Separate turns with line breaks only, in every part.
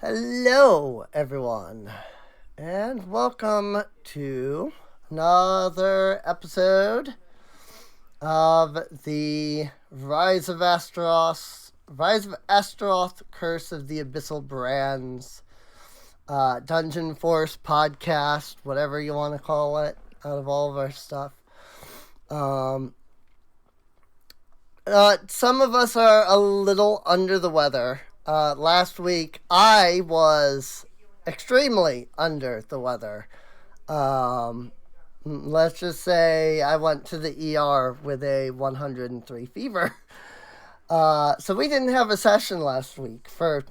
Hello, everyone, and welcome to another episode of the Rise of Astaroth, Curse of the Abyssal Brands, Dungeon Force podcast, whatever you want to call it, out of all of our stuff. Some of us are a little under the weather. Last week, I was extremely under the weather. Let's just say I went to the ER with a 103 fever. So we didn't have a session last week for,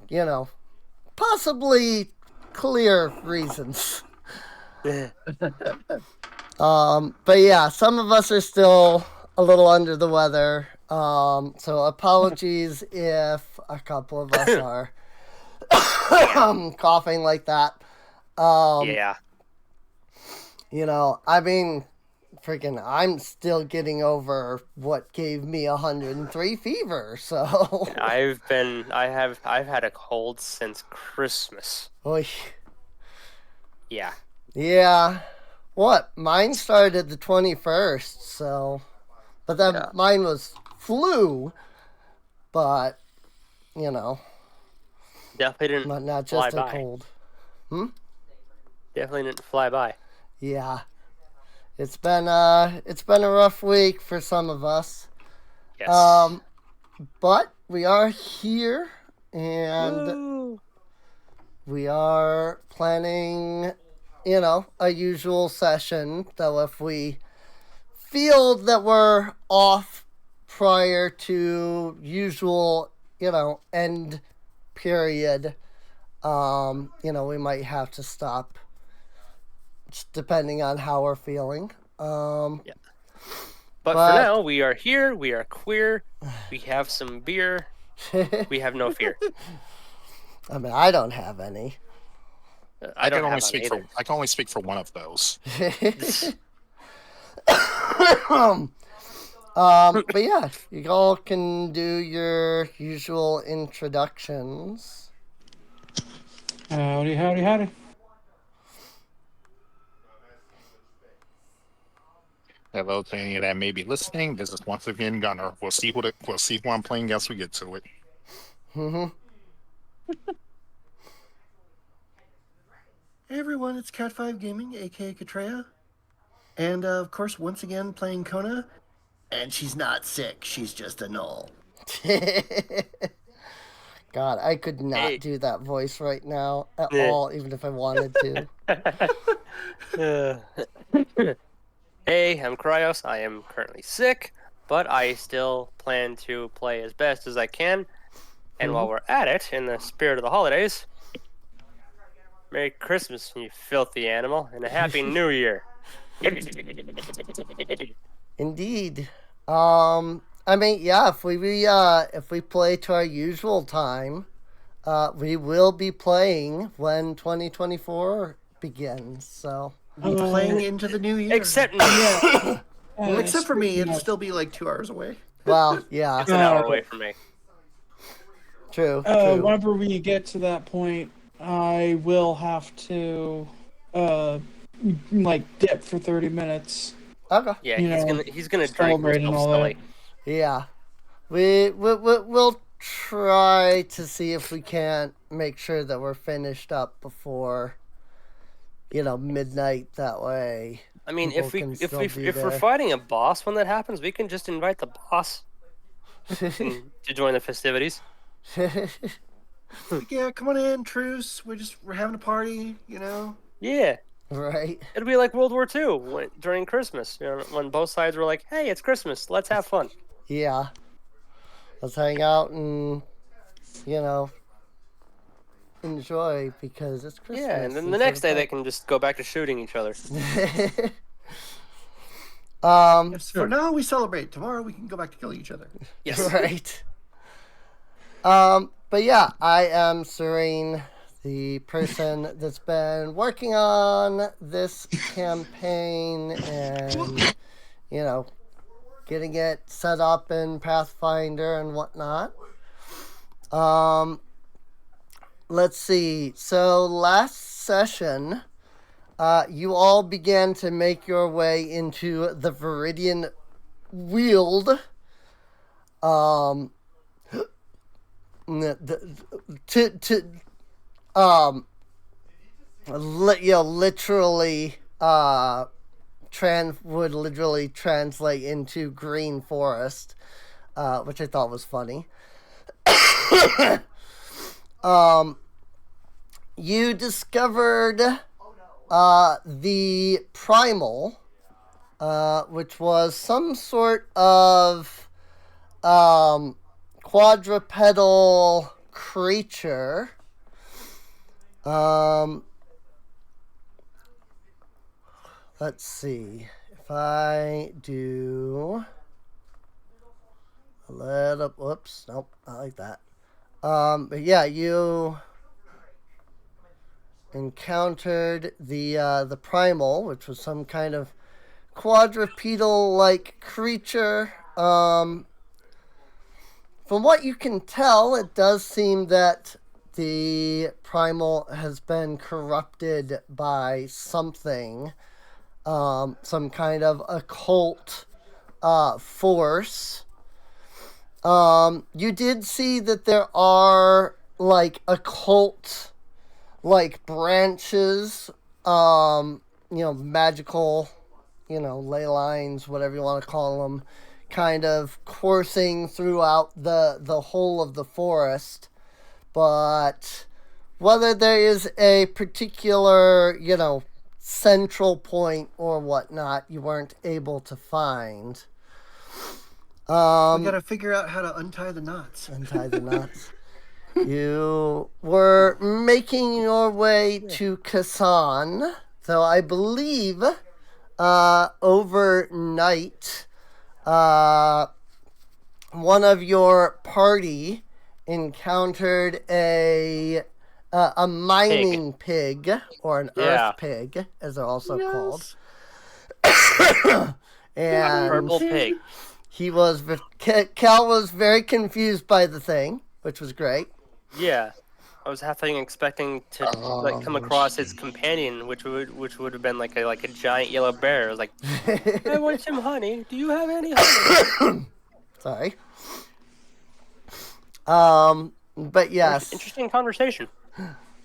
possibly clear reasons. But yeah, some of us are still a little under the weather. So apologies if a couple of us are coughing like that.
Yeah.
Freaking, I'm still getting over what gave me 103 fever, so.
I've had a cold since Christmas.
Oy.
Yeah.
Yeah. What? Mine started the 21st, so. But then mine was flu, but,
Definitely didn't
not
fly
just a
by.
cold.
Definitely didn't fly by.
Yeah. It's been a rough week for some of us.
Yes.
But we are here, and
Woo.
we are planning, a usual session. Though if we feel that we're off prior to usual, end period, we might have to stop, just depending on how we're feeling.
Yeah. But for now, we are here. We are queer. We have some beer. We have no fear.
I mean, I don't have any.
I can only
speak for one of those.
But yeah, you all can do your usual introductions.
Howdy, howdy, howdy.
Hello to any that may be listening. This is once again Gunner. We'll see who I'm playing as we get to it.
Mm-hmm.
Hey everyone, it's Cat5 Gaming, aka Katreya. And of course, once again, playing Kona. And she's not sick, she's just a null.
God, I could not do that voice right now at all, even if I wanted to.
Hey, I'm Cryos. I am currently sick, but I still plan to play as best as I can. And while we're at it, in the spirit of the holidays, Merry Christmas, you filthy animal, and a Happy New Year.
Indeed. If we play to our usual time, we will be playing when 2024 begins. So
we'll be playing into the new year.
Except
except for me, it'll still be like 2 hours away.
Well, yeah,
it's an hour away from me.
True.
Whenever we get to that point, I will have to dip for 30 minutes.
Okay.
Yeah, he's gonna drink
celebrate and all that.
Yeah, we'll try to see if we can't make sure that we're finished up before, midnight. That way.
I mean, if we're fighting a boss when that happens, we can just invite the boss to join the festivities.
Yeah, come on in, truce. We're having a party,
Yeah.
Right.
It'll be like World War II during Christmas, when both sides were like, "Hey, it's Christmas. Let's have fun."
Yeah. Let's hang out and, enjoy because it's Christmas.
Yeah, and then the next day they can just go back to shooting each other.
For now, we celebrate. Tomorrow, we can go back to killing each other.
Yes.
Right. But yeah, I am Serene, the person that's been working on this campaign and, getting it set up in Pathfinder and whatnot. let's see. So last session, you all began to make your way into the Viridian Weald. Literally, would literally translate into green forest, which I thought was funny. You discovered the primal, which was some sort of quadrupedal creature. Let's see if I do a little. Whoops, nope, not like that. But yeah, you encountered the primal, which was some kind of quadrupedal-like creature. From what you can tell, it does seem that the primal has been corrupted by something, some kind of occult force. You did see that there are like occult like branches, magical, ley lines, whatever you want to call them, kind of coursing throughout the whole of the forest. But whether there is a particular, central point or whatnot, you weren't able to find.
We gotta figure out how to untie the knots.
Untie the knots. You were making your way to Kasan, though I believe overnight one of your party encountered a mining pig, or an earth pig, as they're also called. And
Purple pig.
Cal was very confused by the thing, which was great.
Yeah, I was expecting to come across his companion, which would have been like a giant yellow bear. I was like, I want some honey. Do you have any honey?
Sorry. But yes,
interesting conversation.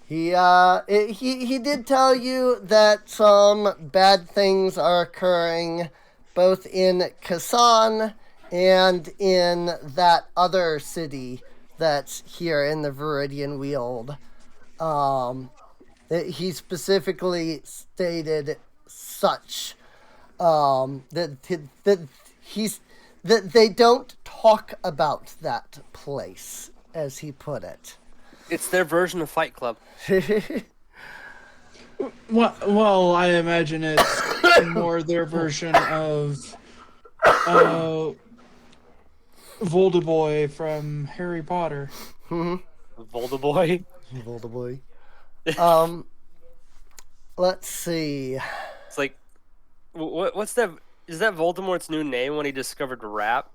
He did tell you that some bad things are occurring both in Kasan and in that other city that's here in the Viridian Weald. He specifically stated such, that they don't talk about that place, as he put it.
It's their version of Fight Club.
Well, I imagine it's more their version of Voldemort from Harry Potter.
Voldemort?
Voldemort. Let's see.
It's like, what's that? Is that Voldemort's new name when he discovered rap?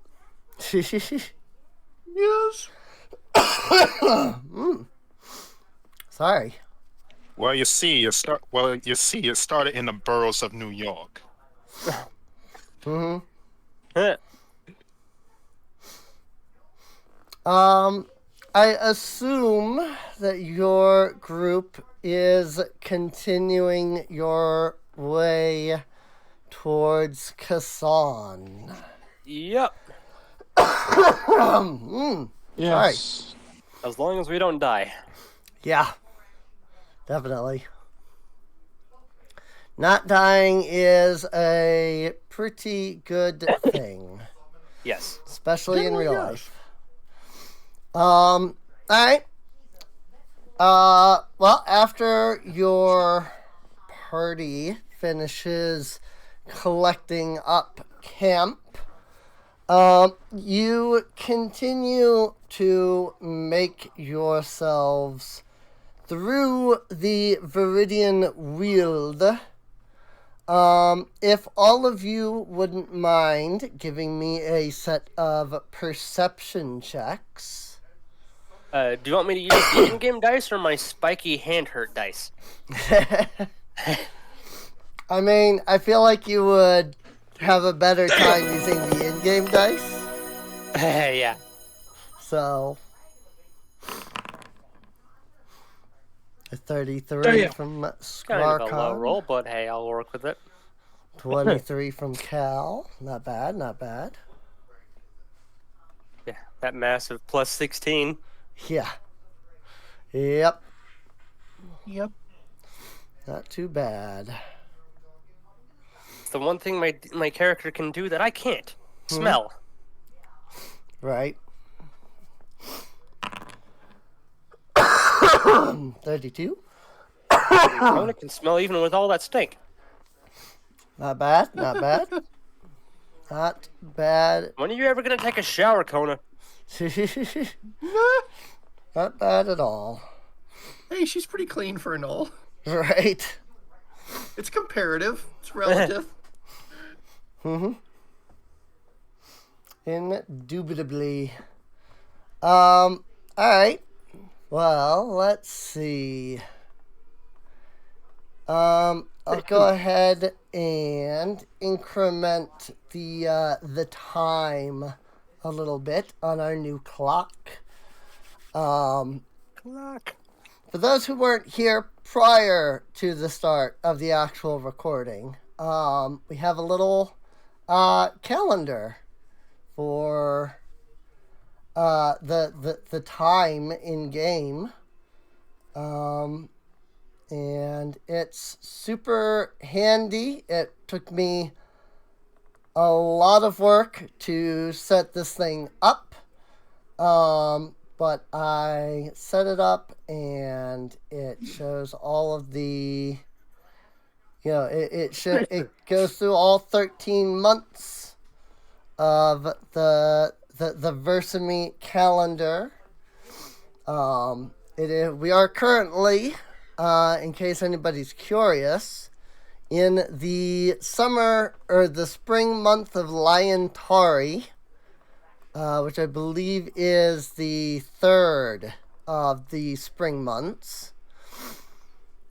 Yes. Sorry.
Well, you see, it started in the boroughs of New York.
I assume that your group is continuing your way towards Kasan.
Yep.
Yes.
Sorry.
As long as we don't die.
Yeah, definitely. Not dying is a pretty good thing.
Yes.
Especially in real life. Alright. Well, after your party finishes collecting up camp, you continue to make yourselves through the Viridian Weald. If all of you wouldn't mind giving me a set of perception checks.
Do you want me to use the in-game dice or my spiky hand hurt dice?
I mean, I feel like you would have a better time using the in-game dice.
Yeah.
So, a 33
Damn.
from
Kind of a low
Sklarkon.
roll, but hey, I'll work with it.
23 from Cal. Not bad, not bad.
Yeah, that massive plus 16.
Yeah. Yep.
Yep.
Not too bad.
It's the one thing my character can do that I can't. Smell.
Right. 32.
Kona can smell even with all that stink.
Not bad, not bad. Not bad.
When are you ever going to take a shower, Kona?
Not bad at all.
Hey, she's pretty clean for a null.
Right.
It's comparative. It's relative.
Indubitably. Alright. Well, let's see. I'll go ahead and increment the time a little bit on our new clock.
Clock.
For those who weren't here prior to the start of the actual recording, we have a little calendar for the time in game, and it's super handy. It took me a lot of work to set this thing up, but I set it up and it shows all of the, it goes through all 13 months of the Versamete calendar. We are currently, in case anybody's curious, in the summer or the spring month of Lion Tari, which I believe is the third of the spring months.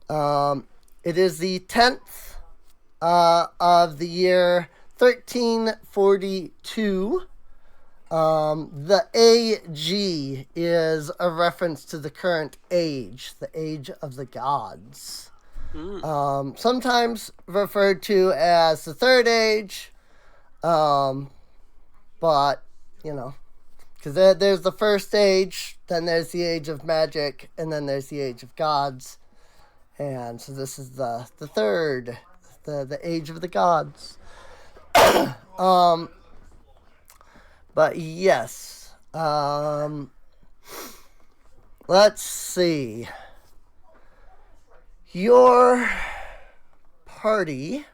It is the 10th of the year 1342. The AG is a reference to the current age, the age of the gods. Sometimes referred to as the third age, but, because there's the first age, then there's the age of magic, and then there's the age of gods. And so this is the third, the age of the gods. But yes, let's see. Your party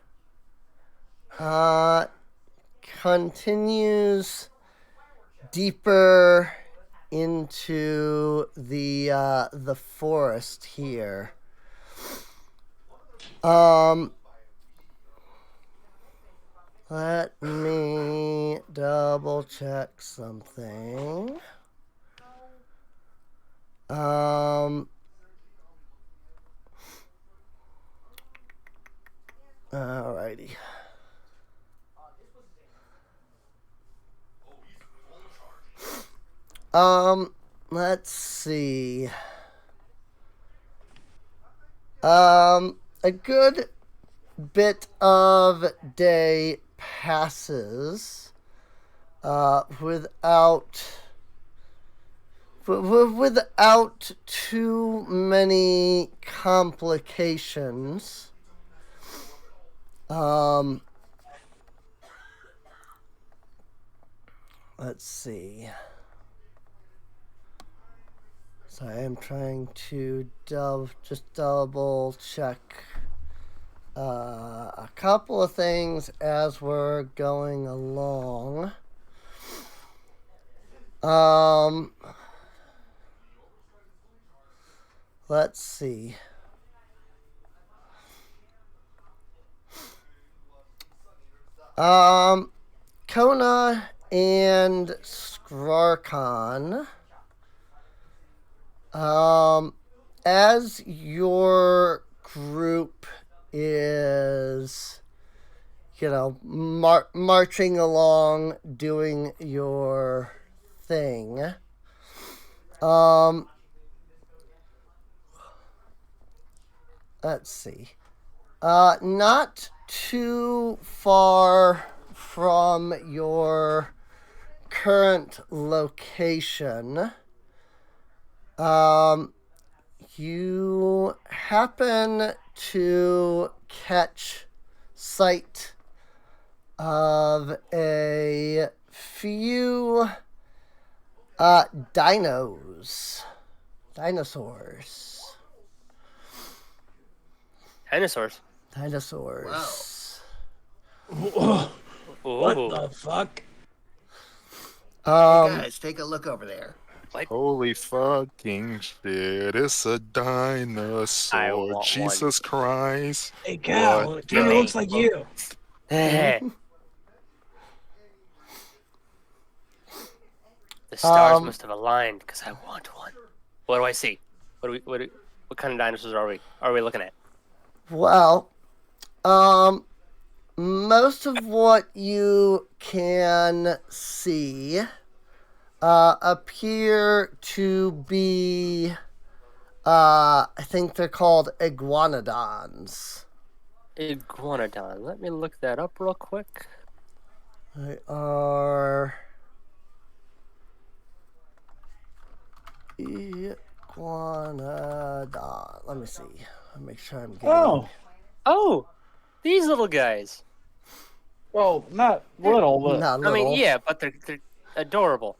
continues deeper into the forest here. Let me double check something. Alrighty. Let's see. A good bit of day passes without too many complications. Let's see. So I am trying to just double check a couple of things as we're going along. Let's see. Kona and Sklarkon As your group is, marching along, doing your thing, let's see. Not too far from your current location, you happen to catch sight of a few dinosaurs. Dinosaurs.
What
Ooh.
the fuck?
Hey
Um,
guys, take a look over there.
Holy fucking shit! It's a
I
dinosaur.
want
Jesus Christ!
Hey, Cal,
What
it kind of
the
looks like you.
one. The stars must have aligned because I want one. What do I see? What kind of dinosaurs are we? Are we looking at?
well, most of what you can see appear to be, I think they're called iguanodons.
Iguanodon. Let me look that up real quick.
They are iguanodon. Let me see. I'll make sure I'm getting.
Oh,
Oh, these little guys.
well, not little, but
Not
I
little.
mean, yeah, but they're adorable.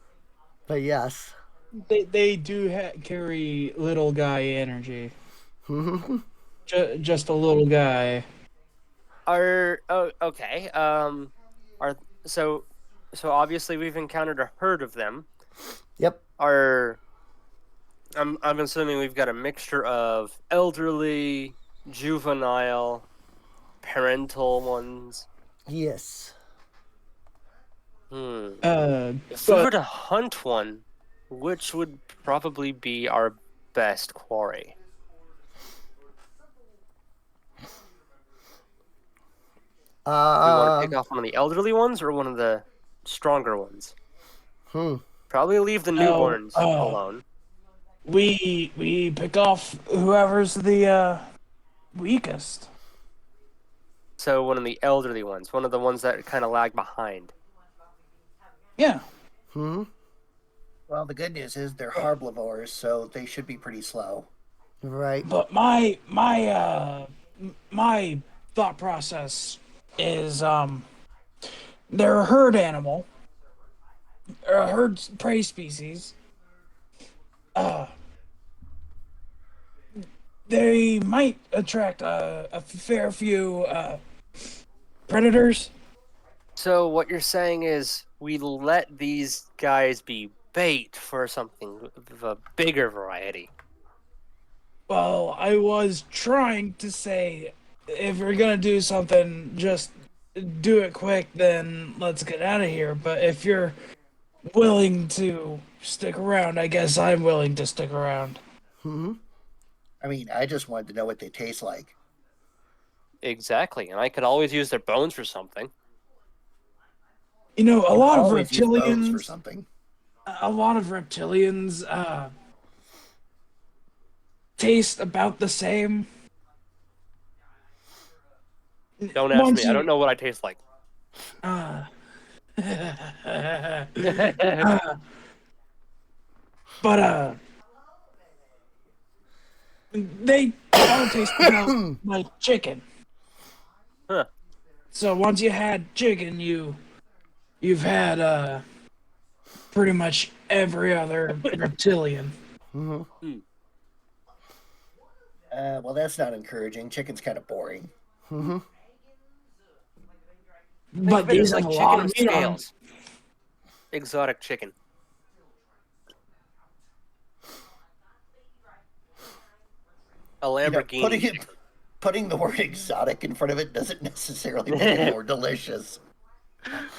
But yes.
they do carry little guy energy. Just a little guy.
Okay. Are so obviously we've encountered a herd of them.
Yep.
I'm assuming we've got a mixture of elderly, juvenile, parental ones.
Yes.
If we
But
were to hunt one, which would probably be our best quarry? Do we want to pick off one of the elderly ones or one of the stronger ones? Probably leave the newborns alone.
we pick off whoever's the weakest.
So one of the elderly ones, one of the ones that kind of lag behind.
Yeah.
Well, the good news is they're herbivores, so they should be pretty slow.
Right.
But my thought process is they're a herd animal, or a herd prey species. They might attract a fair few predators.
So what you're saying is we let these guys be bait for something of a bigger variety.
Well, I was trying to say, if you're gonna do something, just do it quick, then let's get out of here. But if you're willing to stick around, I guess I'm willing to stick around.
I mean, I just wanted to know what they taste like.
Exactly, and I could always use their bones for something.
You know, a lot of
Always use bones for
reptilians,
something.
taste about the same.
Don't ask
Once
me. I
you-
don't know what I taste like.
But they all taste about like chicken.
Huh.
So once you had chicken, you've had pretty much every other reptilian.
Well, that's not encouraging. Chicken's kind of boring.
But
Think of it
these
as
have
like
a
chicken
lot of
with
meat on them.
scales. Exotic chicken. A Lamborghini.
Putting the word exotic in front of it doesn't necessarily make it more delicious.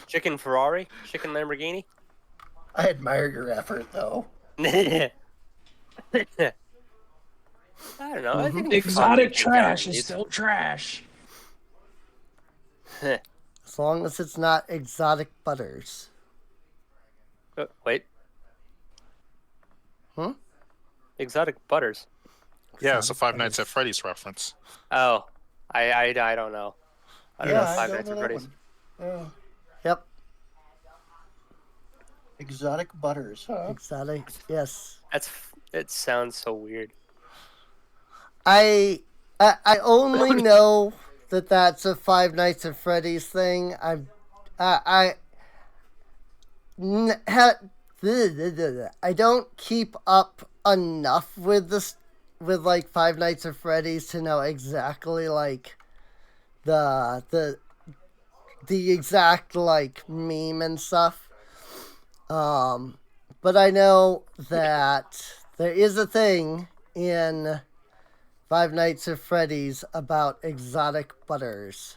Chicken Ferrari? Chicken Lamborghini?
I admire your effort, though.
I don't know. I think it'd be fun
Exotic
to encounter
trash is
these.
still trash.
As long as it's not exotic butters.
Wait.
Hmm?
Exotic butters.
Yeah, it's a
Exotic
Five Nights at
butters.
Freddy's reference.
Oh, I don't know. I don't know
I
Five
don't
Nights
know
at
that
Freddy's.
one.
Yep.
Exotic butters, huh?
Exotic. Yes.
It sounds so weird.
I only know that that's a Five Nights at Freddy's thing. I don't keep up enough with this with like Five Nights at Freddy's to know exactly like the exact like meme and stuff. But I know that there is a thing in Five Nights at Freddy's about exotic butters.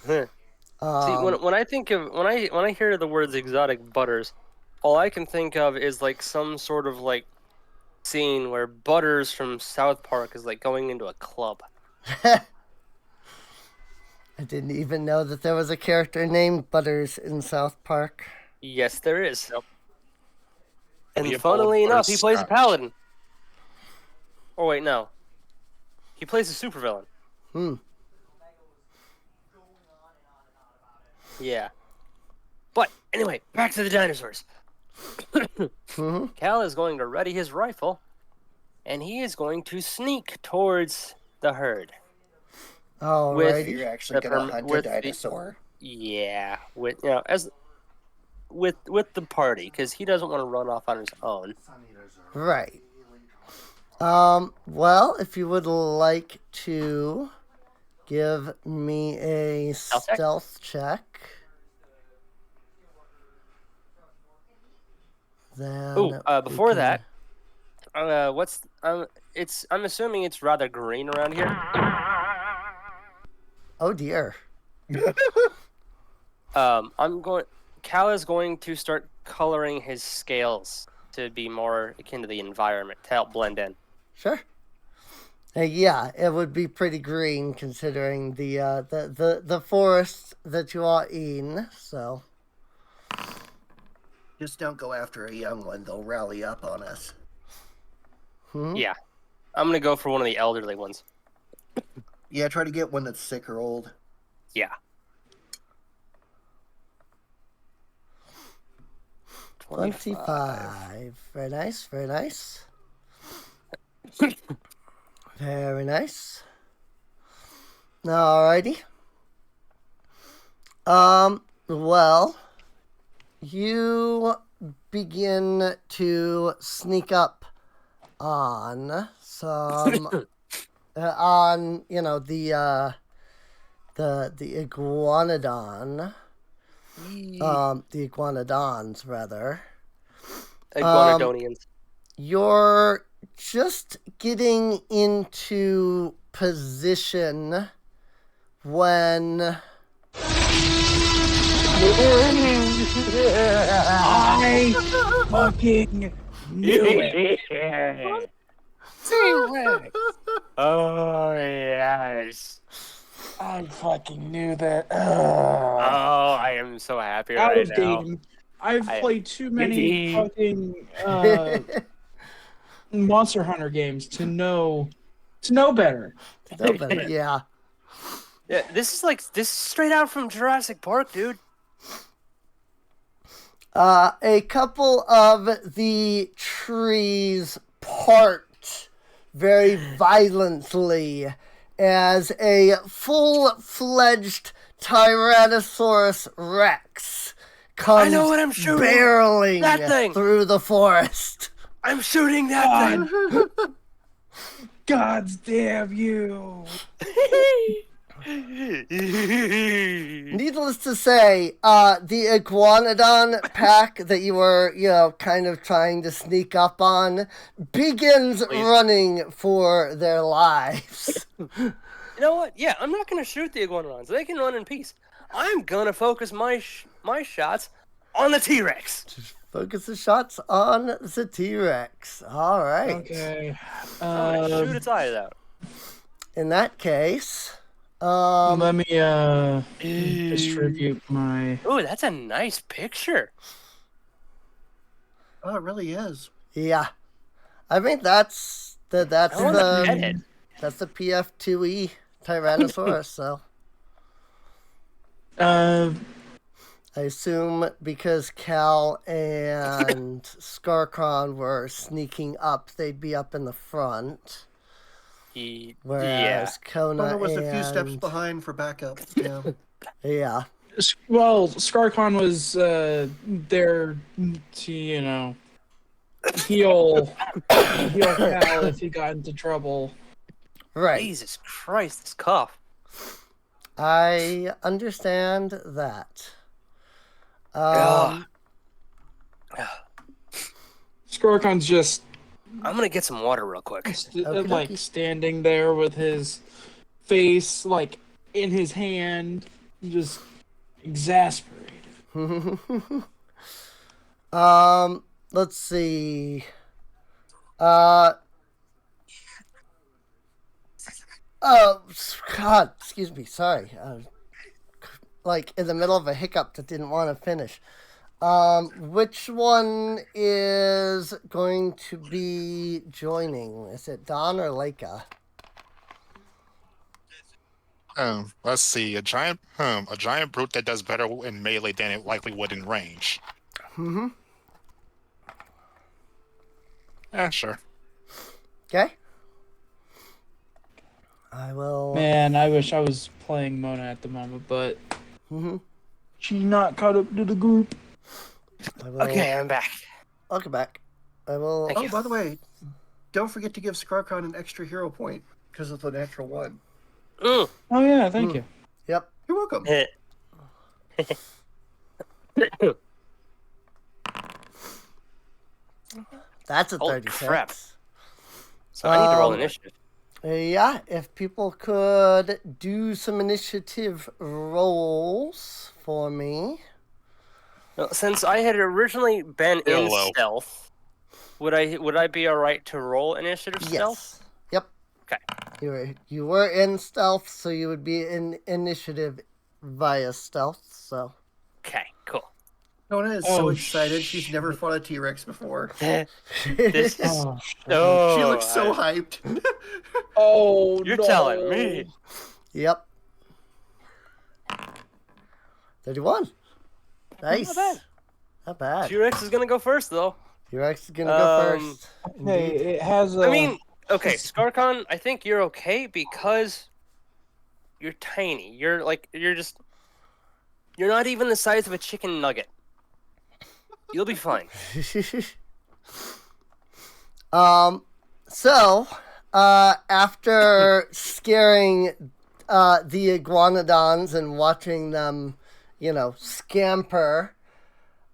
See, when I think of when I hear the words exotic butters, all I can think of is like some sort of like scene where Butters from South Park is like going into a club.
I didn't even know that there was a character named Butters in South Park.
Yes, there is. And
Leopold
funnily enough, he plays a
Butterscotch.
paladin. Oh wait, no. He plays a supervillain. Yeah. But anyway, back to the dinosaurs. Cal is going to ready his rifle, and he is going to sneak towards the herd.
Alrighty.
You're actually
The
gonna
perm-
hunt a
with the-
dinosaur.
Yeah, with as with the party, because he doesn't want to run off on his own.
Right. Well, if you would like to give me a
Stealth check?
stealth check. Then
Ooh,
we
before
can-
that, what's I'm assuming it's rather green around here.
Oh dear.
Cal is going to start coloring his scales to be more akin to the environment to help blend in.
Sure. Yeah, it would be pretty green considering the forest that you are in. So
Just don't go after a young one; they'll rally up on us.
Yeah, I'm gonna go for one of the elderly ones.
Yeah, try to get one that's sick or old.
Yeah.
25. Very nice. Very nice. Very nice. Alrighty. Well, you begin to sneak up on some, on, you know, the iguanodon. The iguanodons, rather.
Iguanodonians.
You're just getting into position when
I fucking knew it.
Oh yes.
I fucking knew that.
Oh, I am so happy
Out
right
of
now.
game. I've
I-
played too many fucking Monster Hunter games to know better.
no, but yeah.
Yeah, this is straight out from Jurassic Park, dude.
A couple of the trees part very violently as a full-fledged Tyrannosaurus Rex comes
I know what I'm shooting.
barreling
That thing.
through the forest.
I'm shooting that thing.
God damn you.
Needless to say, the iguanodon pack that you were, kind of trying to sneak up on begins running for their lives.
You know what? Yeah, I'm not gonna shoot the iguanodons. They can run in peace. I'm gonna focus my shots on the T-Rex.
Focus the shots on the T-Rex. All right.
Okay.
I'm gonna shoot its eyes out.
In that case,
Let me distribute my.
Ooh, that's a nice picture.
Oh, it really is.
yeah, I think that's
I want to pet it.
that's the PF2E Tyrannosaurus. So
Uh,
I assume because Cal and Scarcron were sneaking up, they'd be up in the front.
Yeah.
Whereas Kona
Kona was a few steps
and-
behind for backup. Yeah.
Yeah.
well, Scarcon was there to heal Cal if he got into trouble.
Right.
Jesus Christ, this cough.
I understand that.
Ugh.
Scarcon's just
I'm gonna get some water real quick.
Okey-dokey.
standing there with his face in his hand, just exasperated.
Let's see. Oh, God, excuse me. Sorry. In the middle of a hiccup that didn't want to finish. Which one is going to be joining? Is it Don or Leica?
Let's see. A giant brute that does better in melee than it likely would in range.
Mm-hmm.
Yeah, sure.
Okay. I will.
Man, I wish I was playing Mona at the moment, but
Mm-hmm.
she's not caught up to the group.
I will.
Okay, I'm back.
I'll come back. I will.
Thank
Oh,
you.
by the way, don't forget to give Scarcon an extra hero point because of the natural one.
Mm.
Oh yeah, thank you.
Yep.
You're welcome.
That's a
Holy
36.
crap. So I need to roll
Um,
initiative.
Yeah, if people could do some initiative rolls for me.
Well, since I had originally been
Real
in
low.
stealth, would I be alright to roll initiative stealth?
Yes. Yep.
Okay.
You were in stealth, so you would be in initiative via stealth. So
Okay, cool.
Kona is
Oh,
so excited. She's never fought a T-Rex before.
This is
Oh,
no.
She looks so hyped.
oh
You're
no.
telling me.
Yep. 31. Nice.
Not bad.
Not bad.
T-Rex is gonna go first though.
T-Rex is gonna go
Um,
first.
Hey,
Indeed.
it has a.
I mean, okay, Scarcon, I think you're okay because you're tiny. You're not even the size of a chicken nugget. You'll be fine.
So, after scaring the iguanodons and watching them, scamper,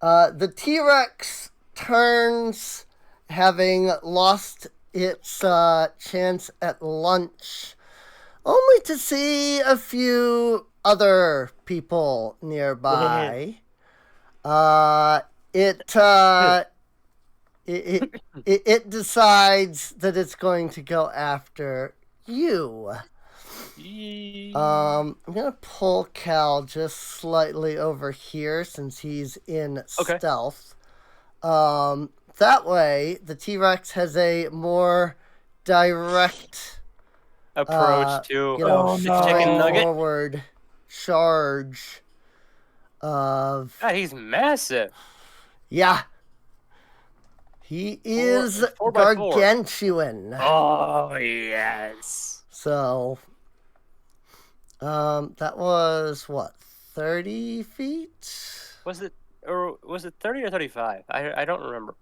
the T-Rex turns, having lost its chance at lunch, only to see a few other people nearby. It decides that it's going to go after you. I'm gonna pull Cal just slightly over here since he's in
Okay.
stealth. That way, the T-Rex has a more direct
Approach to
Oh, no.
chicken nugget.
forward charge of
God, he's massive.
yeah. He is
4x4.
gargantuan.
Oh yes.
So, that was what, 30 feet?
Was it 30 or 35? I don't remember.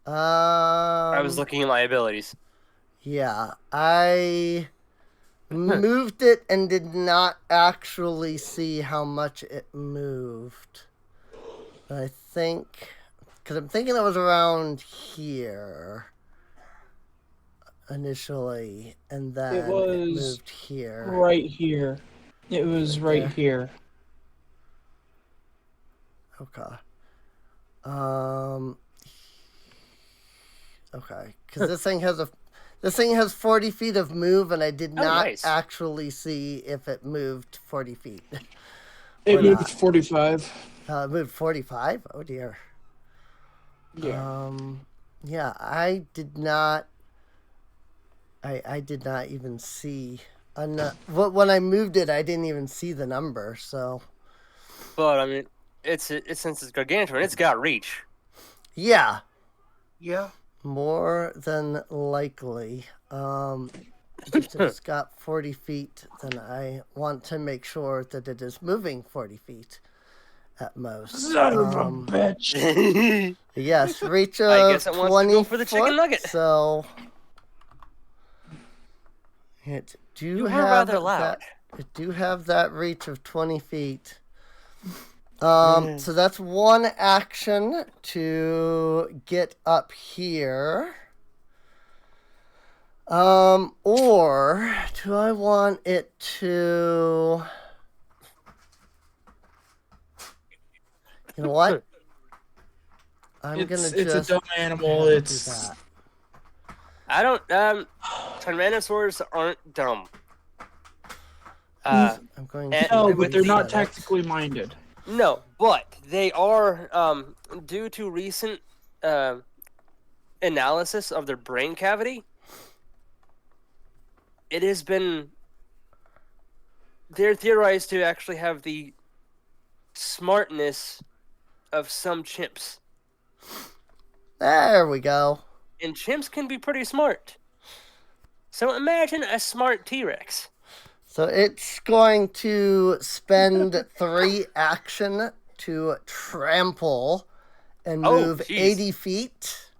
I
I was looking at my abilities.
Yeah, I moved it and did not actually see how much it moved. But I think, because I'm thinking it was around here initially, and then
It was
moved here.
right here. It was right
there.
here.
Okay. Okay, because this thing has 40 feet of move, and I did not
nice.
actually see if it moved 40 feet.
It
Or
moved
not.
45.
It moved 45. Oh dear.
Yeah.
Yeah, I did not. I did not even see. When I moved it, I didn't even see the number. So.
But I mean, it's since it's gargantuan, it's got reach.
Yeah.
Yeah.
More than likely. If it's got 40 feet, then I want to make sure that it is moving 40 feet at most.
Son of a bitch.
Yes, reach of
I guess it wants to
20
go for the chicken
foot,
nugget.
So it
You were rather loud.
It do have that reach of 20 feet. So that's one action to get up here. Or do I want it to? You know what?
It's a dumb animal. It's.
I don't. Tyrannosaurs aren't dumb.
I'm going to.
No, but they're not
reset it.
tactically minded.
No, but they are, due to recent analysis of their brain cavity, it has been, they're theorized to actually have the smartness of some chimps.
There we go.
And chimps can be pretty smart. So imagine a smart T-Rex.
So it's going to spend 3 action to trample and move
jeez.
80 feet.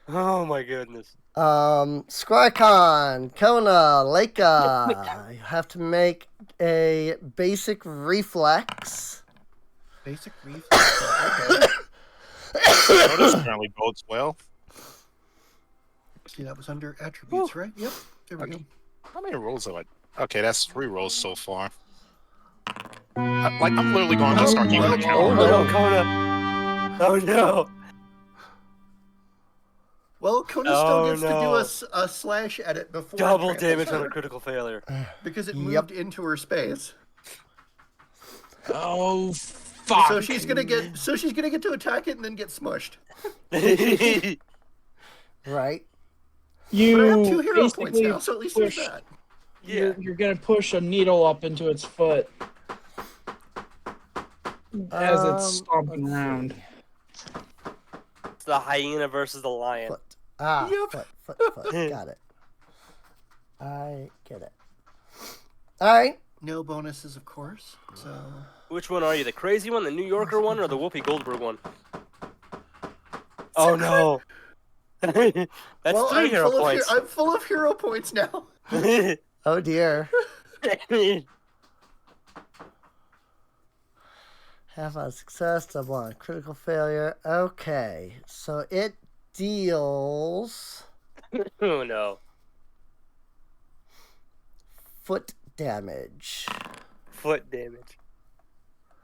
Oh my goodness.
Skrykon, Kona, Leica, you have to make a basic reflex.
Basic reflex. Okay.
Notice apparently bodes well.
See, that was under attributes, right? Yep. There we go.
How many rolls have I? Okay, that's 3 rolls so far. I'm literally going to start keeping
well,
account.
Oh no, Kona. Oh no.
Well, Kona still gets to do a slash edit before it
Double
tramples
damage on
her,
a critical failure.
because it moved into her space.
Oh, fuck.
So she's gonna get to attack it and then get smushed.
Right.
You
But I have 2 hero points
basically
now, so at least there's
push-
that.
You're gonna push a needle up into its foot as it's stomping
let's
around.
see.
It's the hyena versus the lion.
Foot.
Yep.
Foot. Got it. I get it. All right.
No bonuses, of course. So
Which one are you? The crazy one, the New Yorker one, or the Whoopi Goldberg one? Oh no. That's
well,
3 hero points.
I'm full of hero points now.
Oh dear. Half on success, double on critical failure. Okay, so it deals
Oh no.
foot damage.
Foot damage.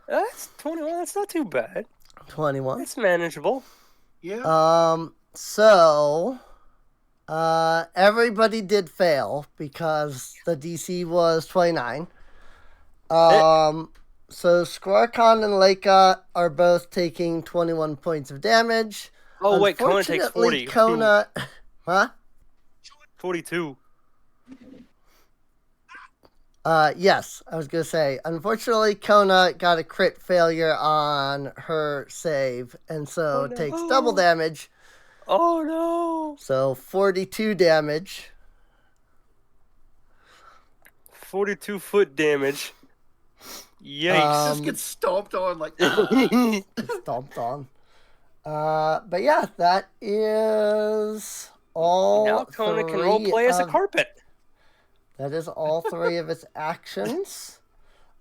That's 21. That's not too bad.
21.
It's manageable.
Yeah.
So everybody did fail because the DC was 29. So Skrykon and Leica are both taking 21 points of damage.
Oh wait, Kona takes 40.
Unfortunately, Kona, huh?
42.
Yes, I was gonna say. Unfortunately, Kona got a crit failure on her save, and so takes double damage.
Oh no.
So 42 damage.
42 foot damage. Yikes.
Just gets stomped on like
Stomped on. But yeah, that is all.
Now Kona can role
3
play as a
of-
carpet.
That is all 3 of its actions.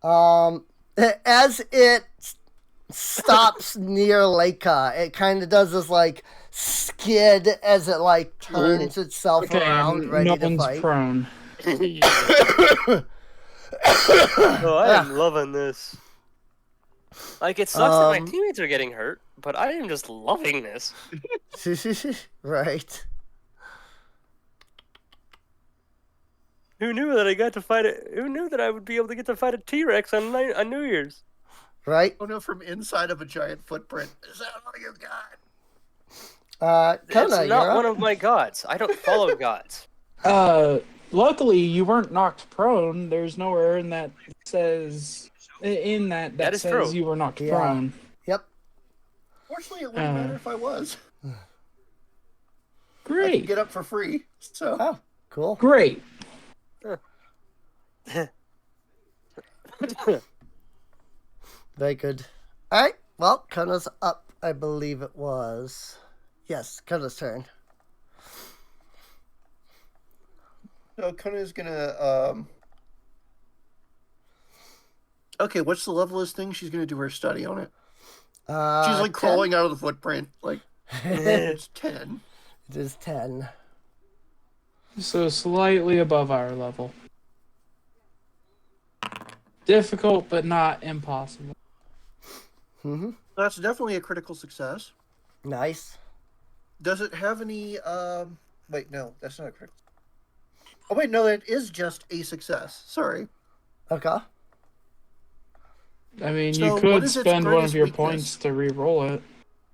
As it stops near Leica, it kind of does this like skid as it like turns itself around, ready
no
to
one's
fight.
prone.
Oh, I am loving this. Like, it sucks that my teammates are getting hurt, but I am just loving this.
Right.
Who knew that I got to fight it? Who knew that I would be able to get to fight a T-Rex on New Year's?
Right.
Oh no, from inside of a giant footprint. Is that all you got?
Kona,
It's not one of my gods. I don't follow gods.
Luckily you weren't knocked prone. There's nowhere in that says that
is
says
true.
you were knocked
Yeah.
prone.
Yep.
Fortunately, it wouldn't matter if I was. I
Great.
could get up for free. So
Oh, cool.
Great.
Very good. All right. Well, Kona's up, I believe it was. Yes, Kona's turn.
Kona's gonna. Okay, what's the level of this thing? She's gonna do her study on it. She's like
10?
crawling out of the footprint. Like it's 10.
It is 10.
So slightly above our level. Difficult, but not impossible.
Mm-hmm.
That's definitely a critical success.
Nice.
Does it have any? Wait, no, that's not a critical. Oh wait, no, that is just a success. Sorry.
Okay.
I mean,
So
you
what
could
is its
spend one
greatest
of your
weakness?
points to re-roll it.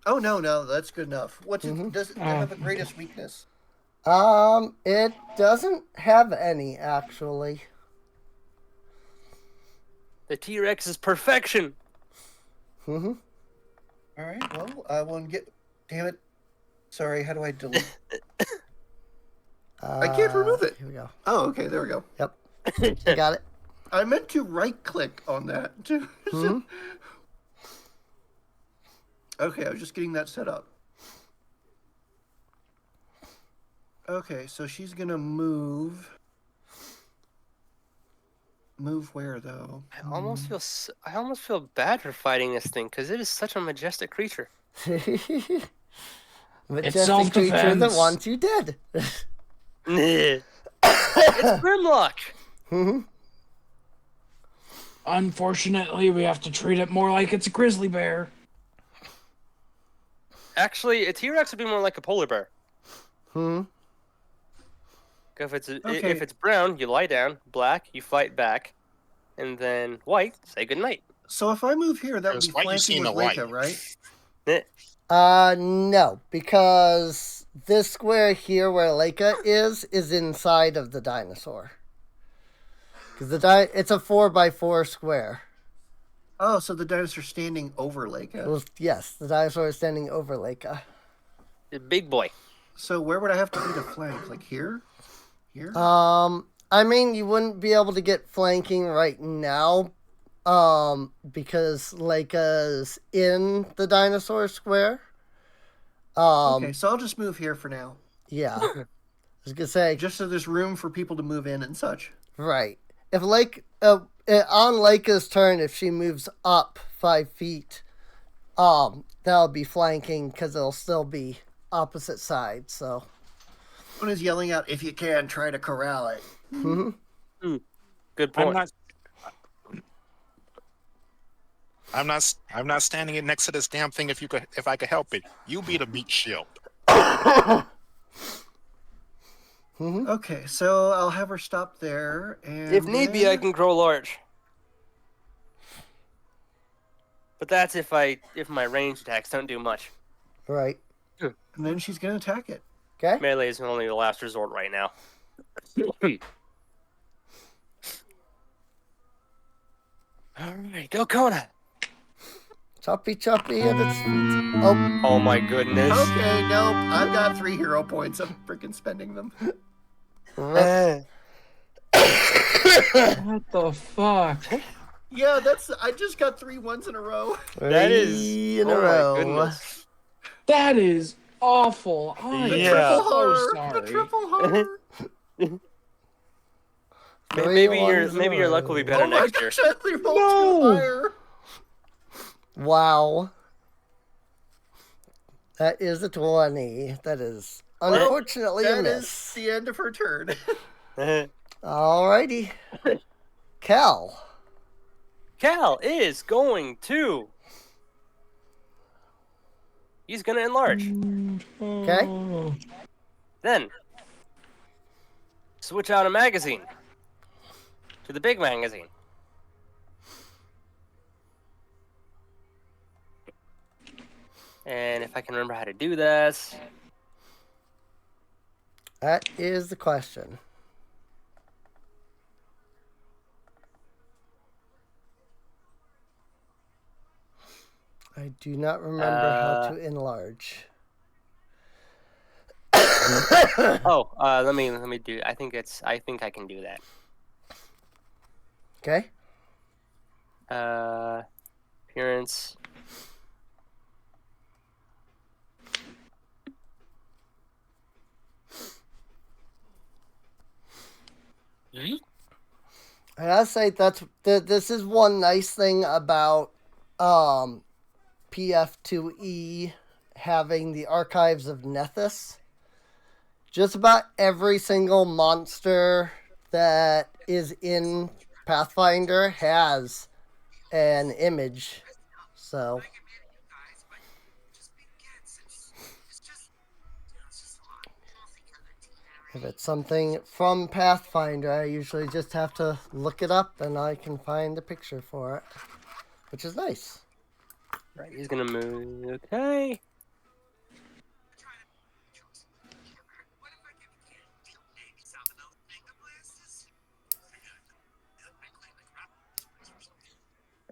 Oh no, that's good enough. What's it?
Mhm.
Does it have a greatest weakness?
It doesn't have any, actually.
The T-Rex is perfection.
Mm-hmm.
All right. Well, I will get. Damn it. Sorry. How do I delete? I can't remove it.
Here we go.
Oh, okay. There we go.
Yep. I got it.
I meant to right-click on that.
Mhm.
Okay, I was just getting that set up. Okay, so she's gonna move. Move where though?
I almost feel bad for fighting this thing because it is such a majestic creature.
Majestic creature
self-defense.
that wants you dead.
It's Grimlock.
Mm-hmm.
Unfortunately, we have to treat it more like it's a grizzly bear.
Actually, a T-Rex would be more like a polar bear.
Hmm.
If it's
Okay.
if it's brown, you lie down. Black, you fight back, and then white, say goodnight.
So if I move here, that would
Because
be
why you
flanking
seen
with
the light?
Leica, right?
No, because this square here where Leica is inside of the dinosaur. Because it's a 4x4 square.
Oh, so the dinosaur's standing over Leica.
Well, yes, the dinosaur is standing over Leica.
The big boy.
So where would I have to be to flank? Like here? Here?
I mean, you wouldn't be able to get flanking right now, because Leica's in the dinosaur square.
Okay, so I'll just move here for now.
Yeah. I was gonna say,
Just so there's room for people to move in and such.
right. If on Leica's turn, if she moves up 5 feet, that'll be flanking because it'll still be opposite sides. So.
One is yelling out, "If you can, try to corral it."
Mm-hmm.
Good point.
I'm not standing it next to this damn thing if I could help it. You be the meat shield.
Okay, so I'll have her stop there, and
If need be, I
then-
can grow large. But that's if my range attacks don't do much.
Right.
And then she's gonna attack it.
Okay.
Melee is only the last resort right now. All right, go Kona.
Choppy choppy at its feet. Oh,
Oh my goodness.
Okay, nope. I've got 3 hero points. I'm freaking spending them.
rip.
What the fuck?
Yeah, I just got 3 ones in a row.
That is
3 in a
oh
row.
my goodness.
That is awful. I
The
am
Yeah.
Triple
so
horror.
sorry.
The triple horror.
Three
Maybe
ones in a
your luck will be
row.
better
Oh my
next year.
gosh, I only rolled
No.
2 higher.
Wow. That is a 20. That is unfortunately a
That
miss.
is the end of her turn.
Alrighty. Cal.
Cal is going to. He's going to enlarge.
Okay.
Then, switch out a magazine to the big magazine. And if I can remember how to do this.
That is the question. I do not remember how to enlarge.
Let me do. I think I can do that.
Okay.
Appearance.
I gotta say this is one nice thing about PF2E having the Archives of Nethys. Just about every single monster that is in Pathfinder has an image. So if it's something from Pathfinder, I usually just have to look it up and I can find a picture for it, which is nice.
Right, he's gonna move. Okay.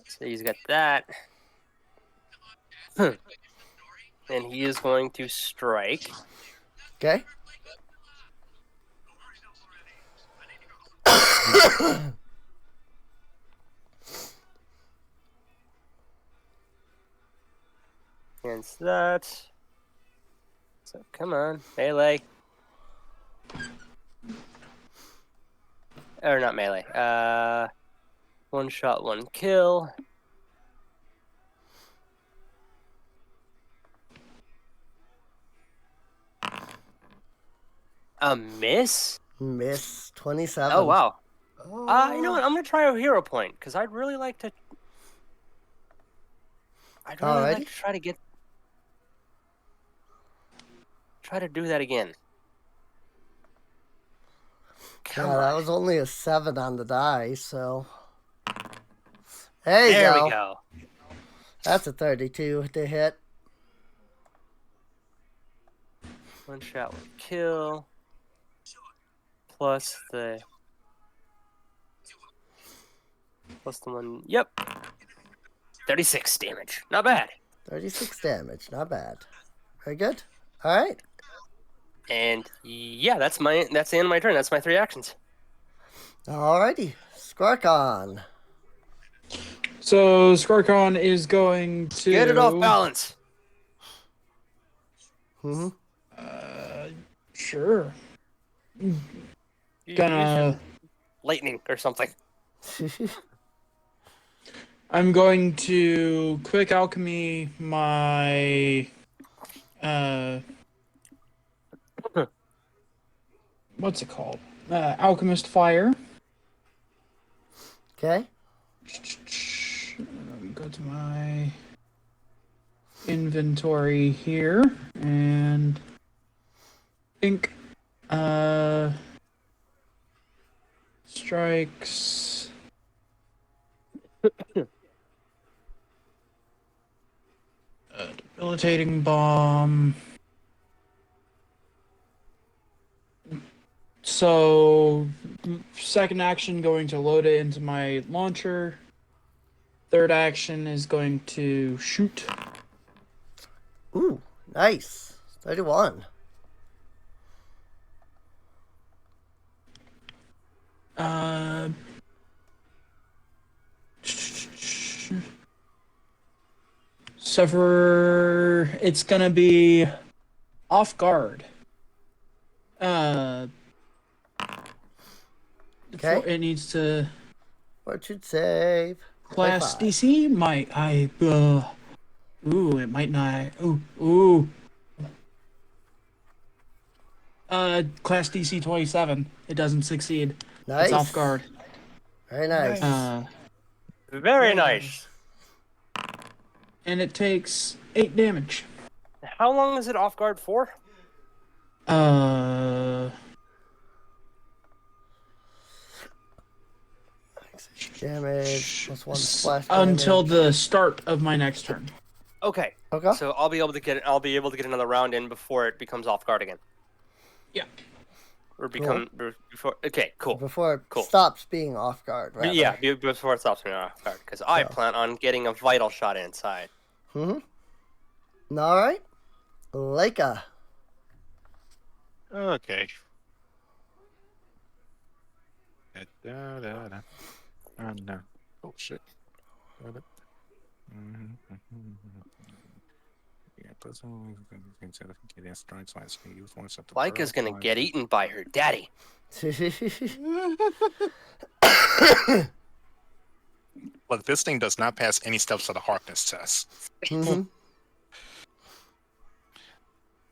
So he's got that. And he is going to strike.
Okay.
Against that. So come on, melee. Or not melee. One shot, one kill. A miss?
Miss 27.
Oh wow. You know what? I'm gonna try a hero point because I'd really like to. I'd really like to try to do that again. Come
Yeah,
on.
that was only a 7 on the die, so. There
There
you
we
go.
go.
That's a 32 to hit.
One shot, one kill. Plus the one. Yep. 36 damage. Not bad.
36 damage. Not bad. Very good. All right.
And yeah, that's the end of my turn. That's my 3 actions.
Alrighty. Squarkon.
So Squarkon is going to
Get it off balance.
Mm-hmm.
Sure.
Use
Gonna.
lightning or something.
I'm going to quick alchemy my what's it called? Alchemist fire.
Okay.
Let me go to my inventory here and think strikes debilitating bomb. So second action going to load it into my launcher. Third action is going to shoot.
Ooh, nice. 31.
So it's gonna be off guard.
Okay.
It needs to
Fortune save.
class
25.
DC. It might not. Ooh. Class DC 27. It doesn't succeed.
Nice.
It's off guard.
Very nice.
Very nice.
And it takes 8 damage.
How long is it off guard for?
Damage plus 1 splash damage.
Until the start of my next turn.
Okay.
Okay.
So I'll be able to get another round in before it becomes off guard again.
Yeah.
Or before. Okay, cool.
Before it
Cool.
stops being off guard, rather.
Yeah, before it stops being off guard, because I
So.
plan on getting a vital shot inside.
Mm-hmm. All right. Leica.
Okay. Da-da-da-da. Oh, no. Oh, shit.
Leica's gonna get eaten by her daddy.
Look, this thing does not pass any steps of the Harkness test.
Mm-hmm.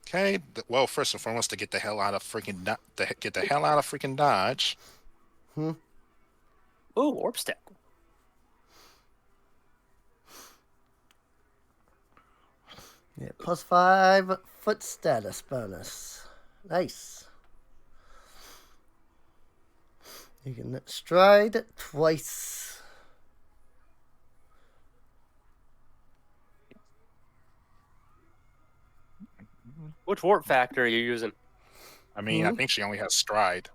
Okay. Well, first and foremost, to get the hell out of freaking Dodge.
Ooh, warp step.
Yeah, plus 5 foot status bonus. Nice. You can stride twice.
Which warp factor are you using?
I mean, I think she only has stride.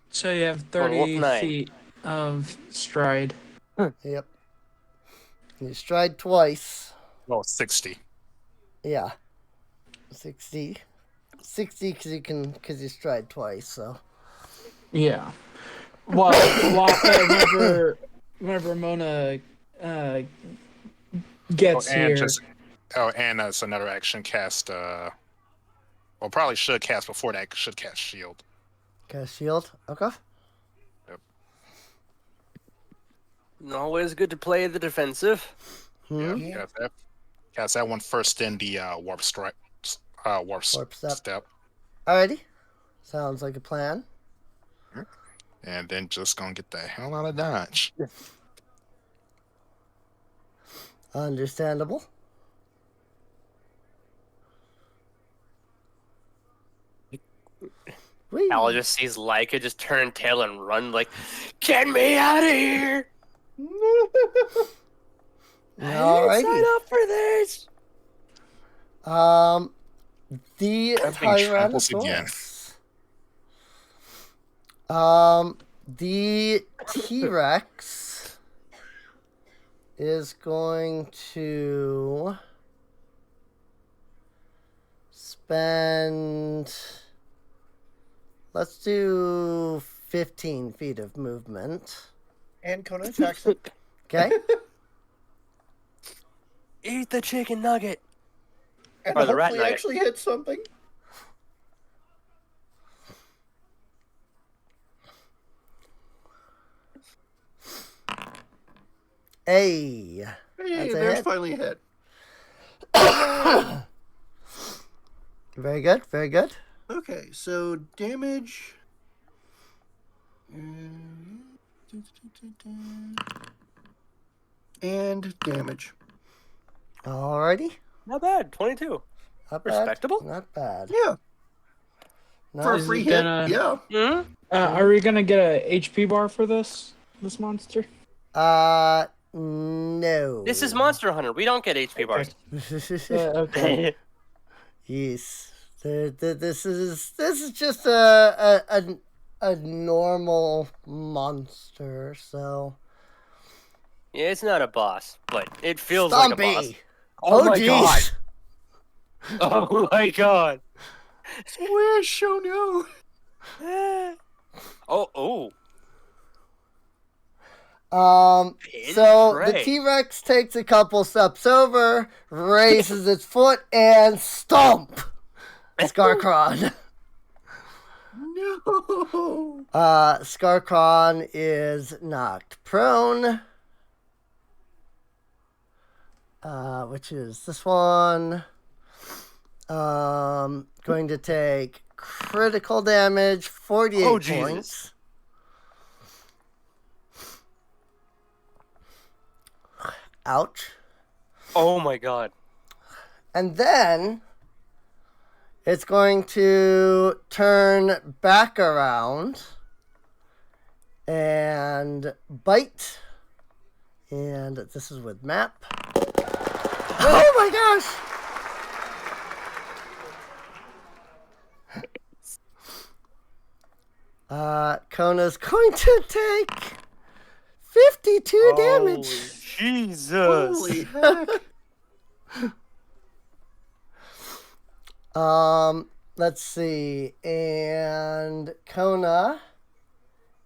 So you have
Warp
30
9.
feet of stride.
Yep. You stride twice.
Well, 60.
Yeah. 60. 60 because you stride twice, so.
Yeah. Well, whenever Mona gets here.
And as another action, cast. Well, probably should cast before that. Should cast shield.
Cast shield. Okay.
Always good to play the defensive.
Yeah. Cast that one first in the warp strike. Warp step.
Alrighty. Sounds like a plan.
And then just gonna get the hell out of Dodge.
Understandable. Whee.
Al just sees Leica just turn tail and run like, get me out of here! I didn't sign up for this!
The
That thing tramples again.
Tyrannosaurus. The T-Rex is going to spend. Let's do 15 feet of movement.
And Kona attacks it.
Okay.
Eat the chicken nugget!
And
Or the rat
hopefully
nugget.
actually hit something.
Hey.
Hey,
That's a
there's
hit.
finally a hit.
Very good. Very good.
Okay, so damage. And damage.
Alrighty.
Not bad, 22.
Not bad.
Respectable.
Not bad.
Yeah, for a
Nice.
Is
free
it
hit.
gonna-
Yeah.
Mm-hmm.
Are we gonna get a HP bar for this monster?
No.
This is Monster Hunter. We don't get HP bars.
Okay.
Yes. This is just a normal monster. So.
Yeah, it's not a boss, but it feels like a boss.
Stumpy.
Oh my
jeez.
god! Oh my god!
Where's show no?
Oh. Hidden
So the
prey.
T-Rex takes a couple steps over, raises its foot, and stomp! Scarcron.
No.
Scarcron is knocked prone. Which is this one. Going to take critical damage, 48
Oh, Jesus.
points. Ouch.
Oh my god.
And then it's going to turn back around and bite. And this is with map. Oh my gosh! Kona's going to take 52 damage.
Jesus.
Holy heck.
Let's see. And Kona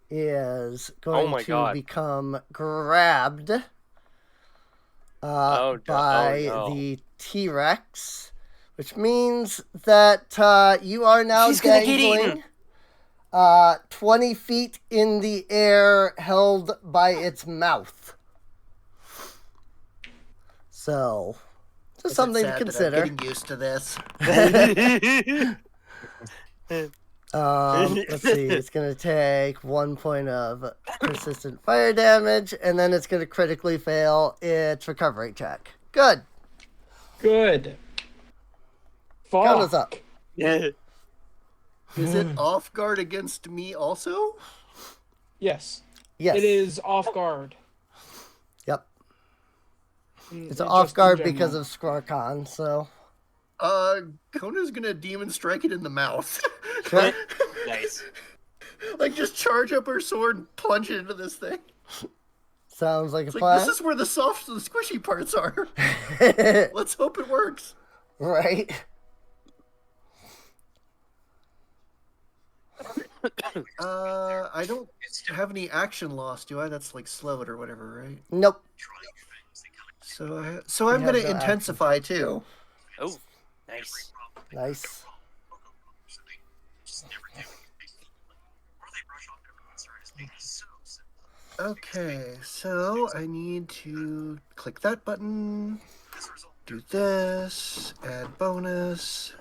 is going to
God.
become grabbed
no.
the T-Rex, which means that you are now
She's gonna get
dangling
eaten.
20 feet in the air, held by its mouth. So, just
Is it
something to
sad that I'm
consider.
getting used to this.
Let's see. It's going to take 1 point of persistent fire damage, and then it's going to critically fail its recovery check. Good.
Good.
Kona's
Fuck.
up.
Yeah.
Is it off guard against me also?
Yes.
Yes.
It is off guard.
Yep.
Mm,
It's
just
off
in
guard because
general.
of Skrarkon, so.
Kona's gonna demon strike it in the mouth.
Sure.
Nice.
Like, just charge up her sword and plunge it into this thing.
Sounds like a
It's like,
plan.
this is where the soft, the squishy parts are. Let's hope it works.
Right.
I don't have any action loss, do I? That's like slowed or whatever, right?
Nope.
So, I'm
have
gonna
no
intensify too.
Oh, nice.
Nice.
Okay, so I need to click that button, do this, add bonus.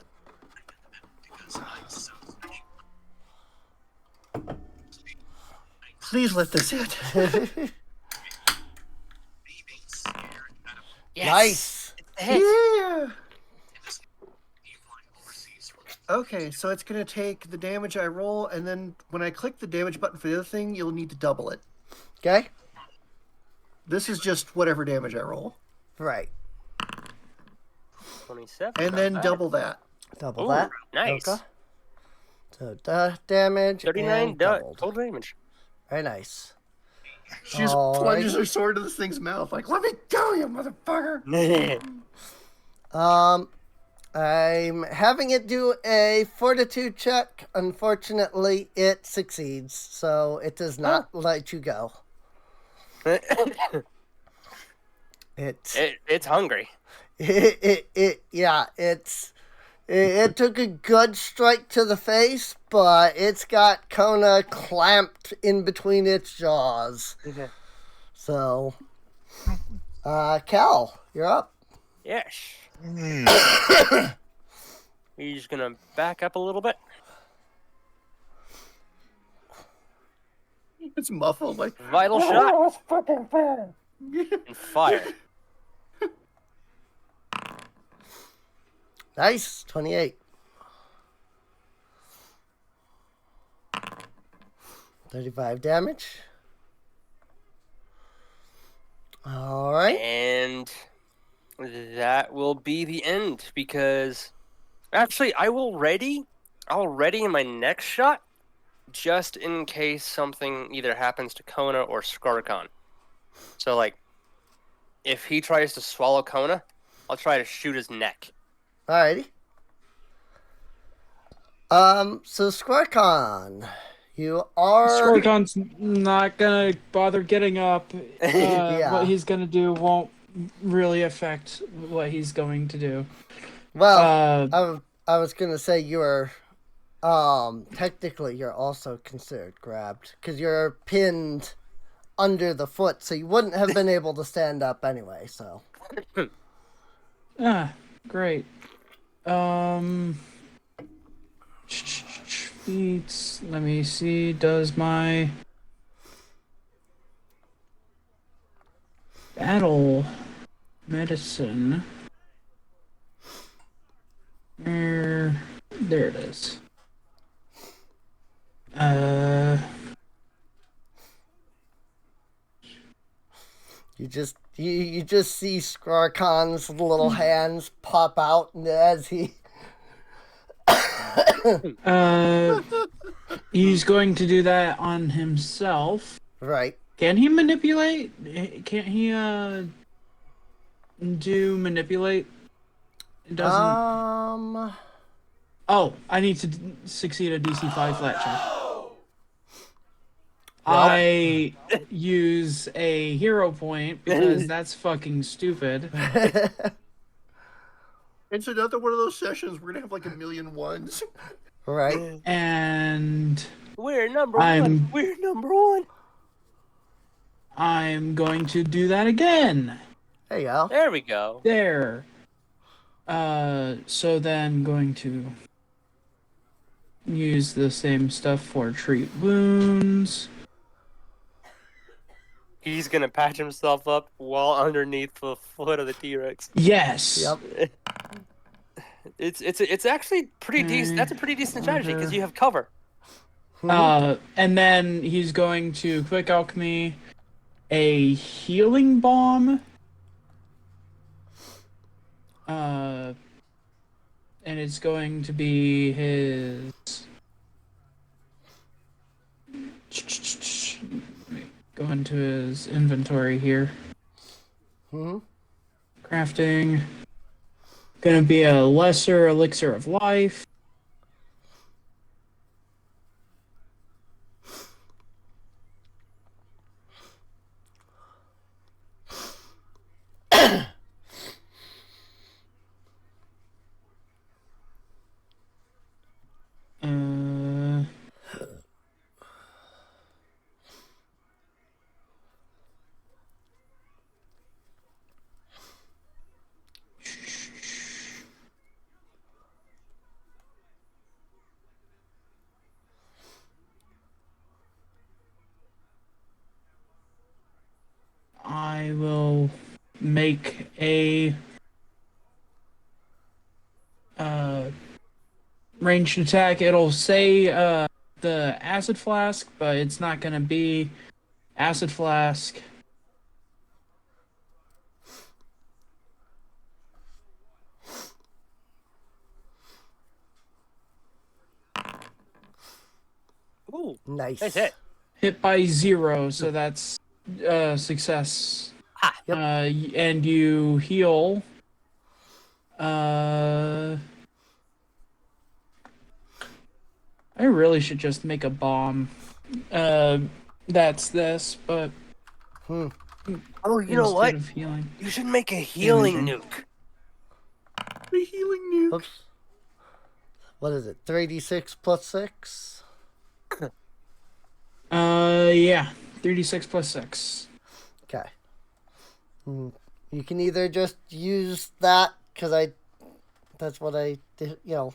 Please let this hit.
Yes.
Nice.
Hit.
Yeah. Okay, so it's gonna take the damage I roll, and then when I click the damage button for the other thing, you'll need to double it.
Okay.
This is just whatever damage I roll,
Right.
27.
and
not
then
bad.
double that.
Double
Ooh,
that.
nice.
Okay. So damage
39
and doubled.
total damage.
Very nice.
She just
Alright.
plunges her sword into this thing's mouth, like, "Let me go, you motherfucker!"
I'm having it do a fortitude check. Unfortunately, it succeeds, so it does not let you go.
It's hungry.
It took a good strike to the face, but it's got Kona clamped in between its jaws. So, Cal, you're up.
Yes. We're just gonna back up a little bit.
It's muffled, like,
Vital shot and fire.
Nice, 28. 35 damage. All right.
And that will be the end because actually I'll ready in my next shot just in case something either happens to Kona or Skrarkon. So like if he tries to swallow Kona, I'll try to shoot his neck.
Alrighty. So Skrarkon, you are...
Skorkon's not gonna bother getting up.
Yeah.
What he's gonna do won't really affect what he's going to do.
Well, I was gonna say you're, technically you're also considered grabbed, because you're pinned under the foot, so you wouldn't have been able to stand up anyway, so...
Great. feats. Let me see. Does my battle medicine? There it is.
You just see Skarkan's little hands pop out, and as he
He's going to do that on himself.
right.
Can he manipulate? Can't he do manipulate? It doesn't. Oh, I need to succeed a DC 5 flat check. I use a hero point because that's fucking stupid.
It's another one of those sessions we're gonna have like 1,000,001s.
Right.
And
We're number one. We're number one.
I'm going to do that again.
There you go.
There we go.
There. So then going to use the same stuff for treat wounds.
He's gonna patch himself up while underneath the foot of the T-Rex.
Yes.
Yep.
It's actually pretty decent. That's a pretty decent strategy because you have cover.
And then he's going to quick alchemy a healing bomb. And it's going to be his. Go into his inventory here. Crafting. Gonna be a lesser elixir of life. I will make a ranged attack. It'll say the acid flask, but it's not gonna be acid flask.
Ooh,
Nice.
nice hit.
Hit by 0, so that's success.
Yep.
And you heal. I really should just make a bomb. That's this, but
Oh, you know what?
instead of healing.
You should make a healing nuke.
The healing nuke.
Oops. What is it? 3d6 plus 6?
Yeah. 3d6 plus 6.
Okay. You can either just use that, because that's what I did, I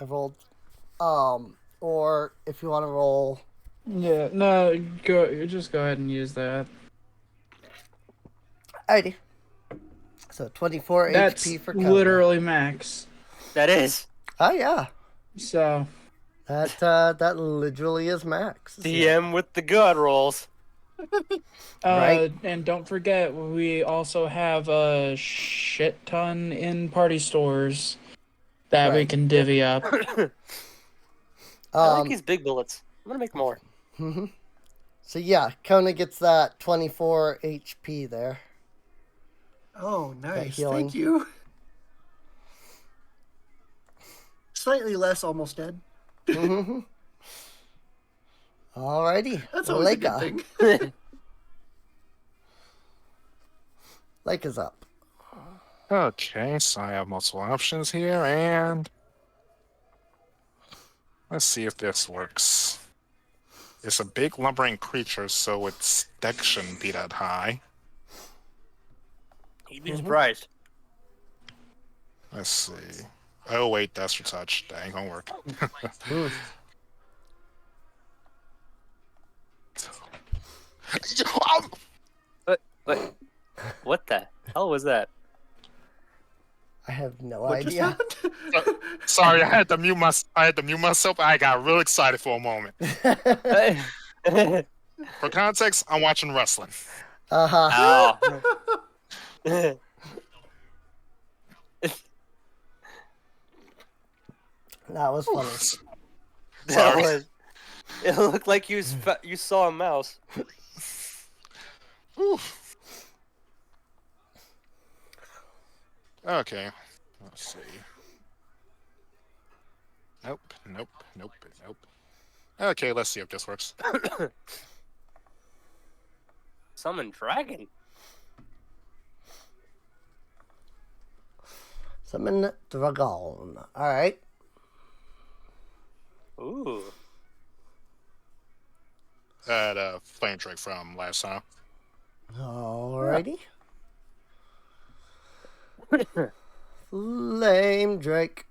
rolled. Or if you want to roll.
Yeah, no, just go ahead and use that.
Alrighty. So 24
That's
HP for Kona.
literally max.
That is.
Oh, yeah.
So
That literally is max.
DM with the god rolls.
Right.
And don't forget, we also have a shit ton in party stores that we
Right.
can divvy up.
I like these big bullets. I'm gonna make more.
So yeah, Kona gets that 24 HP there.
Oh, nice.
healing.
Thank you. Slightly less, almost dead.
Alrighty.
That's always a
Leica.
good thing.
Leica's up.
Okay, so I have multiple options here, and let's see if this works. It's a big lumbering creature, so its dex shouldn't be that high.
You'd be surprised.
Let's see. Oh wait, that's for touch. That ain't gonna work.
hell was that?
I have no
What just
idea.
happened?
Sorry, I had to mute myself. I got real excited for a moment. For context, I'm watching wrestling.
Uh-huh.
Oh.
That was funny.
That
Sorry.
was. It looked like you saw a mouse.
Oof. Okay. Let's see. Nope. Okay, let's see if this works.
Summon dragon.
Summon dragon. Alright.
Ooh.
That flame trick from last time.
Alrighty. Flame Drake.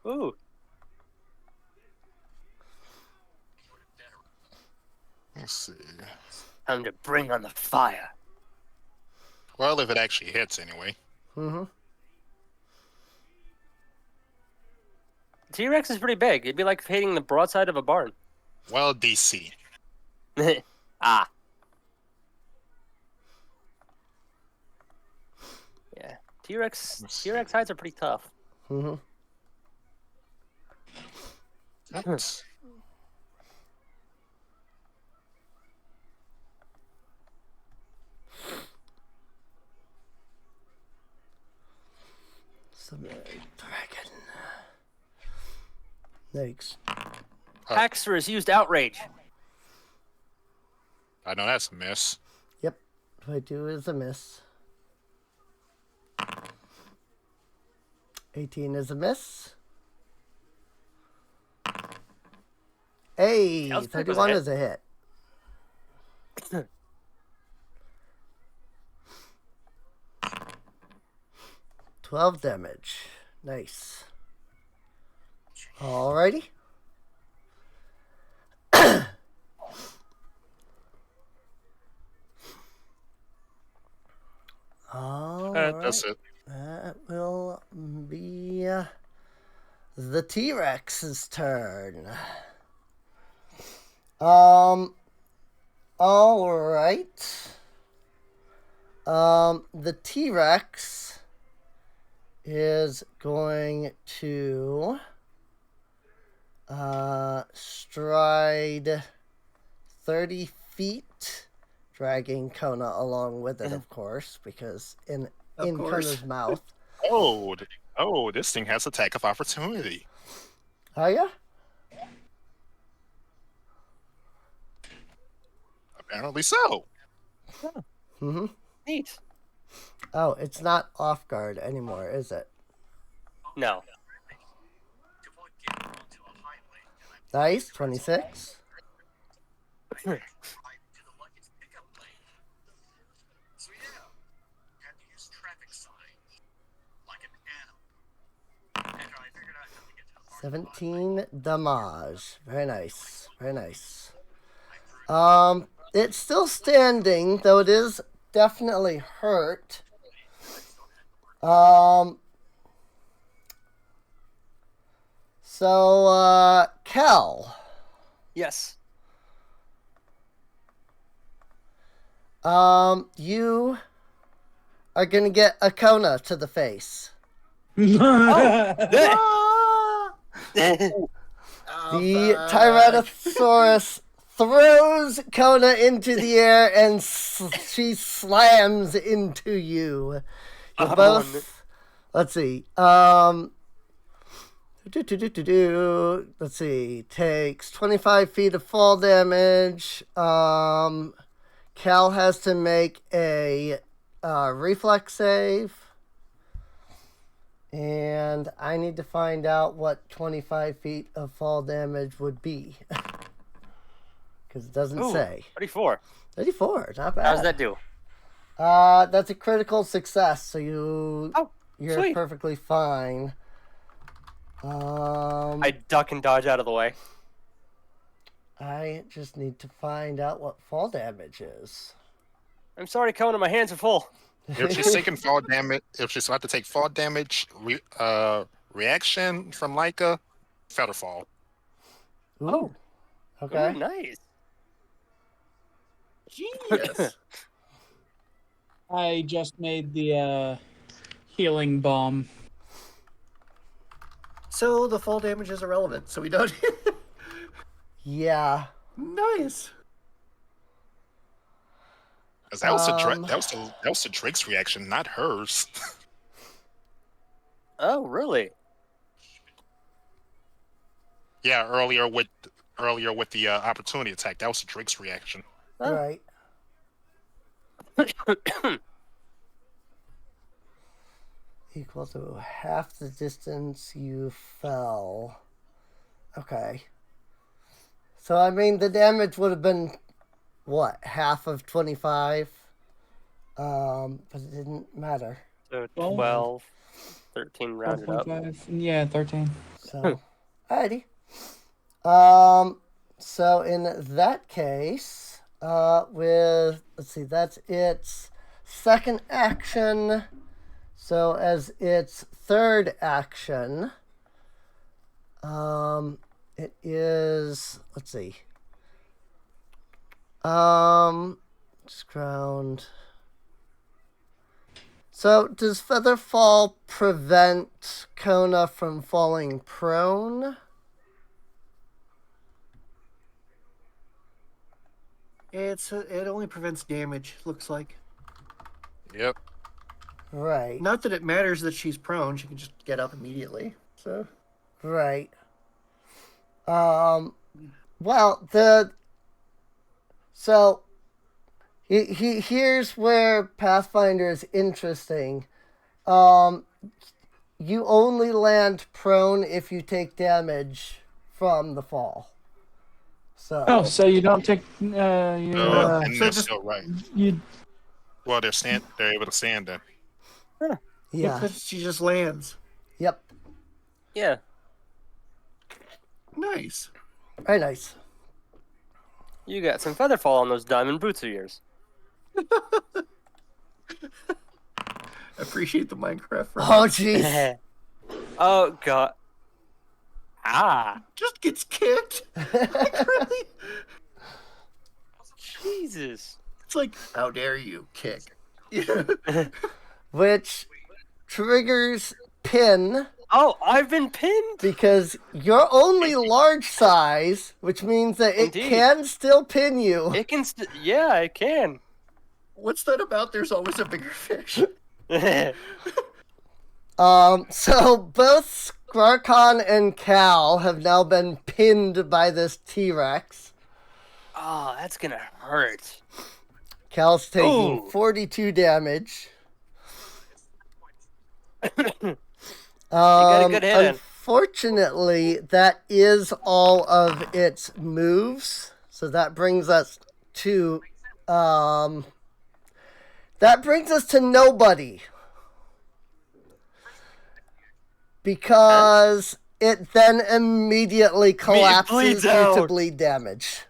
Ooh.
Let's see.
Time to bring on the fire.
Well, if it actually hits anyway.
Mm-hmm.
T-Rex is pretty big. It'd be like hitting the broadside of a barn.
Well, DC.
Ah. Yeah. T-Rex hides are pretty tough.
Mm-hmm.
Oops.
Summon dragon. Next.
Haxor has used outrage.
I know that's a miss.
Yep. 22 is a miss. 18 is a miss. Hey,
That was
31
hit.
is a hit. $12 damage. Nice. Alrighty.
That's it.
That will be the T-Rex's turn. All right. The T-Rex is going to stride 30 feet, dragging Kona along with it, of course, because in
Of course.
Kona's mouth.
Oh, this thing has attack of opportunity.
Oh, yeah?
Apparently so.
Mm-hmm.
Neat.
Oh, it's not off guard anymore, is it?
No.
Nice, 26. $17 damage. Very nice. Very nice. It's still standing, though it is definitely hurt. So, Kel.
Yes.
You are gonna get a Kona to the face. The Tyrannosaurus throws Kona into the air and she slams into you. You're both. Let's see. Let's see. Takes 25 feet of fall damage. Cal has to make a reflex save. And I need to find out what 25 feet of fall damage would be. Because it doesn't say.
34.
34, not bad.
How does that do?
That's a critical success, so you're
sweet.
perfectly fine.
I duck and dodge out of the way.
I just need to find out what fall damage is.
I'm sorry, Conan, my hands are full.
If she's taking fall damage, if she's about to take fall damage, reaction from Leica, feather fall.
Ooh.
Oh.
Okay.
Ooh, nice.
Genius.
I just made the healing bomb.
So the fall damage is irrelevant. So we don't.
Yeah.
Nice.
'Cause that was that was the Drake's reaction, not hers.
Oh, really?
Yeah, earlier with the opportunity attack, that was the Drake's reaction.
Oh.
Right. Equal to half the distance you fell. Okay. So, I mean, the damage would have been, what, half of 25? But it didn't matter.
So
12.
12, 13 rounded up.
12.5. Yeah, 13.
So, alrighty. So in that case, let's see, that's its second action. So as its third action, it is, let's see, just ground. So does Featherfall prevent Kona from falling prone?
It only prevents damage. Looks like.
Yep.
Right.
Not that it matters that she's prone. She can just get up immediately. So.
Right. Well, so here's where Pathfinder is interesting. You only land prone if you take damage from the fall. So.
So you don't take
And
so
that's
just-
still right.
you
Well, they're able to stand then.
Yeah.
Because she just lands.
Yep.
Yeah.
Nice.
Very nice.
You got some feather fall on those diamond boots of yours.
Appreciate the Minecraft.
Oh, jeez.
Oh, God. Ah.
Just gets kicked. Like, really?
Jesus.
It's like, how dare you kick?
Which triggers pin
Oh, I've been pinned.
because you're only large size, which means that it
Indeed.
can still pin you.
It can. Yeah, it can.
What's that about? There's always a bigger fish.
So both Skarkon and Cal have now been pinned by this T-Rex.
Oh, that's gonna hurt.
Cal's taking
Ooh.
42 damage.
got a good hit in.
Unfortunately, that is all of its moves. So that brings us to nobody. Because it then immediately collapses
bleeds
due to
out.
bleed damage.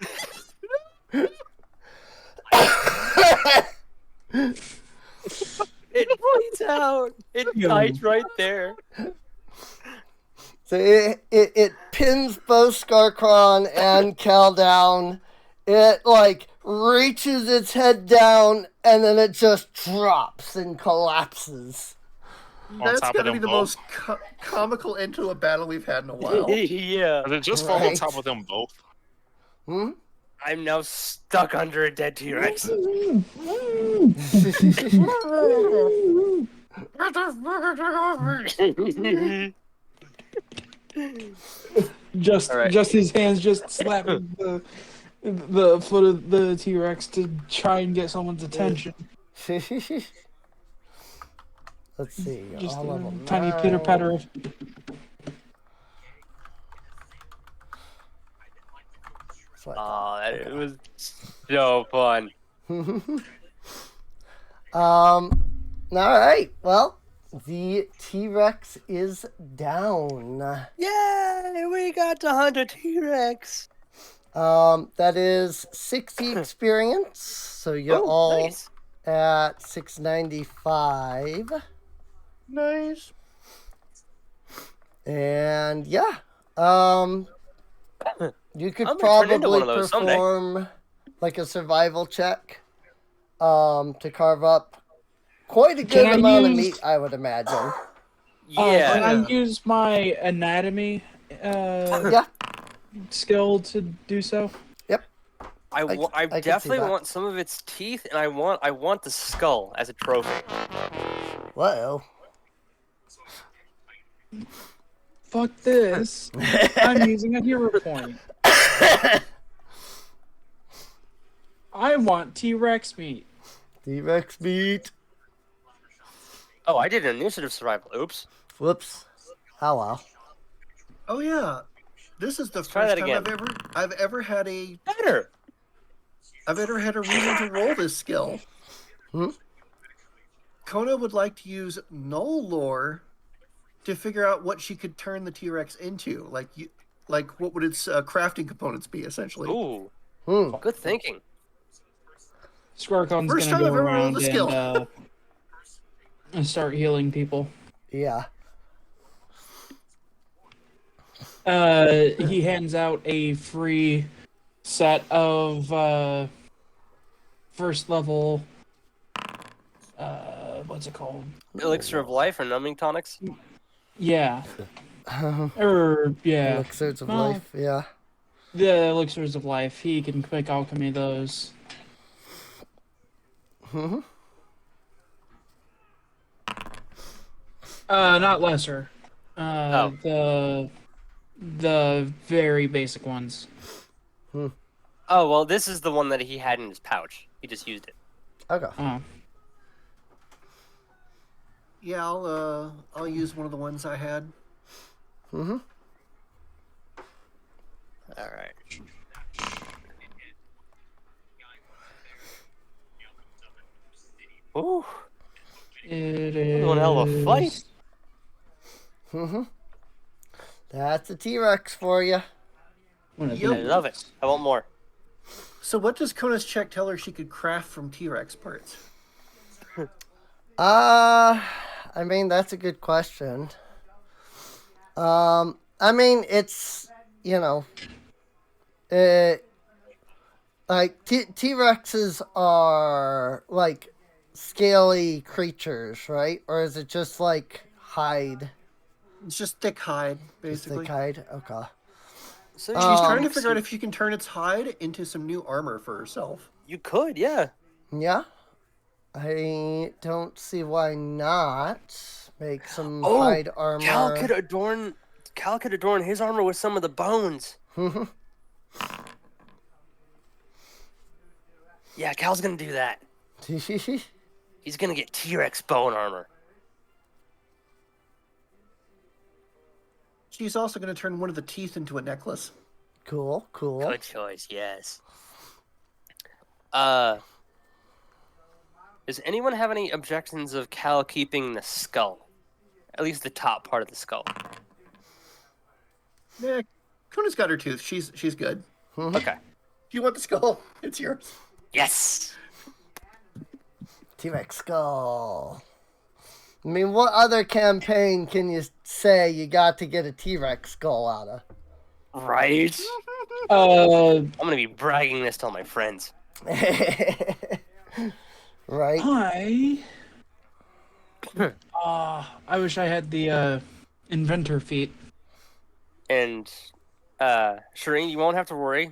It bleeds out. It dies right there.
So it pins both Skarkron and Cal down. It like reaches its head down and then it just drops and collapses.
That's
top of
gotta be
them
the
both.
most comical end to a battle we've had in a while.
Yeah.
Does it just fall on
Right.
top of them both?
Hmm?
I'm now stuck under a dead T-Rex.
just
All right.
just his hands just slapping the foot of the T-Rex to try and get someone's attention.
Let's see.
Just
all of
a
them.
tiny pitter patter of.
That's what I
Oh, it was so fun.
All right. Well, the T-Rex is down.
Yay! We got to hunt a T-Rex.
That is 60 experience. So you're
Oh,
all
nice.
at 695.
Nice.
And yeah, you could
I'm gonna turn into
probably
one of those someday.
perform like a survival check, to carve up quite a
Can
good
I
amount of
use-
meat, I would imagine.
Yeah.
Can I
yeah.
use my anatomy
Yeah.
skill to do so?
Yep.
I
I can see
definitely
that.
want some of its teeth, and I want the skull as a trophy.
Whoa.
Fuck this. I'm using a hero point. I want T-Rex meat.
T-Rex meat.
Oh, I did an initiative survival. Oops.
Whoops. Oh well.
Oh yeah. This is the
try
first
that
time
again.
I've ever had a
Better.
reason to roll this skill.
Hmm?
Kona would like to use null lore to figure out what she could turn the T-Rex into. Like what would its crafting components be, essentially.
Ooh,
Hmm.
good thinking.
Squircon's
First
gonna
time
go
I've ever rolled
around
a skill.
and start healing people.
Yeah.
He hands out a free set of first level. What's it called?
Elixir of life or numbing tonics.
Yeah. Yeah.
Elixirs of
Well,
life. Yeah.
The elixirs of life. He can quick alchemy those.
Mm-hmm.
Not lesser. The very basic ones.
Oh well, this is the one that he had in his pouch. He just used it.
Okay.
Oh.
Yeah, I'll use one of the ones I had.
Mm-hmm.
All right. Ooh,
It is
one hell of a fight.
Mm-hmm. That's a T-Rex for you.
One of
Yep.
I
these.
love it. I want more.
So what does Kona's check tell her she could craft from T-Rex parts?
I mean, that's a good question. I mean, it's, you know, like T-Rexes are like scaly creatures, right? Or is it just like hide?
It's just thick hide,
Just
basically.
thick hide? Okay.
So
She's
you
trying to
make
figure out
some-
if she can turn its hide into some new armor for herself.
you could, yeah.
Yeah. I don't see why not. Make some
Oh,
hide armor.
Cal could adorn his armor with some of the bones. Yeah, Cal's gonna do that. He's gonna get T-Rex bone armor.
She's also going to turn one of the teeth into a necklace.
Cool, cool.
Good choice, yes. Does anyone have any objections of Cal keeping the skull? At least the top part of the skull.
Yeah, Kona's got her tooth. She's good.
Okay.
If you want the skull, it's yours.
Yes.
T-Rex skull. I mean, what other campaign can you say you got to get a T-Rex skull out of?
Right. I'm gonna be bragging this to all my friends.
Right?
I wish I had the inventor feat.
And Shireen, you won't have to worry.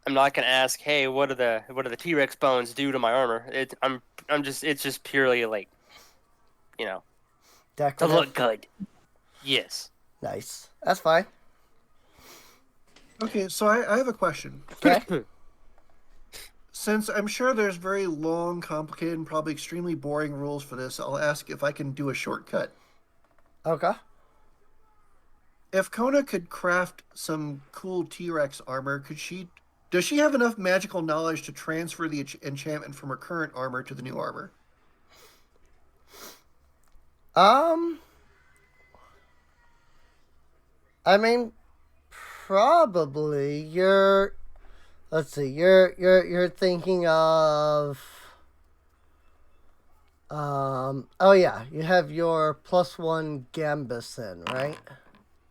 I'm not gonna ask, hey, what do the T-Rex bones do to my armor? It's just purely like, you know, to
Decorative.
look good. Yes.
Nice. That's fine.
Okay, so I have a question.
Okay.
Since I'm sure there's very long, complicated, and probably extremely boring rules for this, I'll ask if I can do a shortcut.
Okay.
If Kona could craft some cool T-Rex armor, does she have enough magical knowledge to transfer the enchantment from her current armor to the new armor?
I mean, probably. Let's see. You're thinking of Oh yeah, you have your +1 Gambus then, right?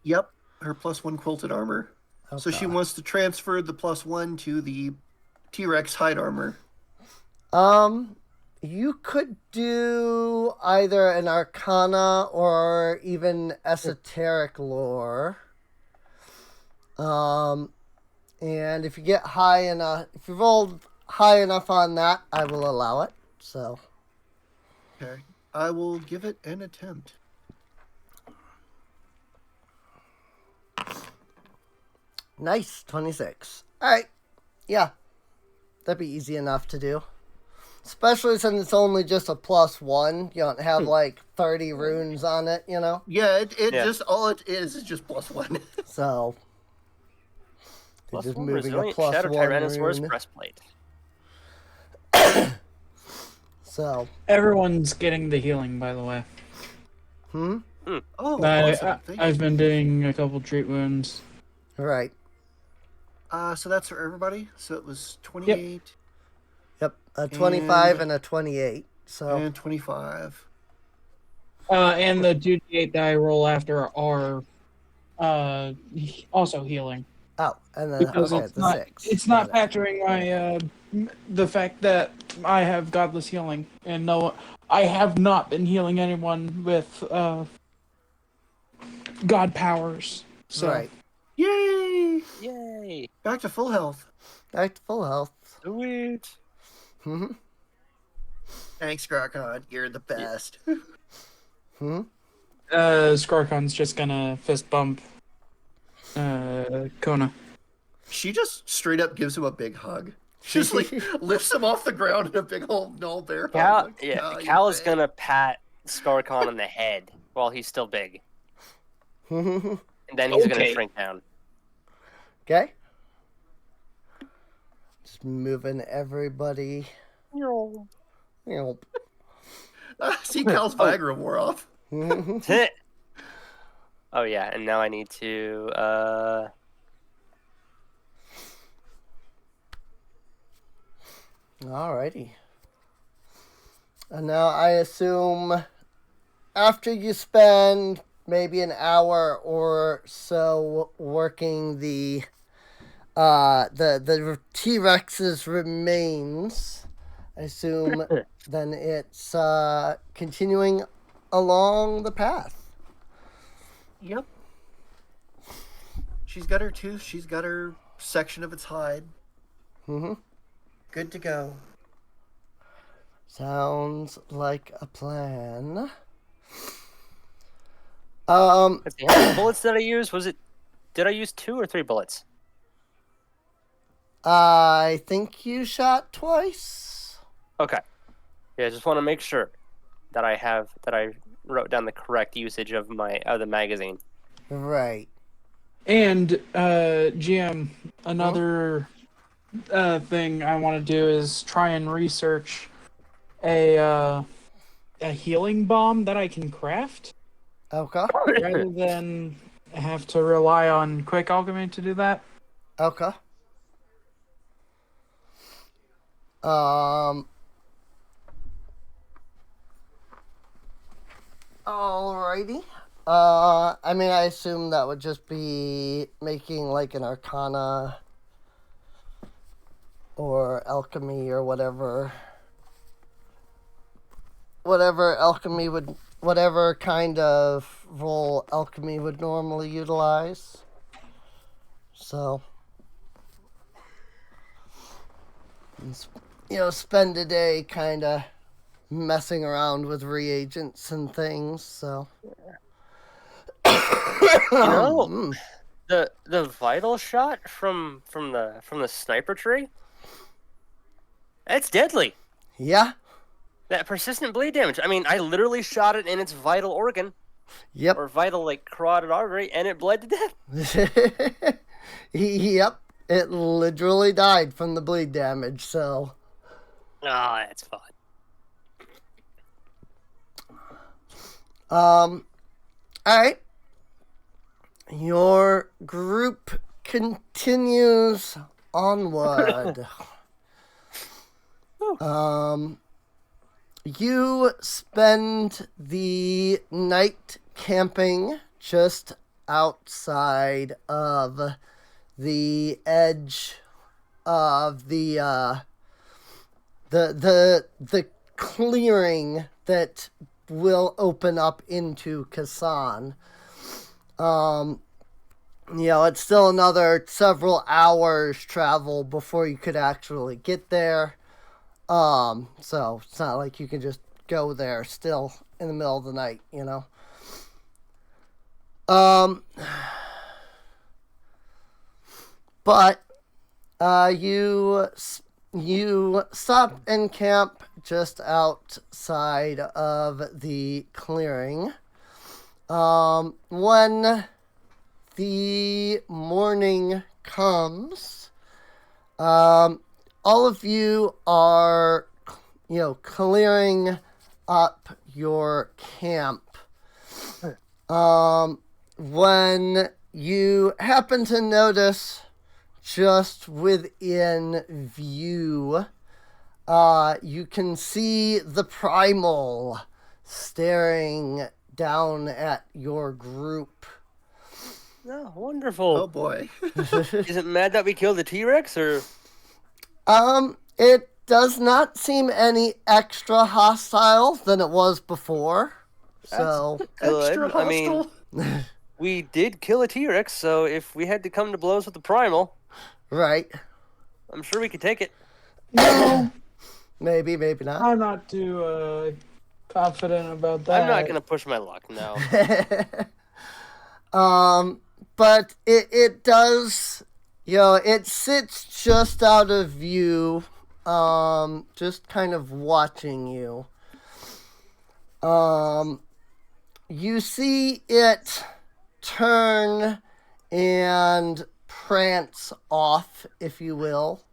Yep, her +1 quilted armor. So she
Okay.
wants to transfer the +1 to the T-Rex hide armor.
You could do either an Arcana or even esoteric lore. And if you get high enough, if you rolled high enough on that, I will allow it. So.
Okay, I will give it an attempt.
Nice, 26. Alright, yeah. That'd be easy enough to do. Especially since it's only just a +1. You don't have like 30 runes on it, you know?
Yeah, it
Yeah.
just, all it is just +1.
So. You're
Plus
just
one
moving a
resilient
+1
Shadow Tyrannosaurus
rune.
breastplate.
So.
Everyone's getting the healing, by the way.
Oh, awesome. Thank
I've
you.
been doing a couple treat wounds.
Right.
So that's for everybody. So it was 28
Yep. A 25
And-
and a 28. So.
and 25.
And the 2d8 that I roll after are also healing.
Oh, and then
Because
okay,
it's
the
not
6.
it's not
Got it.
factoring my the fact that I have godless healing and no, I have not been healing anyone with god powers. So
Right.
Yay!
Yay!
Back to full health.
Back to full health.
Sweet.
Mm-hmm.
Thanks, Grakon. You're the best.
Mm-hmm.
Skarkon's just gonna fist bump Kona.
She just straight up gives him a big hug. She just like lifts him off the ground in a big old null bear hug.
Cal,
Like,
yeah,
"Ah, you
Cal is
big."
gonna pat Skarkon on the head while he's still big,
okay.
and then he's gonna
Okay.
shrink down.
Just moving everybody. You know.
See, Cal's Viagra wore off.
Mhm.
Oh yeah, and now I need to.
Alrighty. And now I assume after you spend maybe an hour or so working the T-Rex's remains, I assume then it's continuing along the path.
Yep. She's got her tooth. She's got her section of its hide.
Mm-hmm.
Good to go.
Sounds like a plan.
Let's see, how many bullets did I use? Did I use 2 or 3 bullets?
I think you shot twice.
Okay. Yeah, I just want to make sure that I wrote down the correct usage of the magazine.
Right.
And GM, another thing I want to do is try and research a healing bomb that I can craft
Okay.
rather than have to rely on quick alchemy to do that.
Okay. Alrighty. I mean, I assume that would just be making like an Arcana or alchemy or whatever whatever kind of role alchemy would normally utilize. So, spend a day kind of messing around with reagents and things. So,
the vital shot from the sniper tree. That's deadly.
Yeah.
That persistent bleed damage. I mean, I literally shot it in its vital organ
Yep.
or vital carotid artery, and it bled to death.
Yep. It literally died from the bleed damage. So.
Oh, that's fun.
All right. Your group continues onward. You spend the night camping just outside of the edge of the clearing that will open up into Kasan. It's still another several hours travel before you could actually get there. So it's not like you can just go there still in the middle of the night, But you stop and camp just outside of the clearing. When the morning comes, all of you are, clearing up your camp. When you happen to notice just within view, you can see the primal staring down at your group.
Oh, wonderful.
Oh boy.
Is it mad that we killed the T-Rex, or?
It does not seem any extra hostile than it was before. So
Good.
Extra
I mean,
hostile.
we did kill a T-Rex, so if we had to come to blows with the primal,
right.
I'm sure we could take it.
No,
Maybe not.
I'm not too confident about that.
I'm not gonna push my luck. No.
But it does, it sits just out of view, just kind of watching you. You see it turn and prance off, if you will.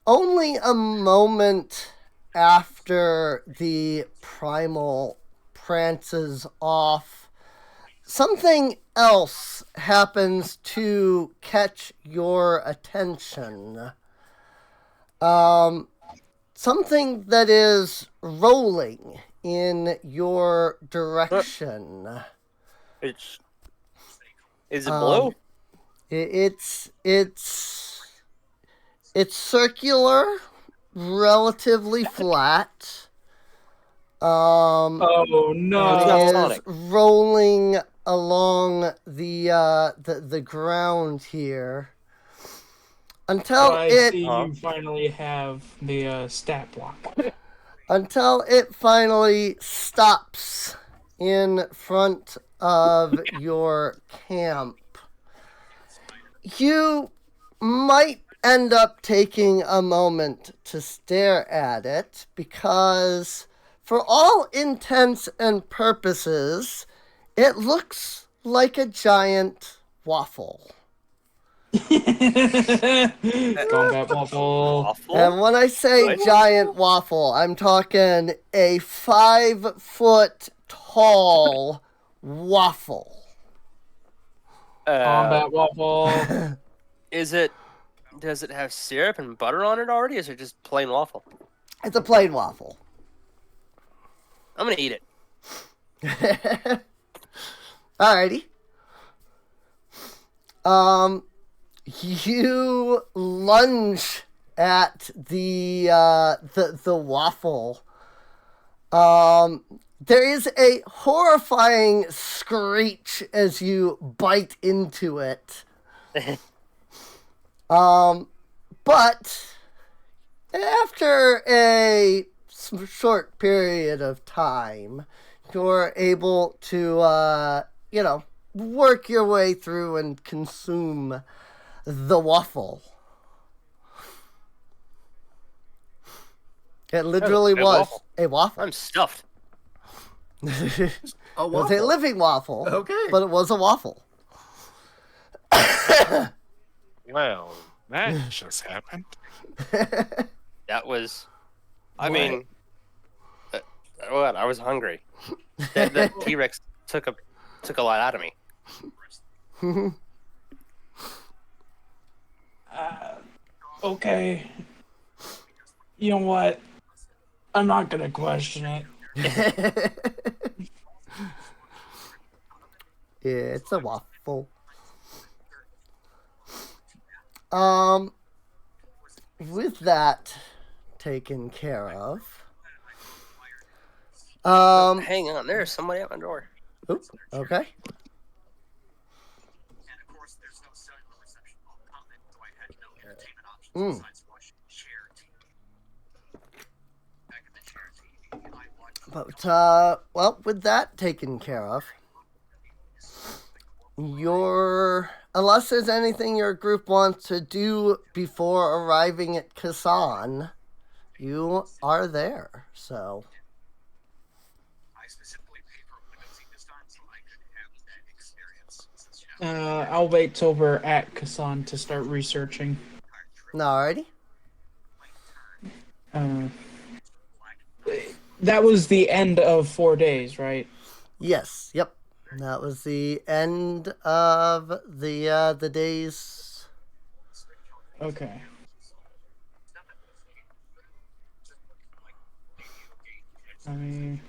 Only a moment after the primal prances off, something else happens to catch your attention. Something that is rolling in your direction.
Is it blue?
It's circular, relatively flat.
Oh no!
It's not
It is
Sonic.
rolling along the ground here until
I
it
see you finally have the stat block.
until it finally stops in front of your camp. You might end up taking a moment to stare at it because, for all intents and purposes, it looks like a giant waffle.
Combat waffle.
Awful.
And when I say
Good.
giant waffle, I'm talking a 5-foot tall waffle.
Combat waffle.
Does it have syrup and butter on it already, or is it just plain waffle?
It's a plain waffle.
I'm gonna eat it.
Alrighty. You lunge at the waffle. There is a horrifying screech as you bite into it. But after a short period of time, you're able to, work your way through and consume the waffle. It literally
a
was
waffle.
a waffle.
I'm stuffed.
It
A
was a
waffle.
living waffle.
Okay.
But it was a waffle.
Well, that just happened.
That was. I
What?
mean, what? I was hungry. The T-Rex took a lot out of me.
Okay. You know what? I'm not gonna question it.
It's a waffle. With that taken care of.
Hang on, there's somebody at my door.
Oop, okay. Mm. But well, with that taken care of, unless there's anything your group wants to do before arriving at Kasan, you are there. So.
I'll wait till we're at Kasan to start researching.
Alrighty.
That was the end of 4 days, right?
Yes. Yep. That was the end of the days.
Okay. I mean,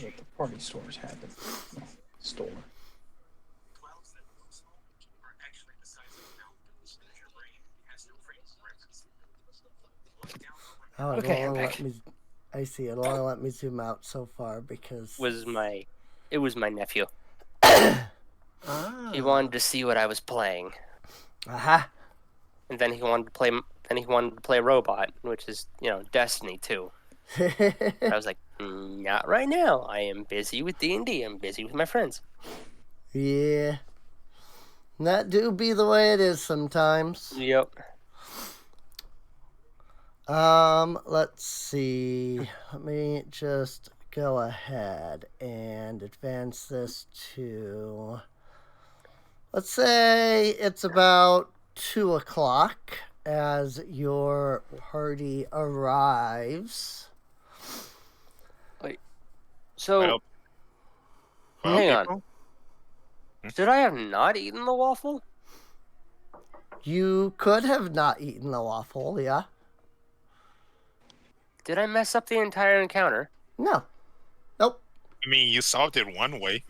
what the party stores had the store.
Oh,
Okay, I'm back.
I see. It'll only let me zoom out so far because
It was my nephew.
Ah.
He wanted to see what I was playing,
aha.
and then he wanted to play. Then he wanted to play Robot, which is Destiny 2. I was like, not right now. I am busy with D&D. I'm busy with my friends.
Yeah. That do be the way it is sometimes.
Yep.
Let's see. Let me just go ahead and advance this to, let's say it's about 2 o'clock as your party arrives.
So,
Well,
hang on.
people,
Should I have not eaten the waffle?
You could have not eaten the waffle, yeah?
Did I mess up the entire encounter?
No. Nope.
I mean, you solved it one way.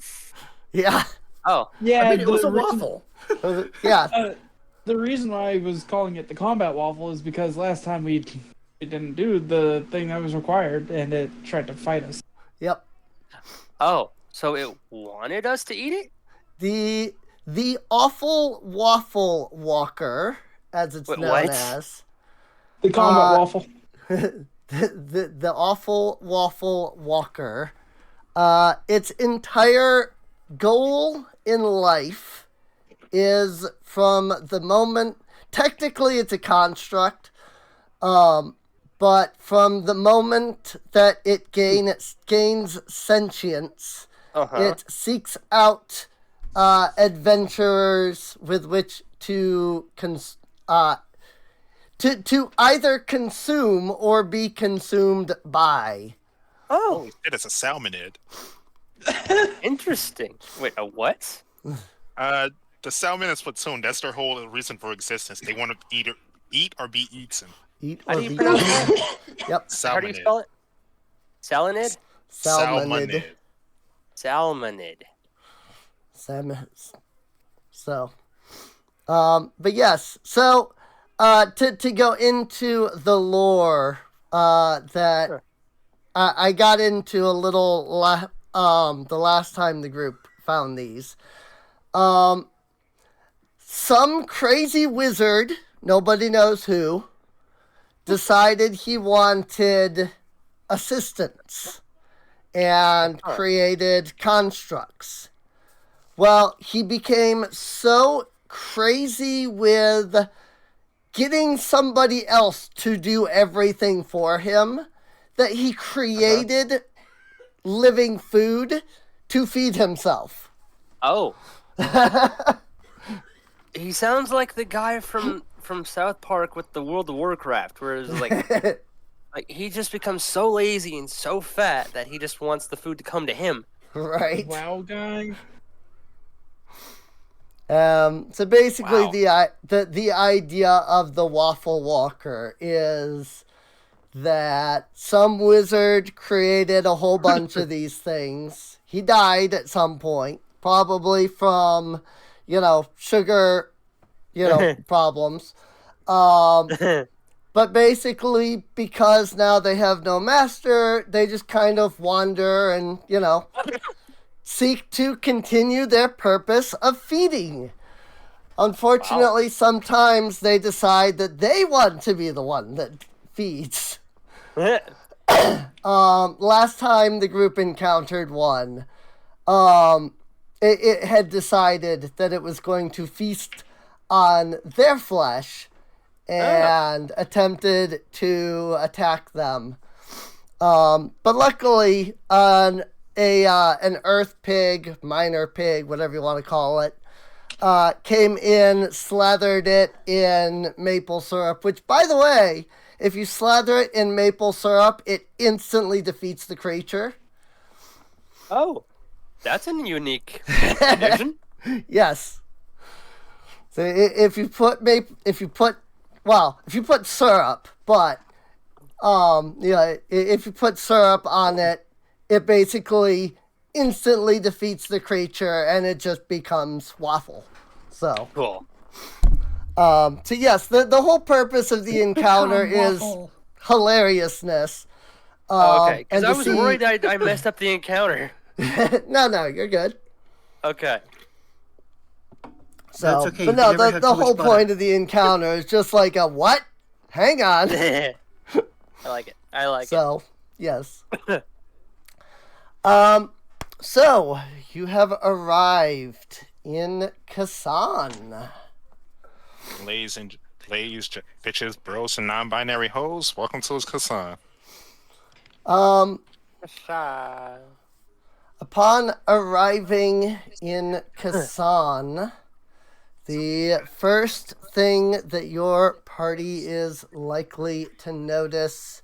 Yeah.
Oh,
Yeah,
I mean, it was a
reason-
waffle.
Yeah.
The reason why I was calling it the combat waffle is because last time we didn't do the thing that was required, and it tried to fight us.
Yep.
oh, so it wanted us to eat it?
The awful waffle walker, as it's
Wait,
known
what?
as.
The combat waffle.
The awful waffle walker. Its entire goal in life is from the moment. Technically, it's a construct, but from the moment that it gains sentience, it seeks out adventurers with which to either consume or be consumed by.
Oh,
Holy shit, it's a salmonid.
interesting. Wait, a what?
The salmonids platoon, that's their whole reason for existence. They want to eat or be eaten.
Eat
How
or
do you
be
pronounce
eaten.
that?
Yep.
How do you spell it? Salinid?
Salmonid.
Salmonid.
So, but yes. So, to go into the lore, that
Sure.
I got into a little the last time the group found these. Some crazy wizard, nobody knows who, decided he wanted assistance and created constructs. Well, he became so crazy with getting somebody else to do everything for him that he created living food to feed himself.
Oh. He sounds like the guy from South Park with the World of Warcraft, where it's like he just becomes so lazy and so fat that he just wants the food to come to him.
Right.
Wow, guy.
So basically,
Wow.
the idea of the Waffle Walker is that some wizard created a whole bunch of these things. He died at some point, probably from, sugar, problems. But basically, because now they have no master, they just kind of wander and, seek to continue their purpose of feeding. Unfortunately, sometimes they decide that they want to be the one that feeds. Last time the group encountered one, it had decided that it was going to feast on their flesh and attempted to attack them. But luckily, an earth pig, minor pig, whatever you want to call it, came in, slathered it in maple syrup, which, by the way, if you slather it in maple syrup, it instantly defeats the creature.
Oh, that's a unique addition.
Yes. So if you put syrup, but if you put syrup on it, it basically instantly defeats the creature, and it just becomes waffle. So
Cool.
So yes, the whole purpose of the encounter is
Waffle.
hilariousness.
Okay, because
and
I
to
was
see-
worried I messed up the encounter.
No, you're good.
Okay.
So,
That's okay,
but
you
no,
can never
the
have
the
too much
whole
butter.
point of the encounter is just like a what? Hang on.
I like it. I like
So, yes. So you have arrived in Kasan.
Ladies, bitches, bros, and non-binary hoes, welcome to Kasan.
it.
Upon arriving in Kasan, the first thing that your party is likely to notice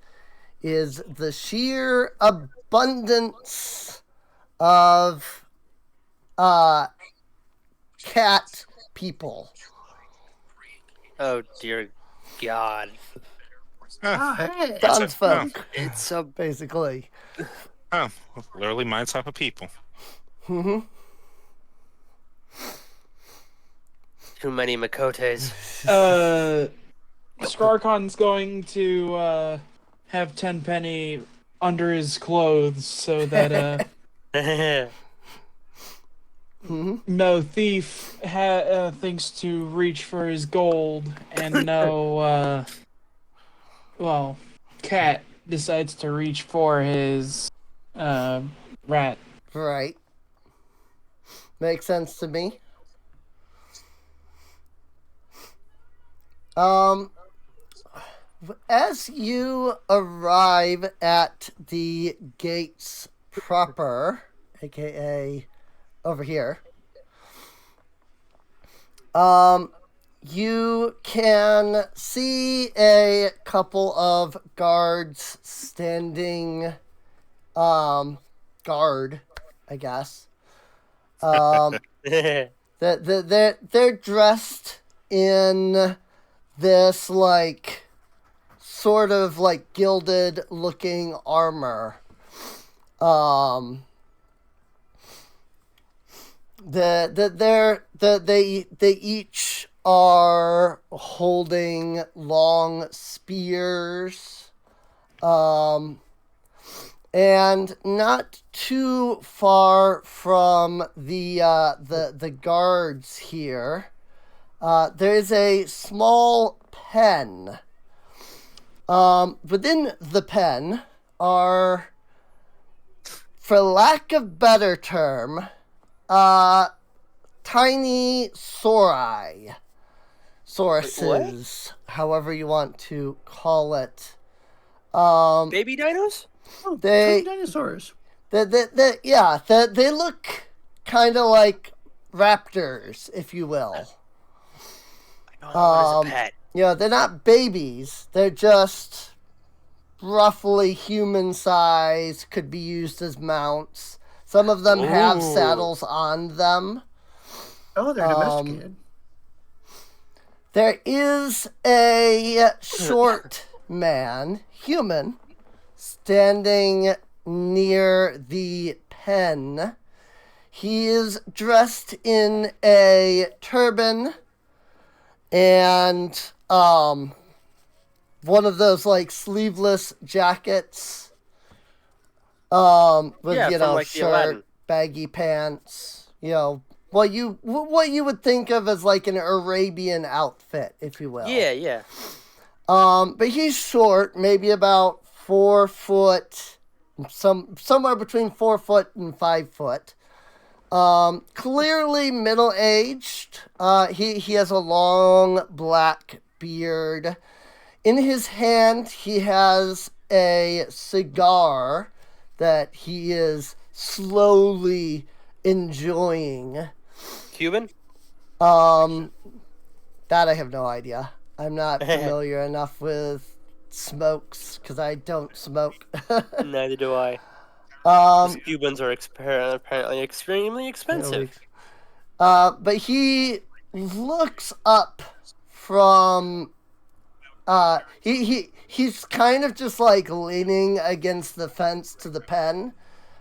is the sheer abundance of cat people.
Oh dear God.
Hey.
Townsfolk,
It's a
basically.
Oh, literally my type of people.
Mm-hmm.
too many Makotes.
Scarcon's going to have Tenpenny under his clothes so that no thief thinks to reach for his gold, and no cat decides to reach for his rat.
Right. Makes sense to me. As you arrive at the gates proper, aka over here, you can see a couple of guards standing, guard, I guess. They're dressed in this, like, sort of, like, gilded looking armor. They each are holding long spears, and not too far from the guards here, there is a small pen. Within the pen are, for lack of better term, tiny sauruses, however you want to call it.
Baby dinos?
They
Dinosaurs.
they look kind of like raptors, if you will.
I know that one is a pet.
They're not babies. They're just roughly human size, could be used as mounts. Some of them have
Ooh.
saddles on them.
Oh, they're domesticated.
There is a short man, human, standing near the pen. He is dressed in a turban and one of those like sleeveless jackets with
Yeah,
you
from,
know,
like, the Aladdin.
shirt, baggy pants, you know, what you would think of as like an Arabian outfit, if you will.
Yeah.
But he's short, maybe about 4 foot, somewhere between 4 foot and 5 foot. Clearly middle aged. He has a long black beard. In his hand, he has a cigar that he is slowly enjoying.
Cuban?
That I have no idea. I'm not familiar enough with smokes because I don't smoke.
Neither do I. 'Cause Cubans are apparently extremely expensive.
But he looks up from he's kind of just like leaning against the fence to the pen.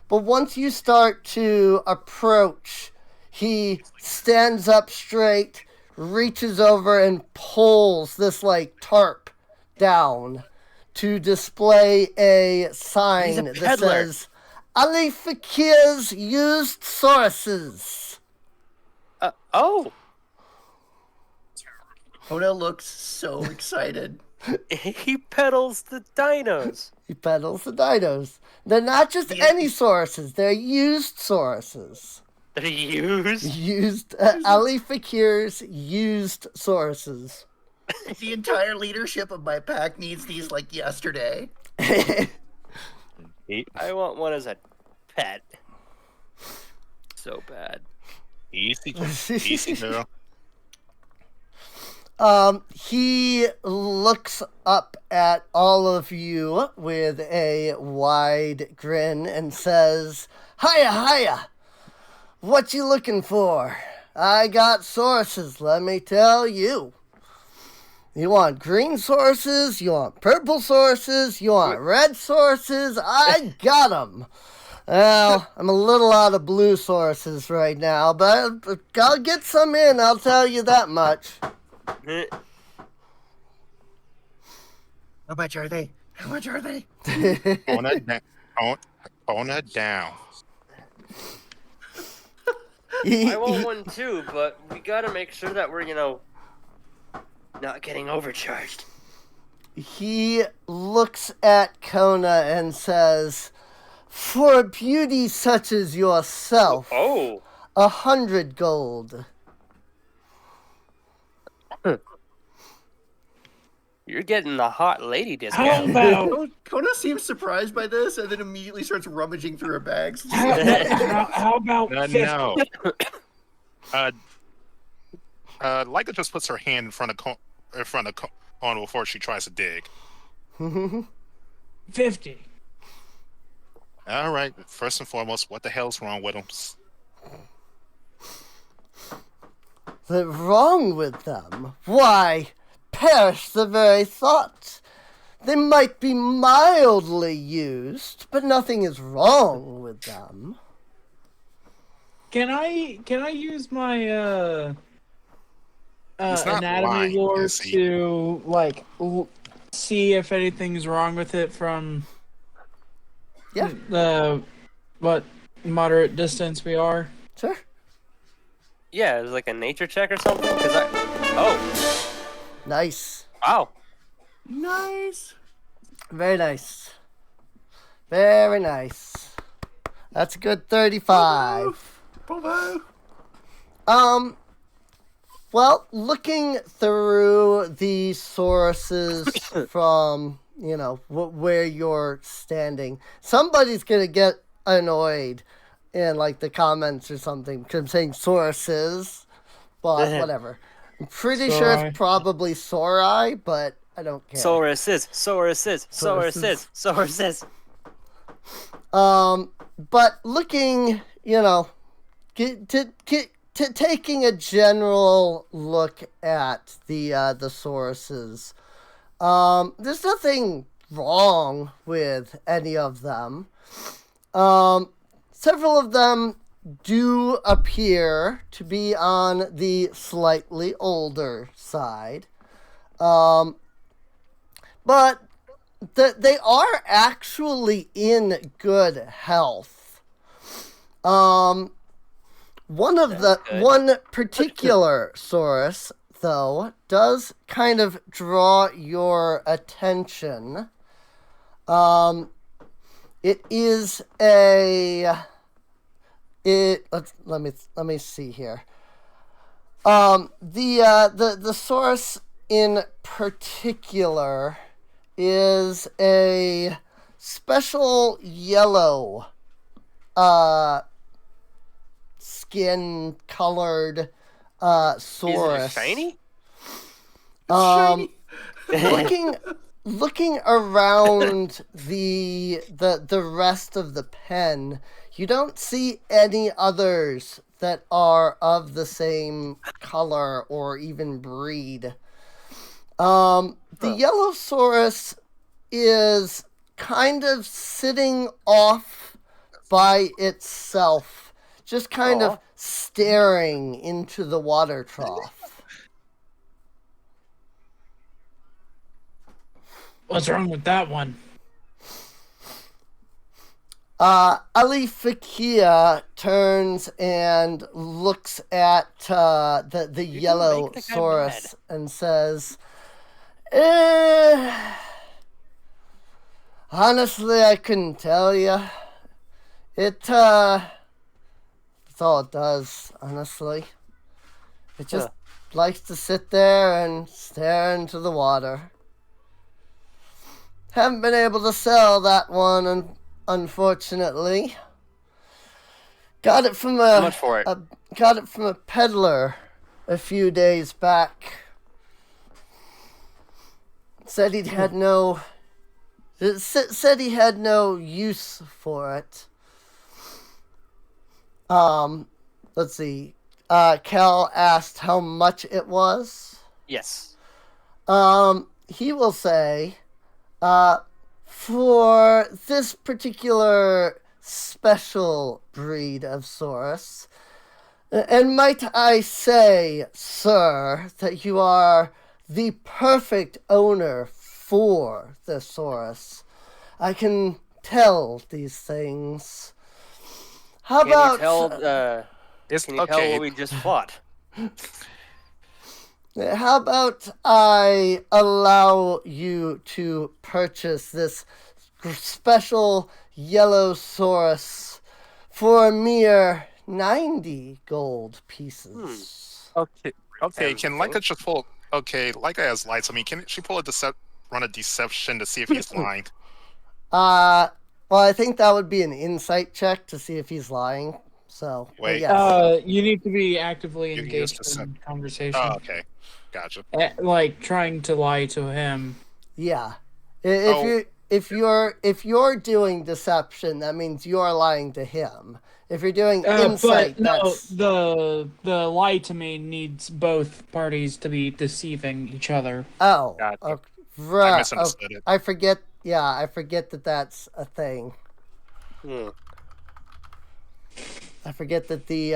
But once you start to approach, he stands up straight, reaches over and pulls this like tarp down to display a sign that
peddler.
says Ali Fakir's used sources.
Oh!
Kona looks so excited.
He peddles the dinos.
He peddles the dinos. They're not just any sources, they're used sources.
They're used?
Used, Ali Fakir's used sources.
The entire leadership of my pack needs these like yesterday.
I want one as a pet. So bad.
Easy girl.
He looks up at all of you with a wide grin and says, Hiya! What you looking for? I got sources, let me tell you. You want green sources? You want purple sources? You want red sources? I got them. Well, I'm a little out of blue sources right now, but I'll get some in, I'll tell you that much.
How much are they?
Tone it down.
I want one too, but we gotta make sure that we're, not getting overcharged.
He looks at Kona and says, For a beauty such as yourself,
Oh!
100 gold.
You're getting the hot lady
How
discount.
about
Kona seems surprised by this and then immediately starts rummaging through her bags.
how about 50?
No. Leica just puts her hand in front of Kona before she tries to dig.
50.
All right. First and foremost, what the hell's wrong with them?
What's wrong with them? Why, perish the very thought. They might be mildly used, but nothing is wrong with them.
Can I use my
He's not
anatomy
lying,
lore
is he?
to like see if anything's wrong with it from
Yeah,
the what moderate distance we are?
sure.
Yeah, it was like a nature check or something. Oh,
Nice.
wow.
Nice.
Very nice. Very nice. That's a good 35.
Bravo.
Well, looking through the sources from, where you're standing, somebody's going to get annoyed in, like, the comments or something because I'm saying sources, but whatever. I'm pretty sure
Sorai.
it's probably Sorai, but I don't care.
Soruses.
But looking, taking a general look at the sauruses, there's nothing wrong with any of them. Several of them do appear to be on the slightly older side. But they are actually in good health. One particular Saurus, though, does kind of draw your attention. Let me see here. The Saurus in particular is a special yellow skin colored Saurus.
Is it shiny?
Looking around the rest of the pen, you don't see any others that are of the same color or even breed. The yellow Saurus is kind of sitting off by itself, just kind of staring into the water trough.
What's wrong with that one?
Ali Fakia turns and looks at the yellow Saurus and says, honestly, I couldn't tell you. That's all it does, honestly. It just likes to sit there and stare into the water. Haven't been able to sell that one, unfortunately. Got it from
How much for it?
Got it from a peddler a few days back. Said he had no use for it. Let's see. Cal asked how much it was.
Yes.
He will say, for this particular special breed of Saurus, and might I say, sir, that you are the perfect owner for the Saurus. I can tell these things. How about...
Can you tell what we just fought?
How about I allow you to purchase this special yellow Saurus for a mere 90 gold pieces?
Okay. Can Leica just pull? Okay, Leica has lights. I mean, can she pull run a deception to see if he's lying?
Well, I think that would be an insight check to see if he's lying. So,
Wait.
yes.
You need to be actively
You
engaged
used to
in conversation.
Oh, okay, gotcha.
Like trying to lie to him.
Yeah. If you're doing deception, that means you're lying to him. If you're doing insight,
but no,
that's...
the lie to me needs both parties to be deceiving each other.
Oh,
Gotcha.
okay.
I
Right.
misunderstood it.
I forget. Yeah, I forget that that's a thing. I forget that the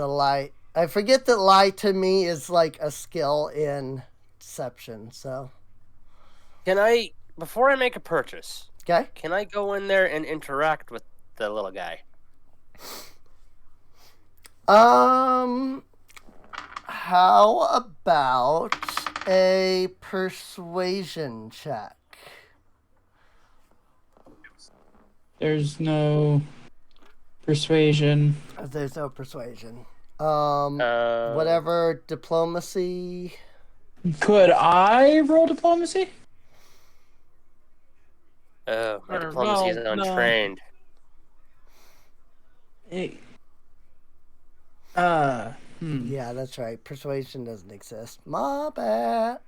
lie. I forget that lie to me is like a skill in deception. So.
Can I, before I make a purchase,
Okay.
can I go in there and interact with the little guy?
How about a persuasion check?
There's no persuasion.
There's no persuasion. Whatever diplomacy.
Could I roll diplomacy?
Oh, my
Or,
diplomacy is
well, no.
untrained.
Yeah, that's right. Persuasion doesn't exist. My bad.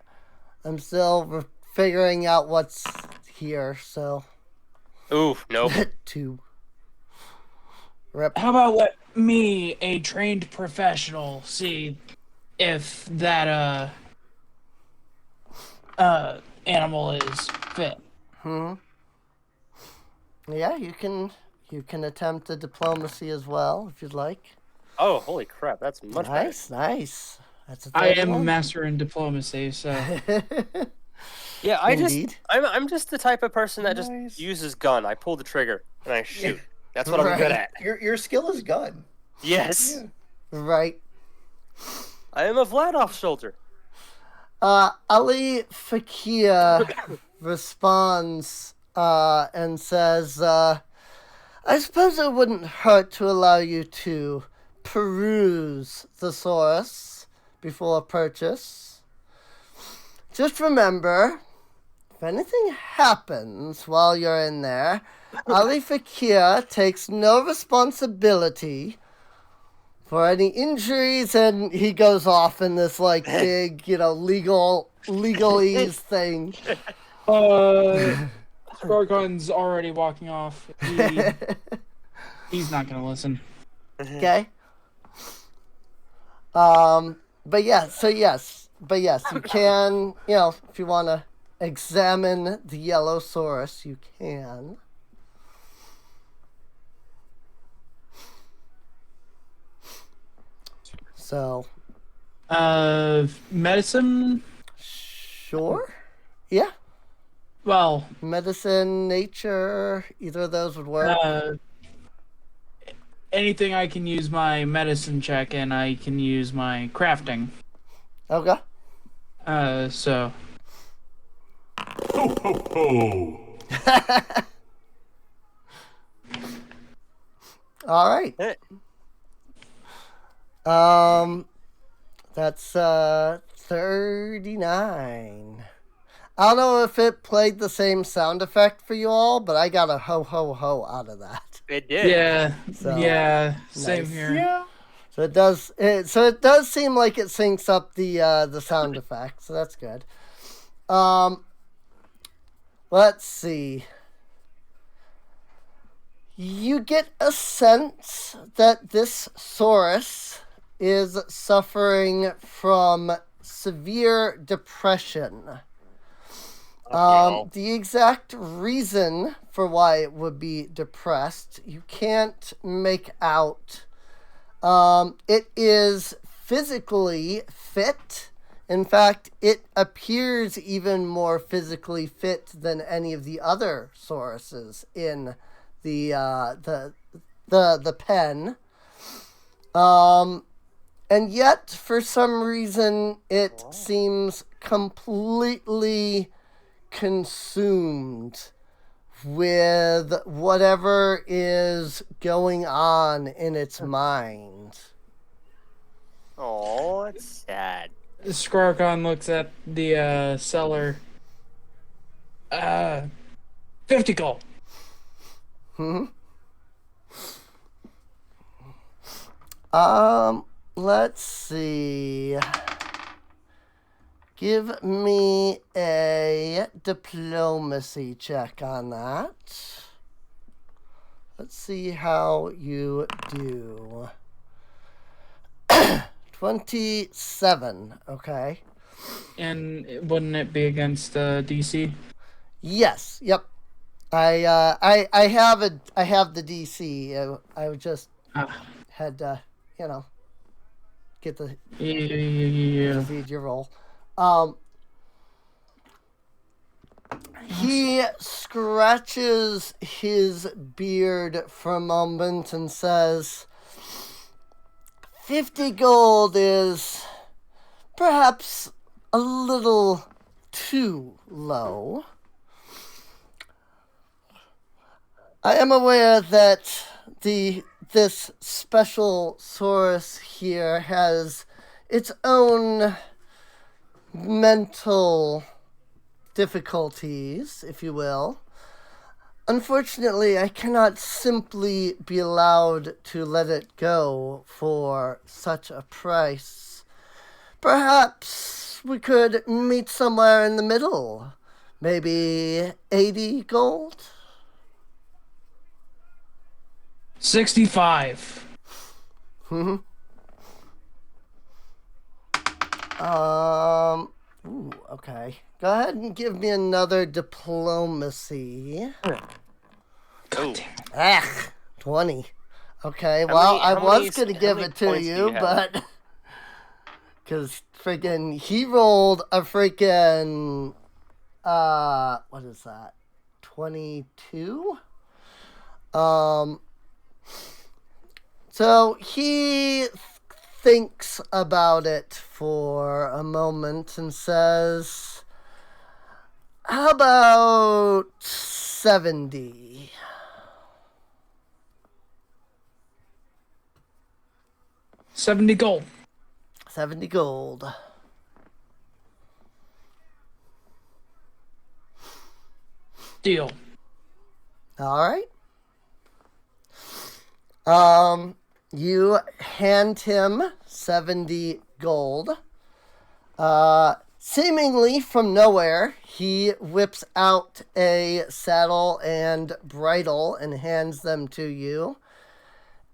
I'm still figuring out what's here, so.
Ooh, nope.
2. Rip.
How about let me, a trained professional, see if that animal is fit.
Yeah, you can attempt a diplomacy as well if you'd like.
Oh, holy crap! That's much better.
Nice. That's a
I am a
31.
master in diplomacy, so
Yeah,
Indeed.
I'm just the type of person that just
Nice.
uses gun. I pull the trigger and I shoot. That's what I'm good at.
Your skill is gun.
Yes,
Yeah.
Right.
I am a Vladov soldier.
Ali Fakir responds and says, I suppose it wouldn't hurt to allow you to peruse the source before purchase. Just remember, if anything happens while you're in there, Ali Fakir takes no responsibility for any injuries, and he goes off in this like big, legalese thing.
Scarcon's already walking off. He's not gonna listen.
Okay. But yes, you can, if you want to examine the yellow source, you can. So.
Medicine?
Sure. Yeah.
Well,
Medicine, nature, either of those would work.
anything I can use my medicine check and I can use my crafting.
Okay.
So.
Ho, ho, ho.
All right. That's 39. I don't know if it played the same sound effect for you all, but I got a ho ho ho out of that.
It did.
Yeah.
So,
yeah. Same
nice.
here.
Yeah.
So it does seem like it syncs up the sound effect, so that's good. Let's see. You get a sense that this Saurus is suffering from severe depression. The exact reason for why it would be depressed, you can't make out. It is physically fit. In fact, it appears even more physically fit than any of the other Sauruses in the pen. And yet, for some reason, it seems completely consumed with whatever is going on in its mind.
Oh, it's sad.
Scarcon looks at the seller. 50 gold.
Let's see. Give me a diplomacy check on that. Let's see how you do. 27, okay.
And wouldn't it be against DC?
Yes, yep. I have the DC. I just had to, get the
Yeah.
read your roll. He scratches his beard for a moment and says, 50 gold is perhaps a little too low. I am aware that this special source here has its own mental difficulties, if you will. Unfortunately, I cannot simply be allowed to let it go for such a price. Perhaps we could meet somewhere in the middle. Maybe 80 gold?
65.
Ooh, okay. Go ahead and give me another diplomacy.
Oh,
Ah, 20. Okay,
How
well,
many-
I
how
was
many-
going to
how
give
many
it to
points do
you,
you have?
but. Because freaking. He rolled a freaking. What is that? 22? So he thinks about it for a moment and says, how about 70?
70 gold.
70 gold.
Deal.
All right. You hand him 70 gold. Seemingly from nowhere, he whips out a saddle and bridle and hands them to you.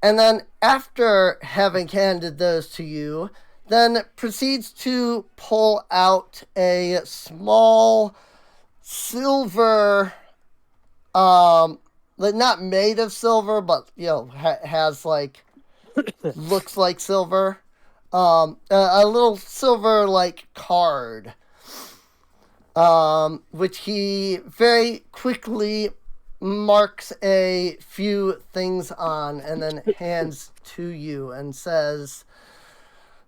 And then after having handed those to you, then proceeds to pull out a small silver, like not made of silver, but has like looks like silver, a little silver like card, which he very quickly marks a few things on and then hands to you and says,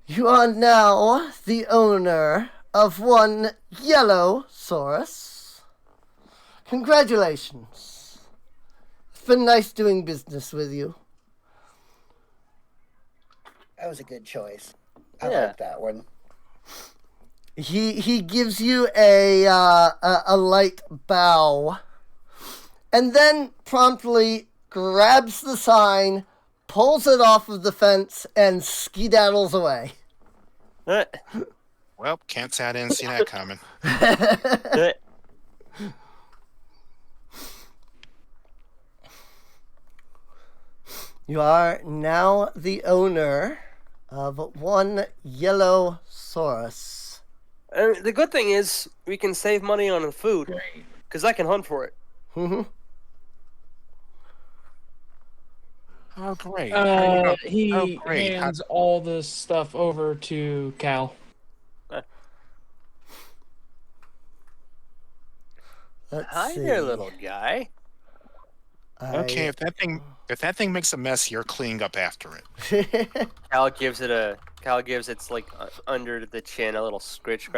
you are now the owner of one yellow Saurus. Congratulations. It's been nice doing business with you.
That was a good choice. I
Yeah.
like that one.
He gives you a light bow, and then promptly grabs the sign, pulls it off of the fence, and skedaddles away.
Well, can't say I didn't see that coming.
You are now the owner of one yellow Saurus.
The good thing is we can save money on the food because I can hunt for it.
Oh, great.
He
great.
hands all this stuff over to Cal.
Let's
Hi
see.
there, little guy.
Okay, if that thing makes a mess, you're cleaning up after it.
Cal gives it's like under the chin a little scratch.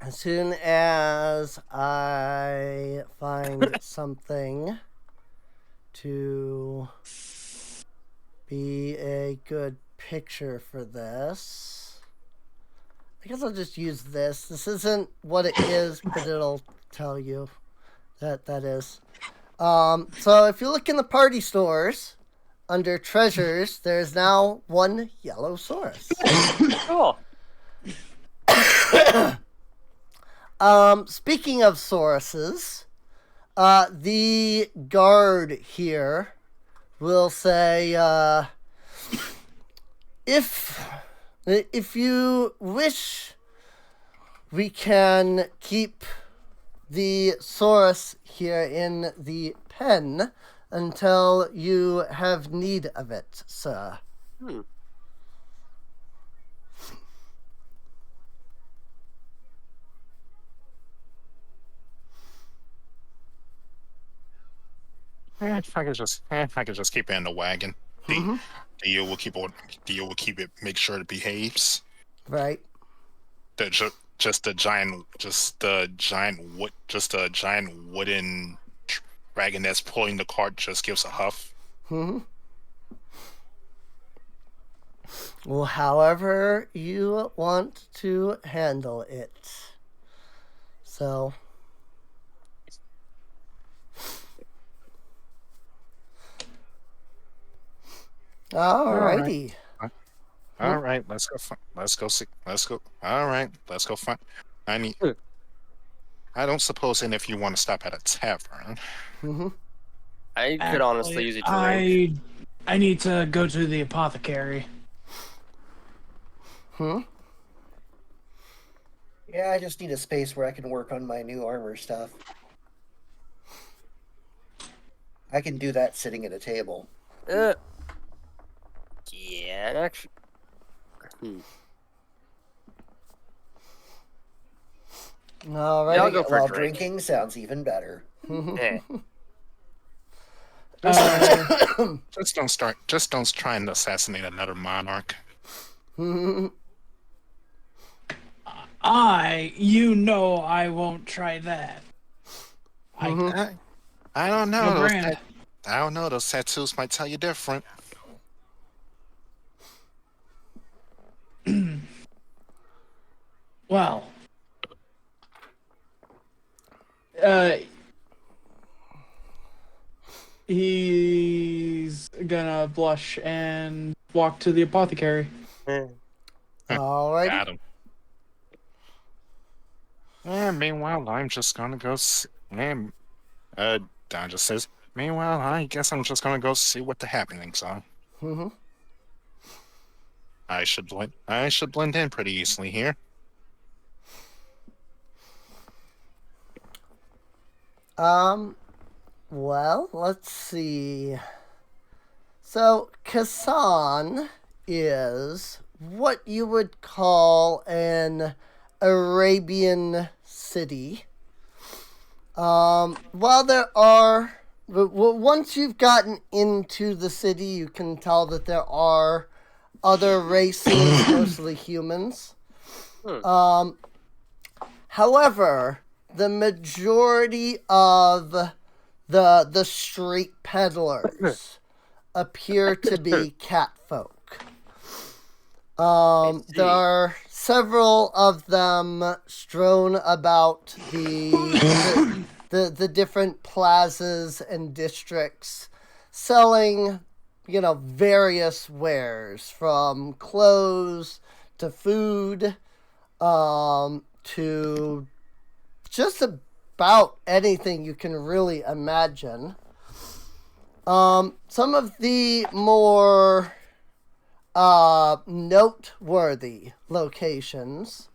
As soon as I find something to be a good picture for this, I guess I'll just use this. This isn't what it is, but it'll tell you that is. So if you look in the party stores, under treasures, there's now one yellow Saurus.
Cool.
Speaking of Sauruses, the guard here will say, if you wish, we can keep the Saurus here in the pen until you have need of it, sir.
If I could just keep it in the wagon. Dio will keep it. Make sure it behaves.
Right.
Just a giant wooden dragon that's pulling the cart just gives a huff.
Well, however you want to handle it. So. Alrighty.
All right, let's go. All right, let's go find. I don't suppose any of you want to stop at a tavern.
I could honestly use a drink.
I need to go to the apothecary.
Yeah, I just need a space where I can work on my new armor stuff. I can do that sitting at a table.
Yeah, actually.
All right.
Yeah, I'll go for a
While
drink.
drinking sounds even better.
Eh.
Just don't try and assassinate another monarch.
I won't try that.
I don't know.
No brand.
I don't know. Those tattoos might tell you different.
Well, he's gonna blush and walk to the apothecary.
All right.
Got him. And meanwhile, I'm just gonna go. And Don just says, "Meanwhile, I guess I'm just gonna go see what the happenings are." I should blend in pretty easily here.
Well, let's see. So, Kasan is what you would call an Arabian city. While there are, once you've gotten into the city, you can tell that there are other races, mostly humans. However, the majority of the street peddlers appear to be cat folk. There are several of them strewn about the different plazas and districts, selling, various wares, from clothes to food, to just about anything you can really imagine. Some of the more noteworthy locations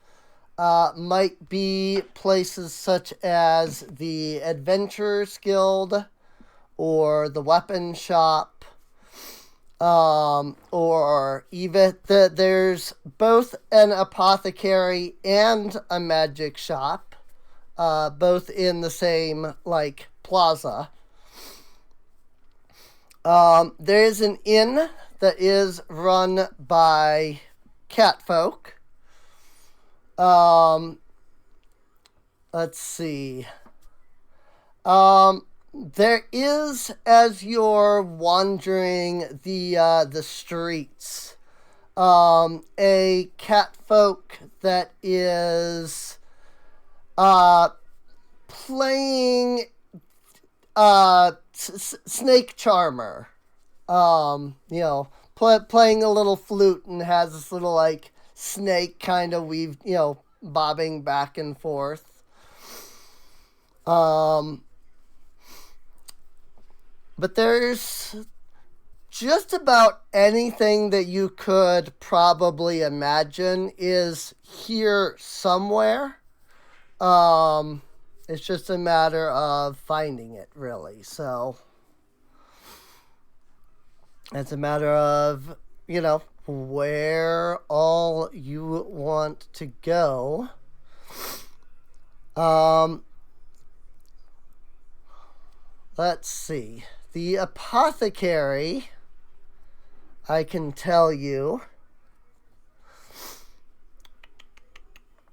might be places such as the Adventurers Guild or the Weapon Shop, or even there's both an apothecary and a magic shop, both in the same plaza. There is an inn that is run by catfolk. Let's see. There is, as you're wandering the streets, a catfolk that is playing snake charmer. Playing a little flute and has this little snake kind of weave, bobbing back and forth. But there's just about anything that you could probably imagine is here somewhere. It's just a matter of finding it, really. So it's a matter of, where all you want to go. Let's see. The apothecary, I can tell you,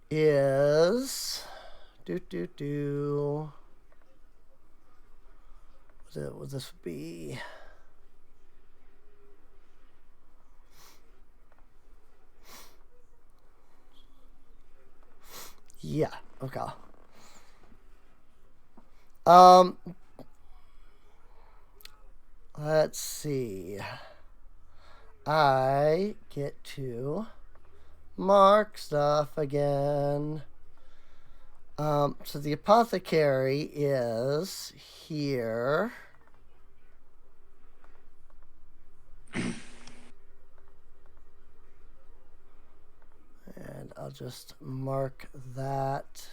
is would this be? Yeah, okay. Let's see. I get to mark stuff again. So the apothecary is here. And I'll just mark that.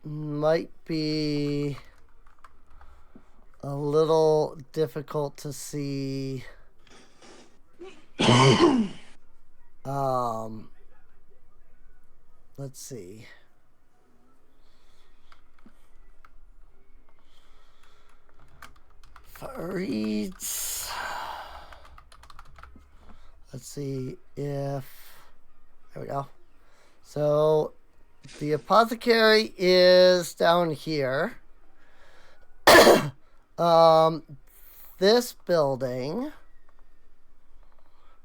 Might be a little difficult to see. Let's see. Reads. Let's see if. There we go. So the apothecary is down here. This building,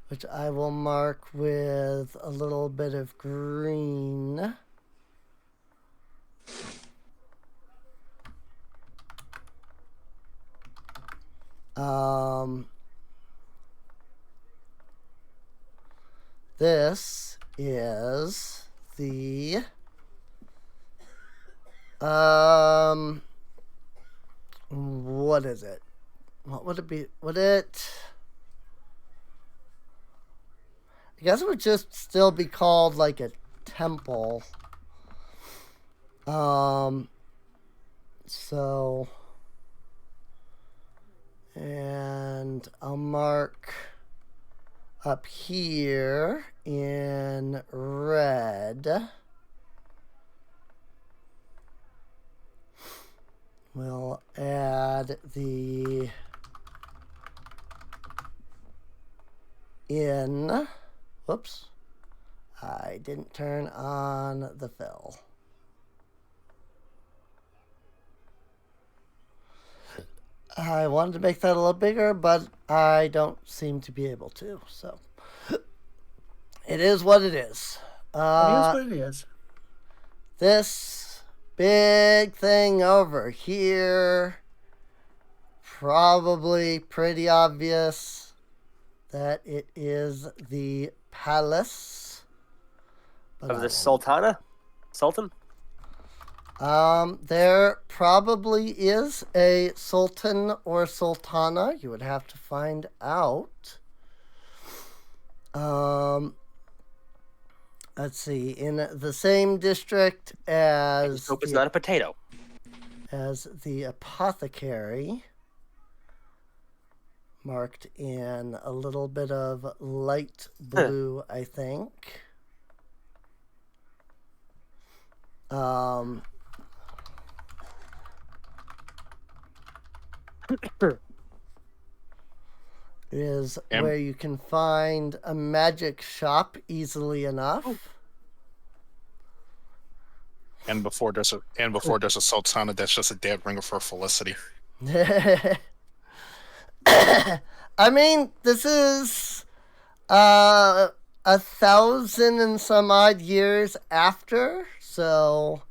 which I will mark with a little bit of green. This is the what is it? What would it be? Would it? I guess it would just still be called like a temple. So, and I'll mark up here in red. We'll add the inn. Whoops. I didn't turn on the fill. I wanted to make that a little bigger, but I don't seem to be able to. So it is what it is.
It is what it is.
This big thing over here, probably pretty obvious that it is the palace. But
Of the Sultana? Sultan?
There probably is a sultan or sultana. You would have to find out. Let's see. In the same district as
Hope it's not a potato.
as the apothecary, marked in a little bit of light blue, I think. Is where you can find a magic shop easily enough.
And before there's a sultana, that's just a dead ringer for Felicity.
I mean, this is 1,000 and some odd years after, so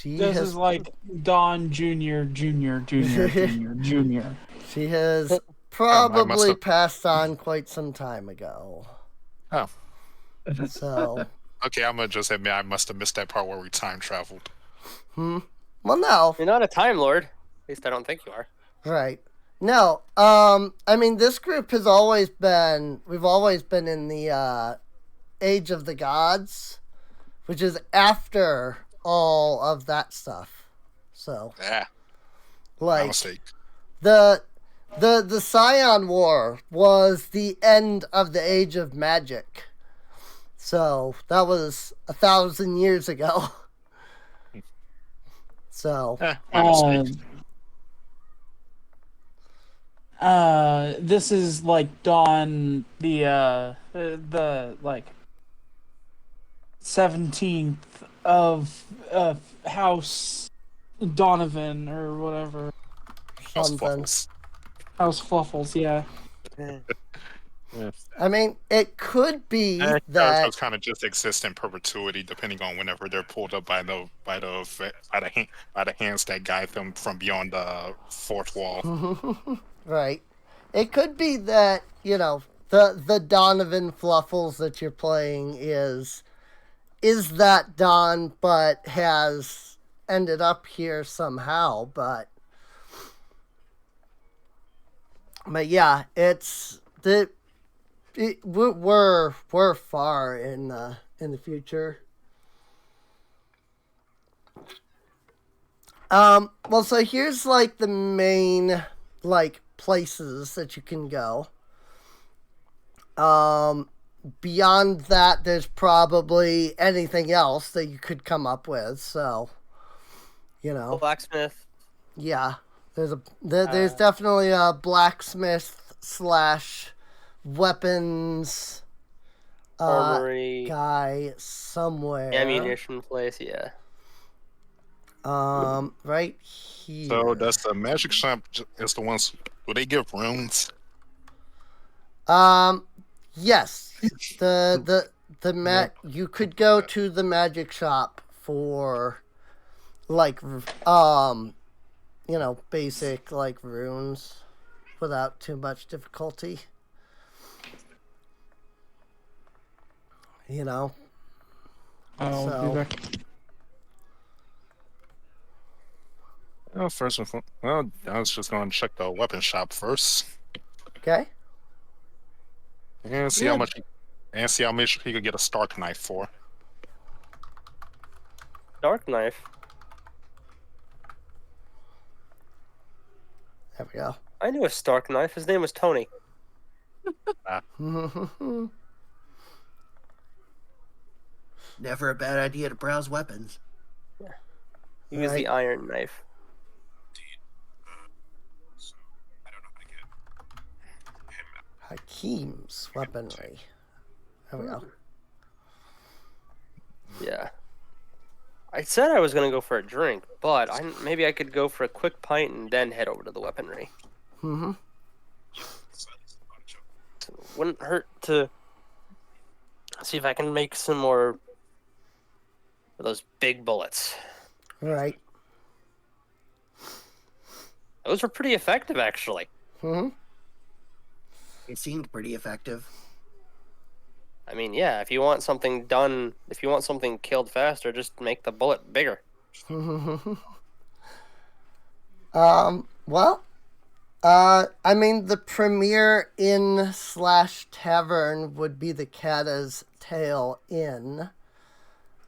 This is like Don Jr., Jr., Jr., Jr., Jr.
She has probably passed on quite some time ago.
Oh.
So.
Okay, I'm gonna just admit I must have missed that part where we time traveled.
Well, no.
You're not a Time Lord. At least I don't think you are.
Right. No. I mean, this group has always been. We've always been in the Age of the Gods, which is after all of that stuff. So.
Yeah.
Like.
My mistake.
The Scion War was the end of the Age of Magic. So that was 1,000 years ago. So
My mistake.
This is like Dawn, the like 17th of House Donovan or whatever.
something.
House Fluffles, yeah.
I mean, it could be that
Those kind of just exist in perpetuity, depending on whenever they're pulled up by the hands that guide them from beyond the fourth wall.
right. It could be that, the Donovan Fluffles that you're playing is that Don, but has ended up here somehow. But yeah, we're far in the future. Well, so here's like the main like places that you can go. Beyond that, there's probably anything else that you could come up with. So,
Blacksmith.
Yeah, there's definitely a blacksmith / weapons
Armory.
guy somewhere.
Ammunition place, yeah.
Right here.
So that's the magic shop. Is the ones where they give runes.
Yes. You could go to the magic shop for like basic like runes without too much difficulty.
I'll
So-
be back.
Well, first and foremost, I was just going to check the weapon shop first
Okay.
and see how much he could get a Stark knife for.
Dark knife.
There we go.
I knew a Stark knife. His name was Tony.
Never a bad idea to browse weapons.
He was the Iron Knife.
Hakeem's weaponry. There we go.
Yeah. I said I was gonna go for a drink, but maybe I could go for a quick pint and then head over to the weaponry.
Mm-hmm.
Wouldn't hurt to see if I can make some more of those big bullets.
Right.
Those were pretty effective, actually.
Mm-hmm.
It seemed pretty effective.
I mean, yeah, if you want something killed faster, just make the bullet bigger.
Well, I mean, the premier inn / tavern would be the Cata's Tail Inn.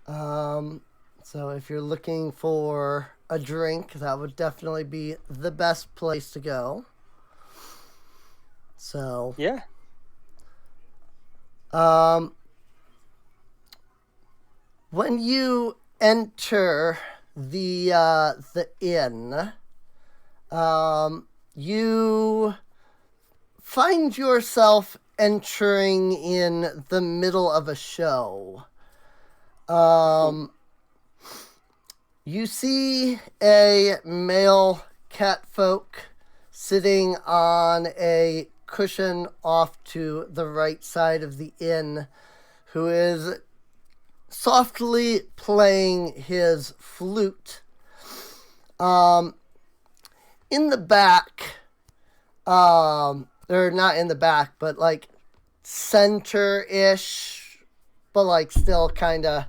So if you're looking for a drink, that would definitely be the best place to go. So,
Yeah.
when you enter the inn, you find yourself entering in the middle of a show. You see a male catfolk sitting on a cushion off to the right side of the inn, who is softly playing his flute. In the back, or not in the back, but like center-ish, but like still kind of,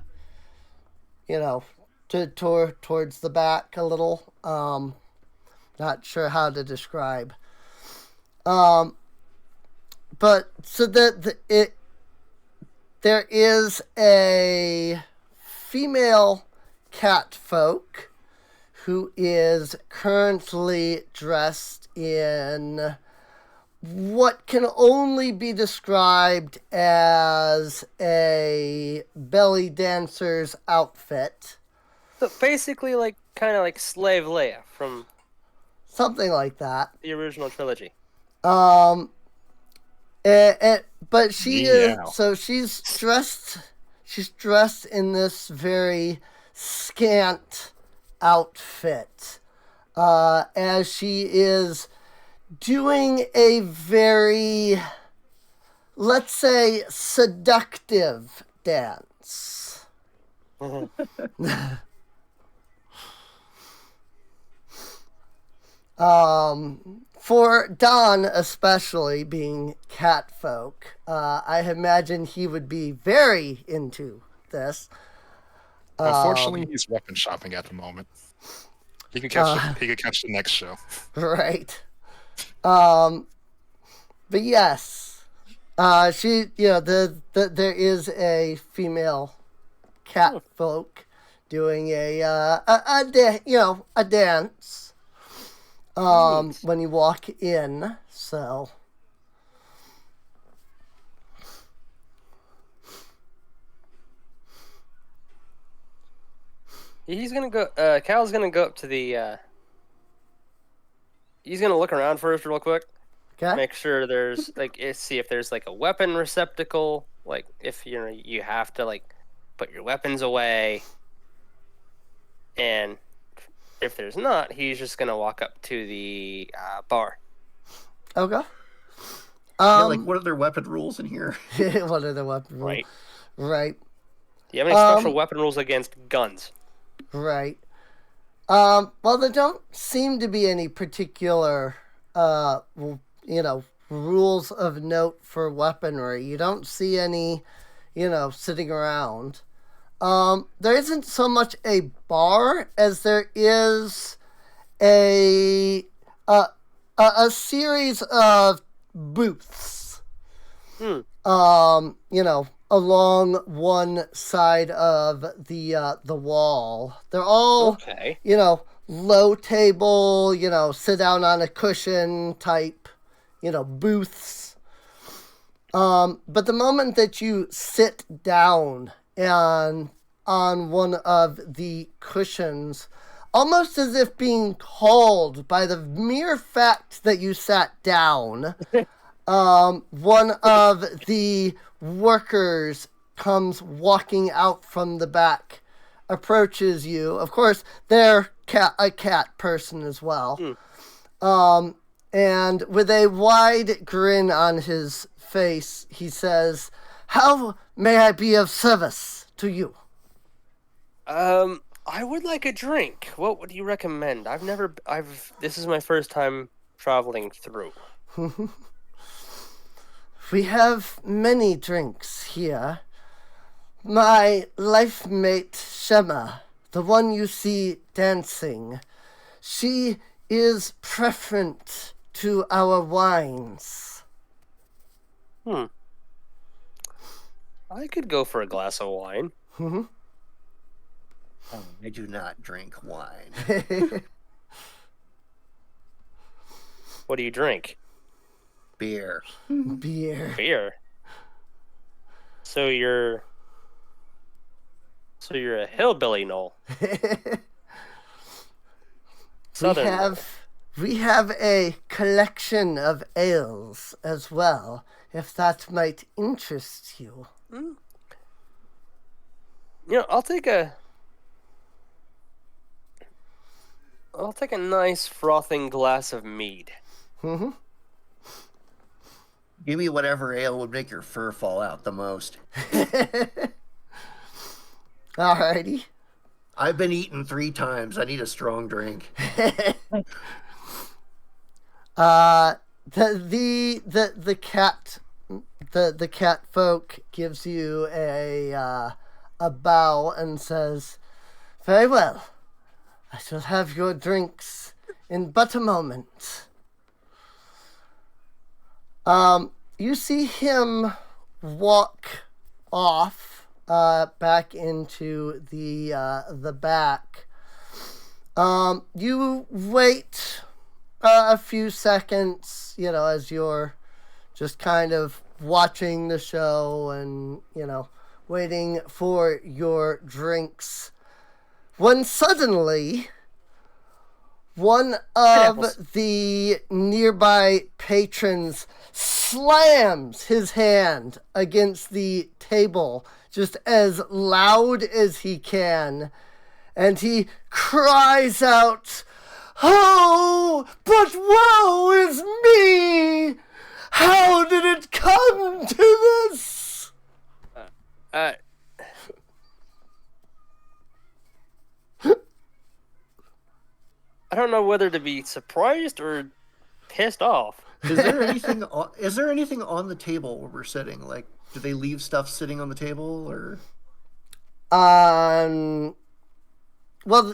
towards the back a little. Not sure how to describe. But so there is a female catfolk who is currently dressed in what can only be described as a belly dancer's outfit.
So basically, kind of like Slave Leia from
Something like that.
the original trilogy.
But she is, so she's dressed in this very scant outfit, as she is doing a very, let's say, seductive dance. for Don, especially being cat folk, I imagine he would be very into this.
Unfortunately, he's weapon shopping at the moment. He can catch he could catch the next show.
Right. But yes, she, there is a female cat folk doing a dance. When you walk in, so.
He's gonna go. Cal's gonna go up to the. He's gonna look around first, real quick.
Okay.
Make sure there's see if there's like a weapon receptacle. Like if you have to like put your weapons away. And if there's not, he's just gonna walk up to the bar.
Okay.
What are their weapon rules in here?
What are the weapon rules?
Right.
Right.
Do you have any special weapon rules against guns?
Right. Well, there don't seem to be any particular, rules of note for weaponry. You don't see any, sitting around. There isn't so much a bar as there is a series of booths. Along one side of the wall. They're all,
Okay.
low table, sit down on a cushion type, booths. But the moment that you sit down and on one of the cushions, almost as if being called by the mere fact that you sat down, one of the workers comes walking out from the back, approaches you. Of course, they're a cat person as well. And with a wide grin on his face, he says, "How may I be of service to you?"
I would like a drink. What would you recommend? This is my first time traveling through.
We have many drinks here. My life mate, Shema, the one you see dancing, she is preferent to our wines.
I could go for a glass of wine.
I do not drink wine.
What do you drink?
Beer.
Beer.
Beer. So you're a hillbilly, Noel. Southern.
We have a collection of ales as well, if that might interest you.
I'll take a nice frothing glass of mead.
Give me whatever ale would make your fur fall out the most.
Alrighty.
I've been eaten 3 times. I need a strong drink.
The cat folk gives you a bow and says, "Very well. I shall have your drinks in but a moment." You see him walk off back into the back. You wait a few seconds, as you're just kind of watching the show and, waiting for your drinks, when suddenly one of the nearby patrons slams his hand against the table just as loud as he can, and he cries out, "Oh, but woe is me! How did it come to this?"
I don't know whether to be surprised or pissed off.
Is there anything? Is there anything on the table where we're sitting? Like, do they leave stuff sitting on the table, or?
Well,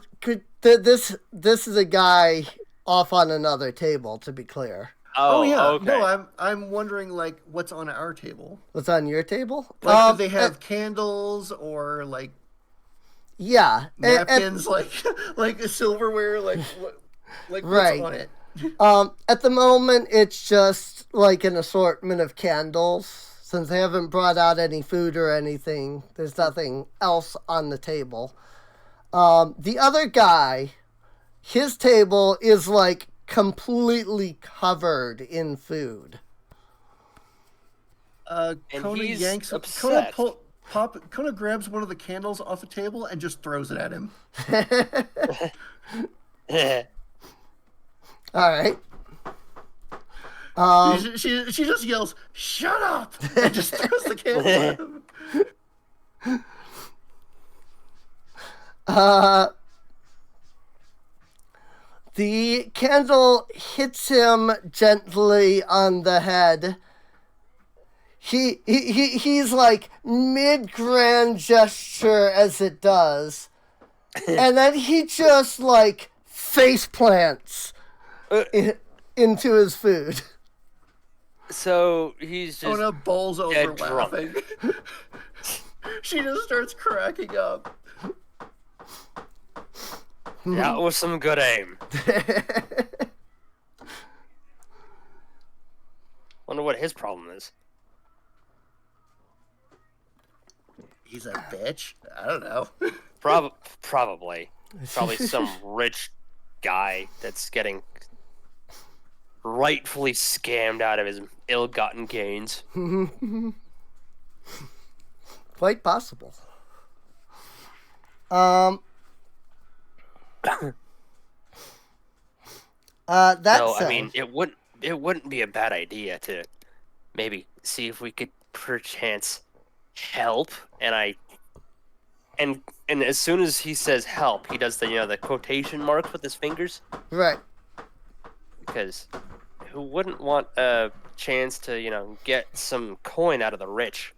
this is a guy off on another table, to be clear.
Oh,
Oh,
yeah.
okay.
No, I'm wondering like what's on our table.
What's on your table?
Like, do they have candles or like
Yeah.
napkins, like silverware, like what? Like what's
Right.
on it?
At the moment, it's just like an assortment of candles. Since they haven't brought out any food or anything, there's nothing else on the table. The other guy, his table is like completely covered in food.
And
Kona
he's
yanks.
upset.
Kona grabs one of the candles off the table and just throws it at him.
All right.
She just yells, "Shut up!" and just throws the candle at him.
The candle hits him gently on the head. He's like mid grand gesture as it does, and then he just like face plants into his food.
So he's just
Kona bowls over
dead drunk.
laughing. She just starts cracking up.
That was some good aim. Wonder what his problem is.
He's a bitch. I don't know.
Probably some rich guy that's getting rightfully scammed out of his ill-gotten gains.
Quite possible. That
So
said,
I mean, it wouldn't be a bad idea to maybe see if we could perchance help. And as soon as he says help, he does the quotation marks with his fingers,
right.
because who wouldn't want a chance to get some coin out of the rich?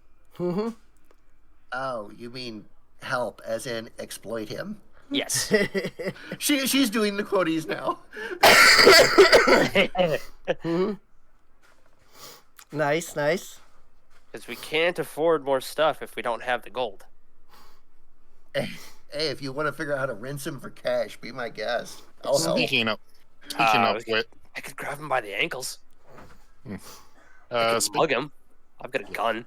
Oh, you mean help, as in exploit him?
Yes.
She's doing the quoties now.
Nice.
Because we can't afford more stuff if we don't have the gold.
Hey, if you want to figure out how to rinse him for cash, be my guest. I'll help.
Speaking of which,
I could grab him by the ankles.
uh,
Mug him. I've got a gun.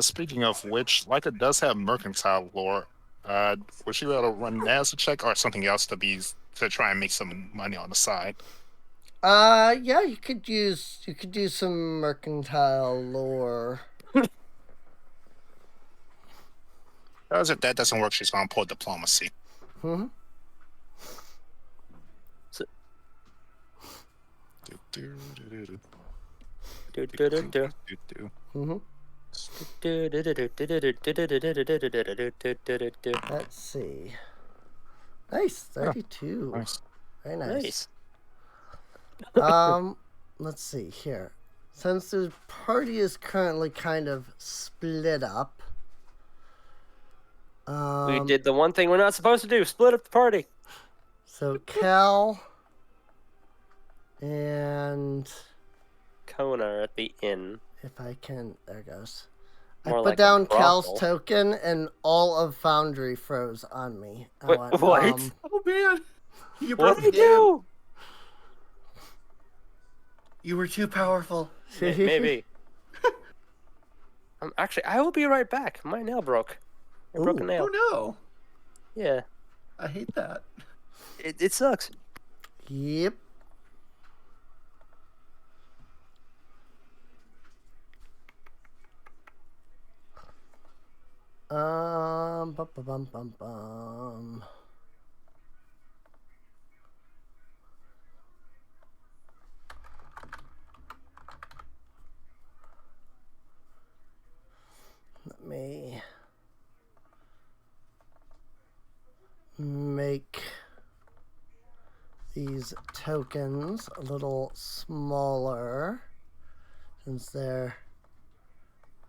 speaking of which, Leica does have mercantile lore. Was she able to run that as a check or something else to try and make some money on the side?
Yeah, you could do some mercantile lore.
Because if that doesn't work, she's gonna pull diplomacy.
Mm-hmm.
So,
Mm-hmm. Let's see. Nice, 32.
Nice.
Very nice.
Nice.
Let's see here. Since the party is currently kind of split up.
We did the one thing we're not supposed to do: split up the party.
So Cal and
Kona are at the inn.
if I can, there goes. I
More
put
like a
down Cal's
brothel.
token, and all of Foundry froze on me. I
Wait,
went,
what?
Oh man, you
What
broke
did
the
you
game.
do?
You were too powerful.
Maybe. Actually, I will be right back. My nail broke. I broke a
Ooh.
nail.
Oh no,
Yeah,
I hate that.
it sucks.
Yep. Bum, bum, bum, bum, bum. Let me make these tokens a little smaller since they're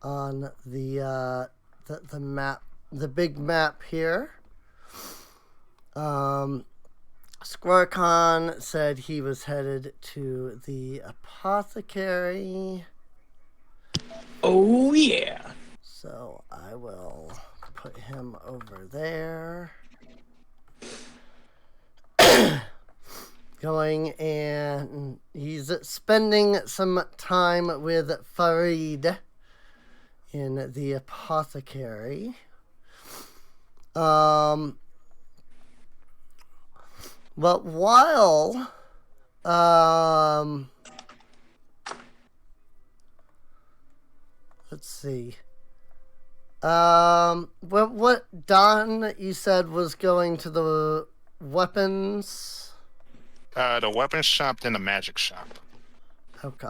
on the map, the big map here. Squircon said he was headed to the apothecary.
Oh, yeah.
So I will put him over there. Going and he's spending some time with Farid in the apothecary. But while let's see. What Don you said was going to the weapons?
The weapons shop, then the magic shop.
Okay.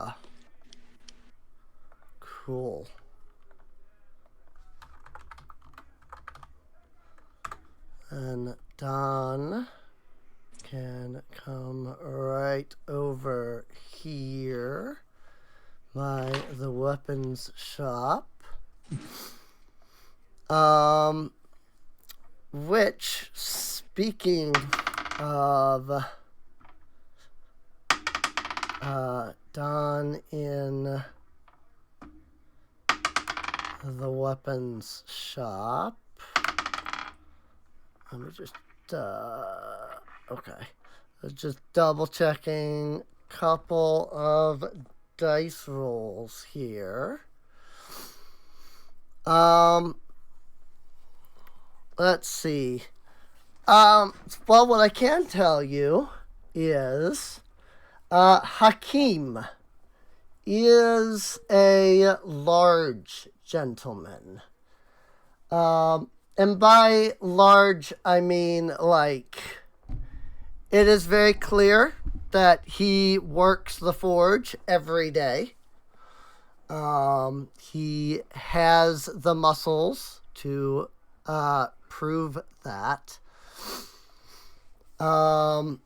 Cool. And Don can come right over here by the weapons shop. Which, speaking of Don in the weapons shop, let me just okay, just double checking couple of dice rolls here. Let's see. Well, what I can tell you is Hakim is a large gentleman. And by large, I mean, like, it is very clear that he works the forge every day. He has the muscles to prove that. The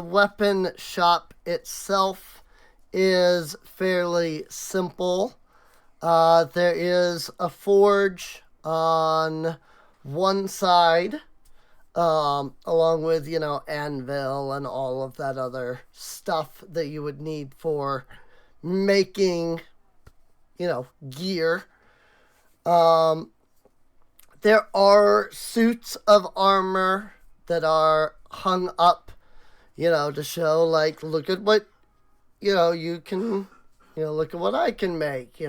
weapon shop itself is fairly simple. There is a forge on one side, along with, anvil and all of that other stuff that you would need for making, gear. There are suits of armor that are hung up, to show, like, look at what, you can, look at what I can make,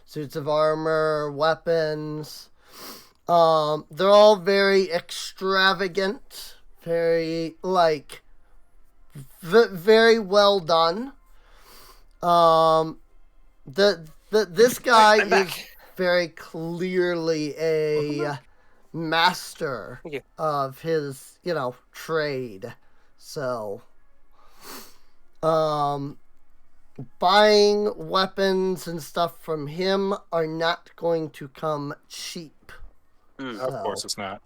suits of armor, weapons. They're all very extravagant, very, like, very well done. This guy is very clearly a master of his, trade. So, buying weapons and stuff from him are not going to come cheap.
Of course it's not.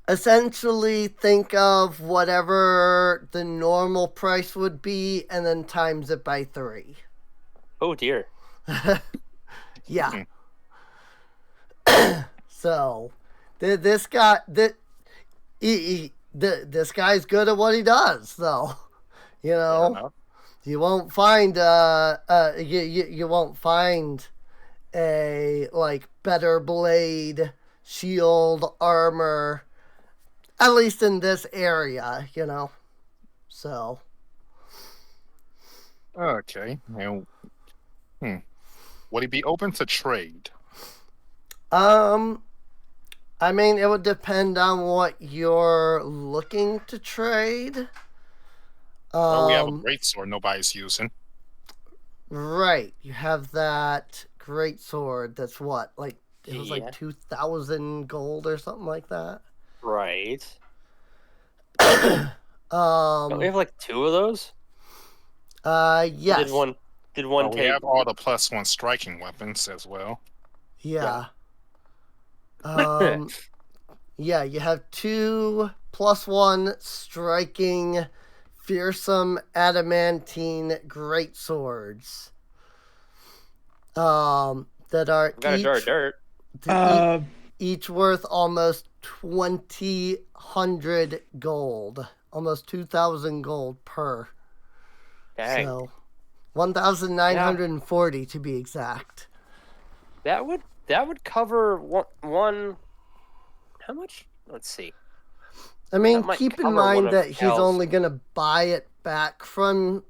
Essentially, think of whatever the normal price would be and then times it by 3.
Oh, dear.
Yeah. So, this guy, this guy's good at what he does, though. You won't find you won't find a, like, better blade, shield, armor, at least in this area, So.
Okay. Now, would he be open to trade?
I mean, it would depend on what you're looking to trade.
Well, we have a greatsword nobody's using.
Right. You have that greatsword that's what? Like, it was like 2,000 gold or something like that.
Right.
Don't
we have like 2 of those?
Yes.
Did one
We
take?
have all the +1 striking weapons as well.
Yeah. Yeah, you have 2+1 striking fearsome adamantine greatswords. That are
I've got a jar of dirt.
each worth almost 2,000 gold. Almost 2,000 gold per.
Dang.
So 1,940 to be exact.
That would cover one. How much? Let's see.
I mean,
That might
keep in
cover one
mind
of
that he's
Cal's.
only going to buy it back from,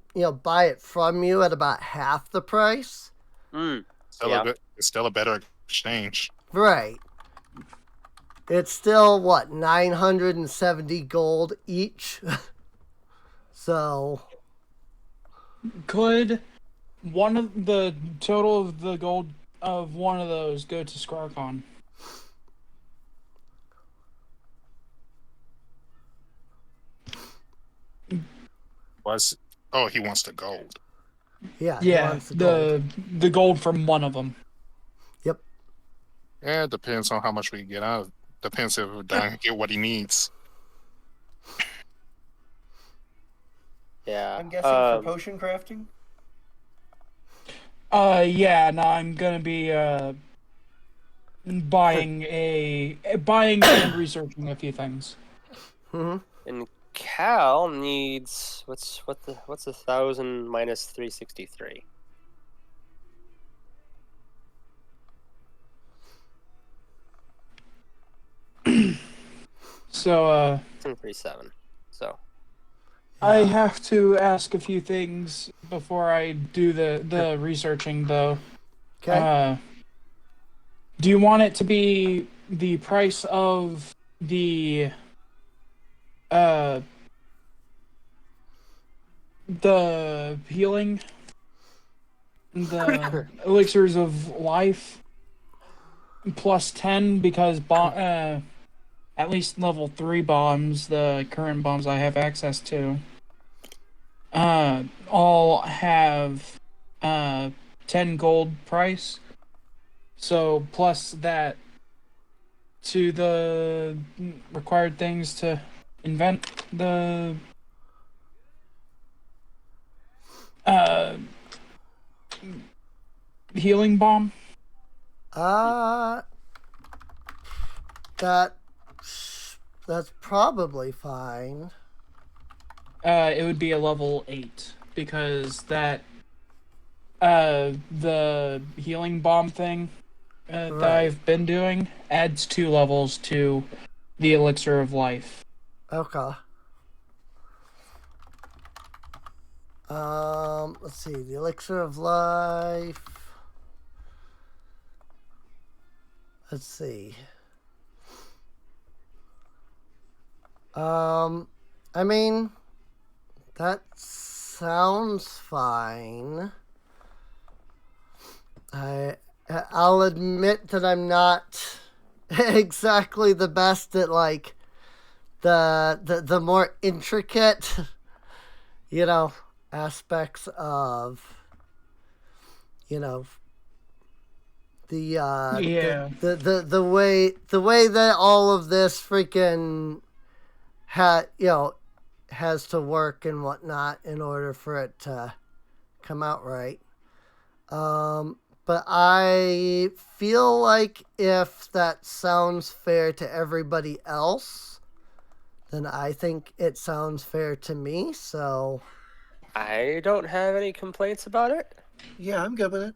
buy it from you at about half the price.
It's still a better exchange.
Right. It's still, 970 gold each? So,
Could one of the total of the gold of one of those go to Scarcon?
He wants the gold.
yeah, he
Yeah,
wants the gold.
the gold from one of them.
Yep.
Yeah, it depends on how much we get out. Depends if Don can get what he needs.
Yeah.
I'm guessing for potion crafting.
Yeah, no, I'm gonna be buying and researching a few things.
And Cal needs what's 1,000 minus 363?
So
37. So
I have to ask a few things before I do the researching, though.
Okay.
Do you want it to be the price of the healing, the elixirs of life, plus 10 because at least level 3 bombs, the current bombs I have access to, all have 10 gold price. So plus that to the required things to invent the healing bomb.
That's probably fine.
It would be a level 8 because that the healing bomb thing that
Right.
I've been doing adds 2 levels to the elixir of life.
Okay. Let's see. The elixir of life. Let's see. I mean, that sounds fine. I'll admit that I'm not exactly the best at like the more intricate, aspects of,
Yeah.
the way that all of this freaking has to work and whatnot in order for it to come out right. But I feel like if that sounds fair to everybody else, then I think it sounds fair to me. So
I don't have any complaints about it.
Yeah, I'm good with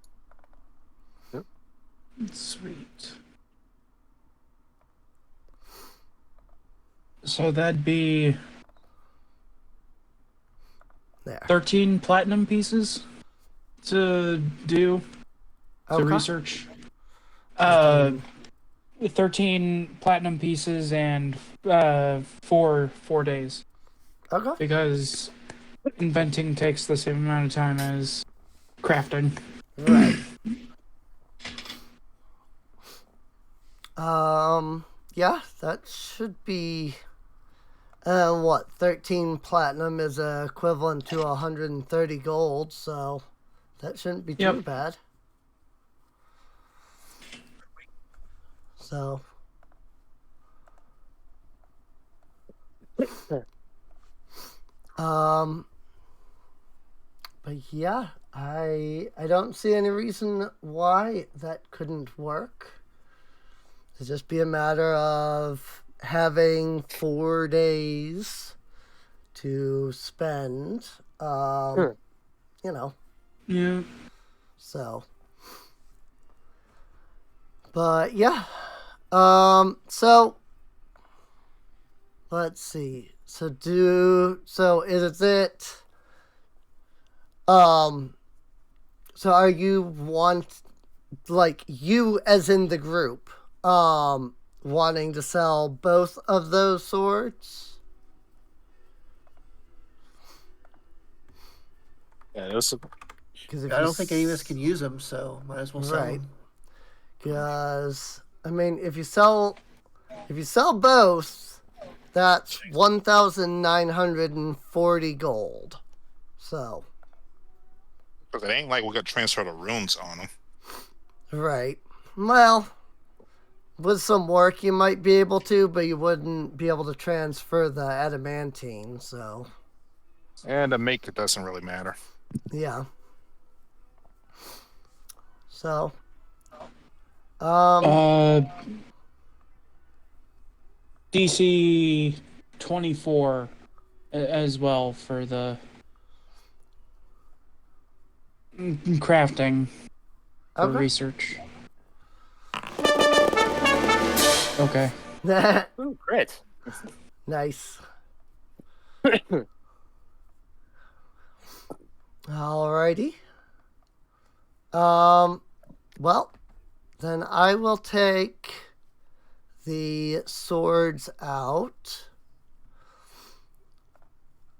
it.
Sweet. So that'd be
there.
13 platinum pieces to do to
Okay.
research. 13 platinum pieces and 4 days
Okay.
because inventing takes the same amount of time as crafting.
Right. Yeah, that should be. 13 platinum is equivalent to 130 gold, so that shouldn't be too
Yep.
bad. So, but yeah, I don't see any reason why that couldn't work. It'd just be a matter of having 4 days to spend. You know,
Yeah.
so. But yeah, so let's see. So is it? So are you you as in the group, wanting to sell both of those swords?
Yeah, this.
Because
I don't think any of us can use them, so might as well sell
Right.
them.
Because I mean, if you sell both, that's 1,940 gold. So.
Because it ain't like we could transfer the runes on them.
Right. Well, with some work you might be able to, but you wouldn't be able to transfer the adamantine, so.
And to make it doesn't really matter.
Yeah. So.
DC 24 as well for the crafting for
Okay.
research. Okay.
Ooh, great.
Nice. Alrighty. Well, then I will take the swords out.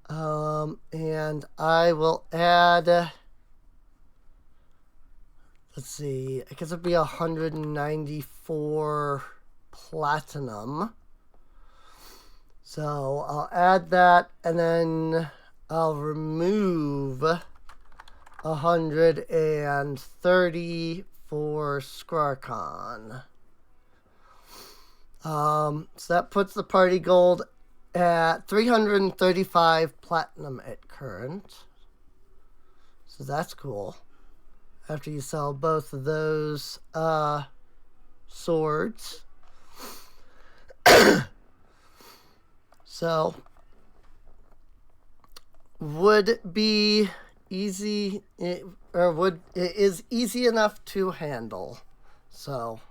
And I will add, let's see, I guess it'd be 194 platinum. So I'll add that, and then I'll remove 130 for Skrarkon. So that puts the party gold at 335 platinum at current. So that's cool. After you sell both of those swords. So would be easy, it is easy enough to handle. So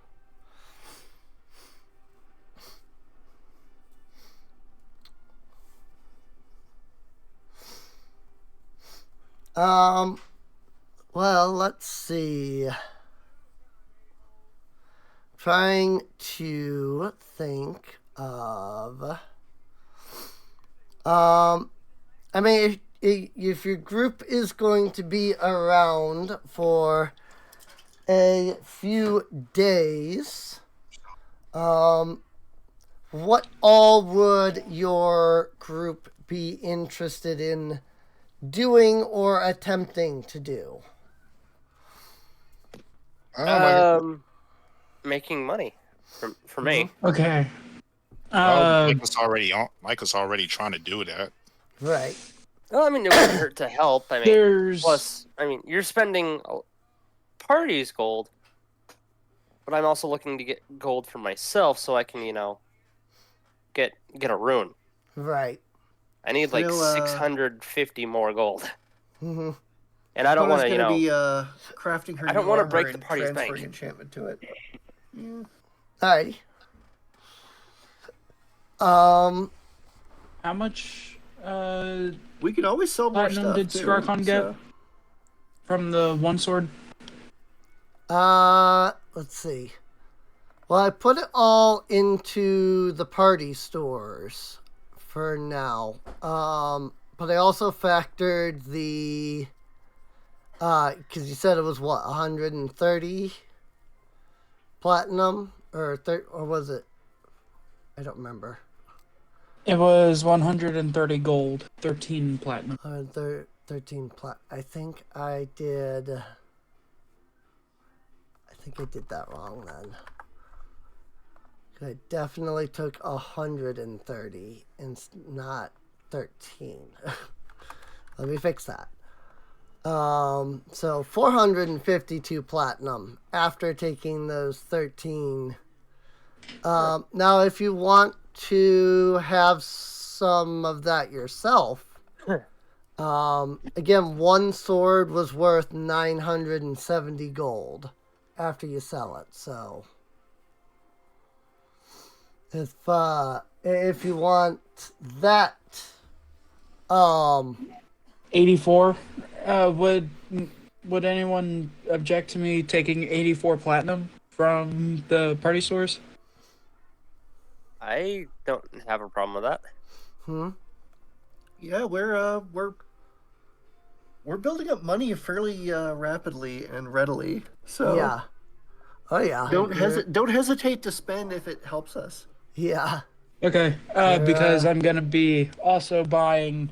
well, let's see. Trying to think of I mean, if your group is going to be around for a few days, what all would your group be interested in doing or attempting to do?
Making money for me.
Okay.
Micah's already trying to do that.
Right.
Well, I mean, it wouldn't hurt to help. I mean,
There's
plus, I mean, you're spending party's gold, but I'm also looking to get gold for myself so I can, get a rune.
Right.
I need like 650 more gold.
Mm-hmm.
And I don't want to,
Kona's gonna be crafting her
I don't
new
want to
armor
break the
and
party's
transferring
bank.
enchantment to it.
Alrighty.
how much
We could always sell more
platinum
stuff
did
too.
Skrarkon get from the one sword?
Let's see. Well, I put it all into the party stores for now. But I also factored the, because you said it was what, 130 platinum, or was it? I don't remember.
It was 130 gold, 13 platinum.
13 plat. I think I did that wrong then. It definitely took 130 and not 13. Let me fix that. So 452 platinum after taking those 13. Now, if you want to have some of that yourself, again, one sword was worth 970 gold after you sell it. So if you want that,
84. Would anyone object to me taking 84 platinum from the party source?
I don't have a problem with that.
Yeah, we're building up money fairly rapidly and readily. So
yeah. Oh yeah.
don't hesitate to spend if it helps us.
Yeah.
Okay, because I'm gonna be also buying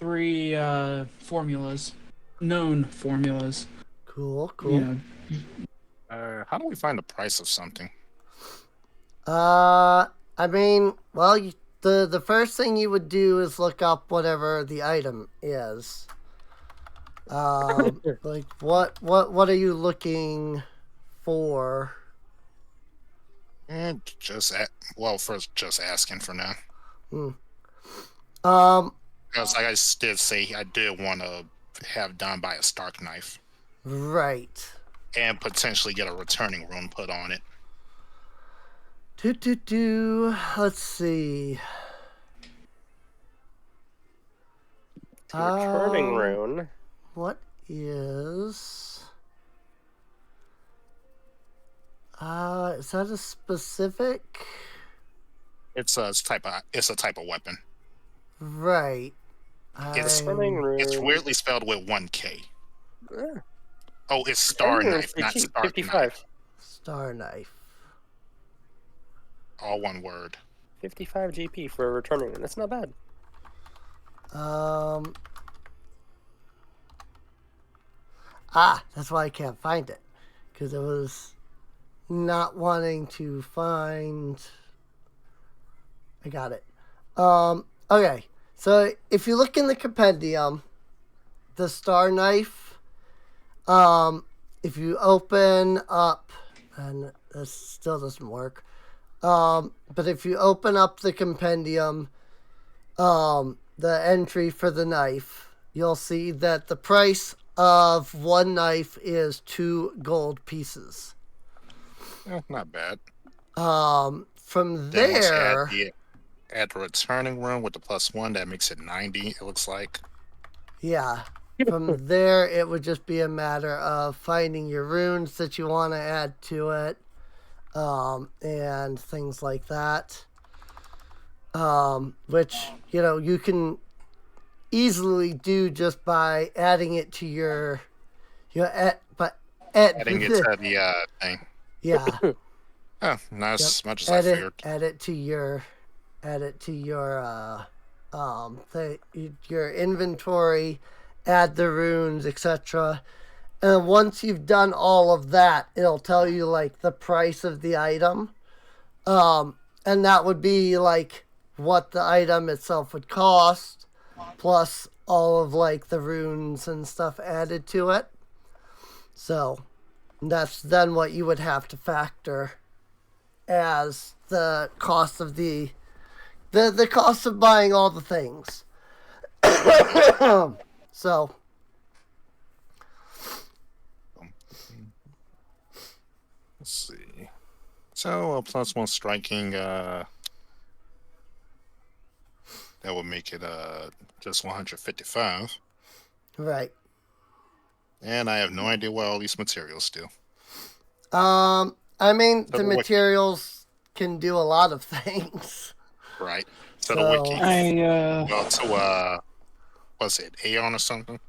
3 formulas, known formulas.
Cool.
You know,
How do we find the price of something?
I mean, well, the first thing you would do is look up whatever the item is. Like what are you looking for?
And first just asking for now. Because like I did say, I did want to have done by a Stark knife
Right.
and potentially get a returning rune put on it.
Let's see.
The returning rune.
What is? Is that a specific?
It's a type of weapon.
Right.
Returning rune.
It's weirdly spelled with 1K.
Yeah.
Oh, it's Star
Returning
Knife,
rune's
not
cheap,
Stark
55.
Knife.
Star knife.
All one word.
55 GP for a returning rune. That's not bad.
That's why I can't find it, because it was not wanting to find. I got it. Okay. So if you look in the compendium, the star knife, if you open up, and this still doesn't work, but if you open up the compendium, the entry for the knife, you'll see that the price of one knife is 2 gold pieces.
Not bad.
From
Then once you
there,
add the returning rune with the +1, that makes it 90, it looks like.
yeah. From there, it would just be a matter of finding your runes that you want to add to it, and things like that. Which, you can easily do just by adding it to your
Adding it to the thing.
yeah.
Oh, not as much as I
Add
figured.
it to your inventory, add the runes, etc. And once you've done all of that, it'll tell you like the price of the item. And that would be like what the item itself would cost, plus all of like the runes and stuff added to it. So that's then what you would have to factor as the cost of the cost of buying all the things. So
Let's see. So +1 striking, that would make it just 155.
right.
And I have no idea where all these materials do.
I mean,
So
the
what-
materials can do a lot of things.
Right. So,
So-
the wiki.
I
Go to what's it, Aeon or something?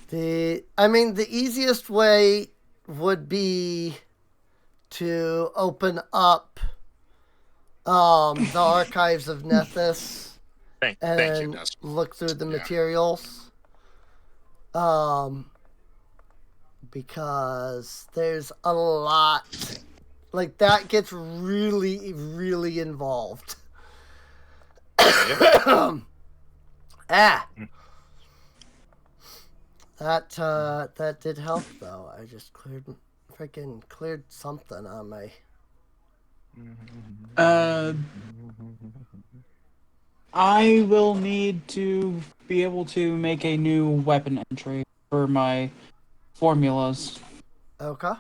The easiest way would be to open up the archives of Nethys
Thank you,
and
that's
look through the
yeah.
materials. Because there's a lot. Like, that gets really, really involved.
Yep.
Ah! That did help, though. I just cleared something on my...
I will need to be able to make a new weapon entry for my formulas.
Okay.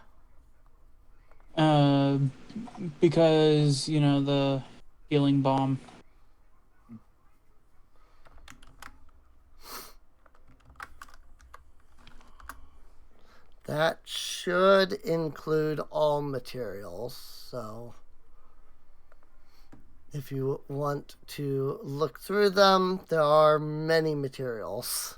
Because, the healing bomb.
That should include all materials, so if you want to look through them, there are many materials.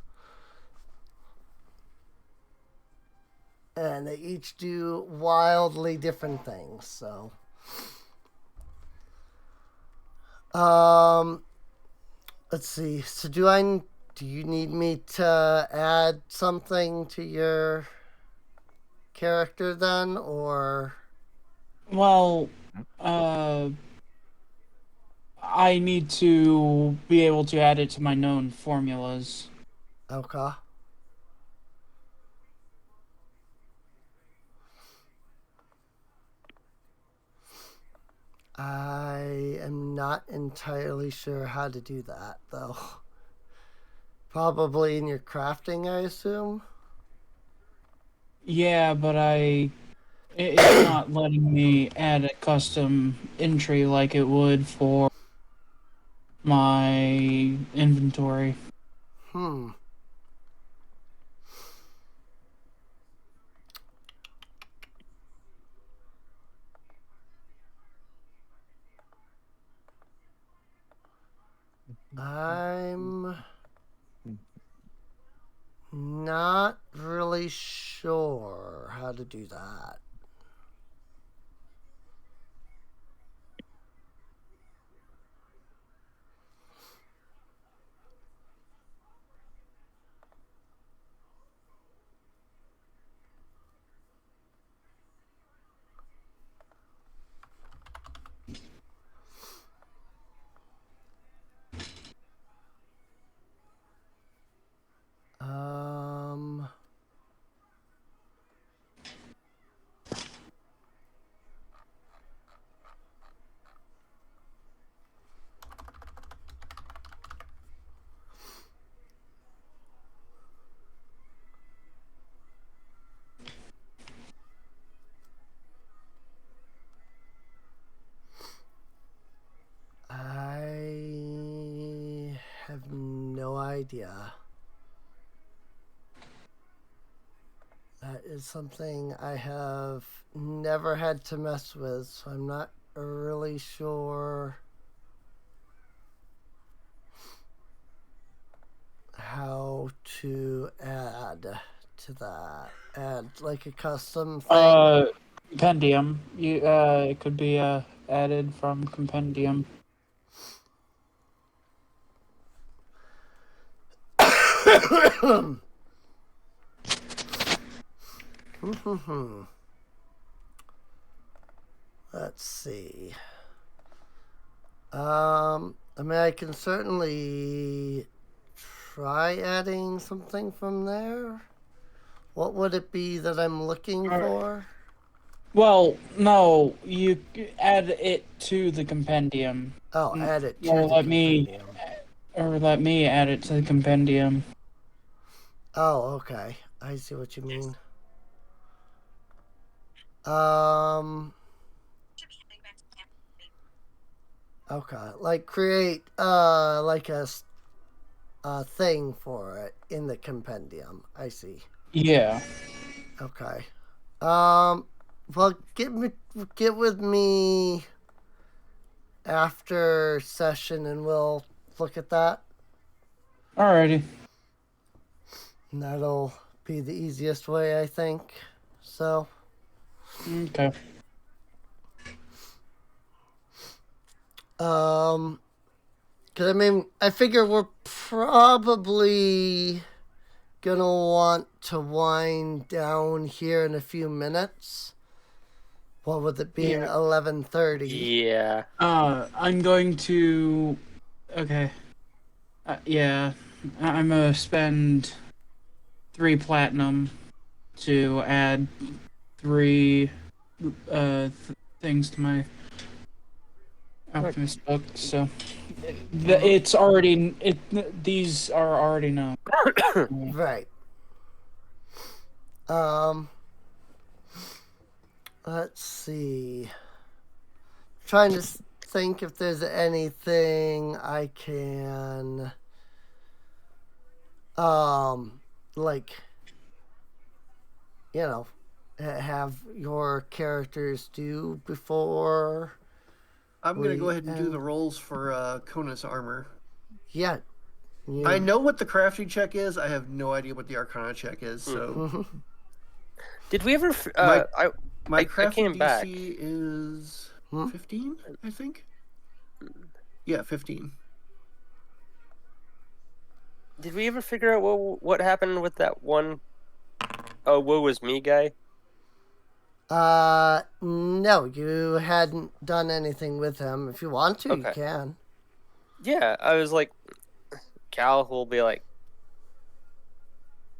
And they each do wildly different things, so. Let's see. So do you need me to add something to your character then, or?
Well, I need to be able to add it to my known formulas.
Okay. I am not entirely sure how to do that, though. Probably in your crafting, I assume?
Yeah, but it's not letting me add a custom entry like it would for my inventory.
I'm not really sure how to do that. I have no idea. That is something I have never had to mess with, so I'm not really sure how to add to that. Add like a custom thing.
Compendium. It could be added from compendium.
Let's see. I mean, I can certainly try adding something from there. What would it be that I'm looking for?
Well, no, you add it to the compendium.
Oh, add it to
Or
the compendium.
let me add it to the compendium.
Oh, okay. I see what you mean. Okay. Like create like a thing for it in the compendium. I see.
Yeah.
Okay. Well, get with me after session and we'll look at that.
Alrighty.
And that'll be the easiest way, I think. So.
Okay.
Cause I mean, I figure we're probably gonna want to wind down here in a few minutes. What with it being
Yeah.
11:30?
Yeah.
I'm going to. Okay. Yeah, I'm gonna spend 3 platinum to add 3 things to my alchemist book. So it's already these are already known.
Right. Let's see. Trying to think if there's anything I can, like, have your characters do before.
I'm gonna go ahead and do
and-
the rolls for Kona's armor.
Yeah.
I know what the crafting check is. I have no idea what the Arcana check is. So
Did we ever?
my
I
crafting
came
DC
back.
is 15, I think. Yeah, 15.
Did we ever figure out what happened with that one? Oh, woe was me guy.
No, you hadn't done anything with him. If you want to, you
Okay.
can.
Yeah, I was like, Cal will be like,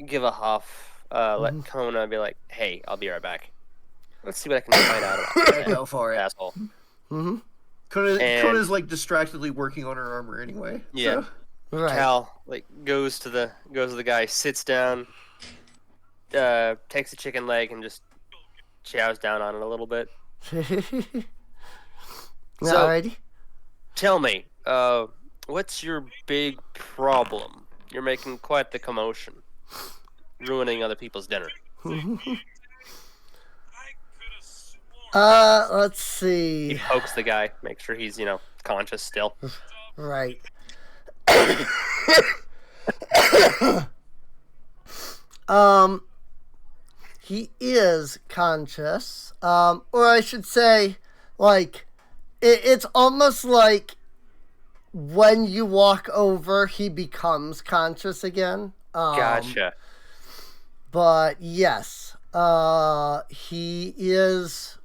give a huff. Let Kona be like, hey, I'll be right back. Let's see what I can find out about that
Go for it.
asshole.
Mm-hmm.
Kona's like distractedly working on her armor anyway.
Yeah.
So.
Right.
Cal like goes to the guy, sits down, takes a chicken leg and just chows down on it a little bit.
Alrighty.
Tell me, what's your big problem? You're making quite the commotion, ruining other people's dinner.
Let's
He
see.
pokes the guy, make sure he's conscious still.
Right. He is conscious. Or I should say, like, it's almost like when you walk over, he becomes conscious again.
Gotcha.
But yes, he is.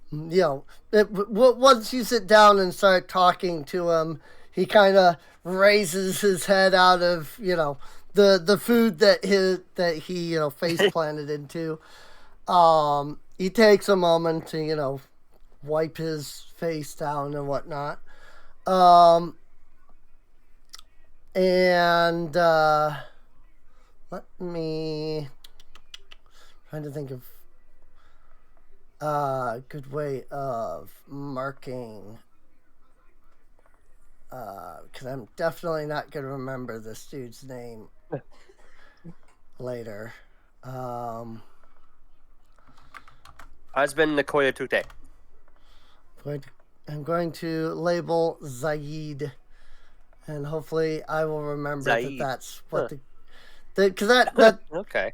Once you sit down and start talking to him, he kind of raises his head out of the food that he face planted into. He takes a moment to wipe his face down and whatnot. And let me trying to think of a good way of marking, because I'm definitely not going to remember this dude's name later.
Has been Nicoya Tute.
I'm going to label Zaid, and hopefully I will remember that
Zaid.
that's what because that
Okay.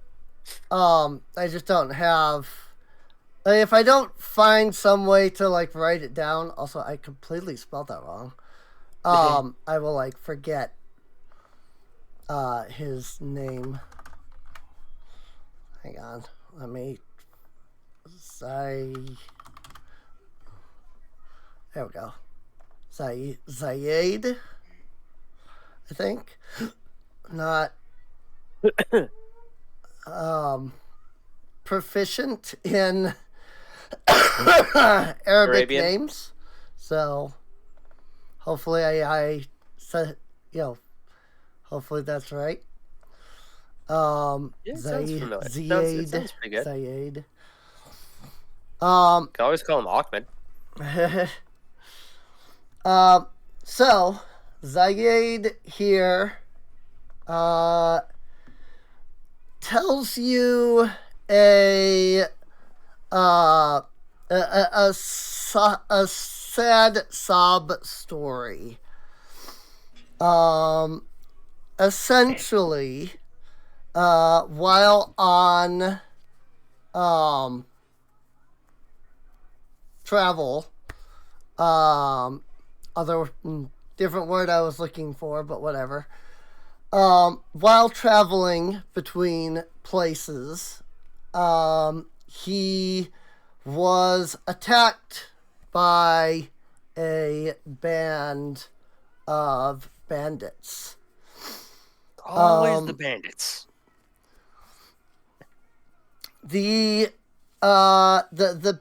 I just don't have. If I don't find some way to write it down, also I completely spelled that wrong. I will forget his name. Hang on, let me. There we go. Zayed, I think. Not proficient in Arabic
Arabian.
names. So hopefully I said, hopefully that's right.
Yeah, it sounds familiar. It sounds pretty good.
Zayed.
Can always call him Ahmed.
So Zayed here tells you a sad sob story. Essentially, while on travel, other different word I was looking for, but whatever. While traveling between places, he was attacked by a band of bandits.
Always the bandits.
The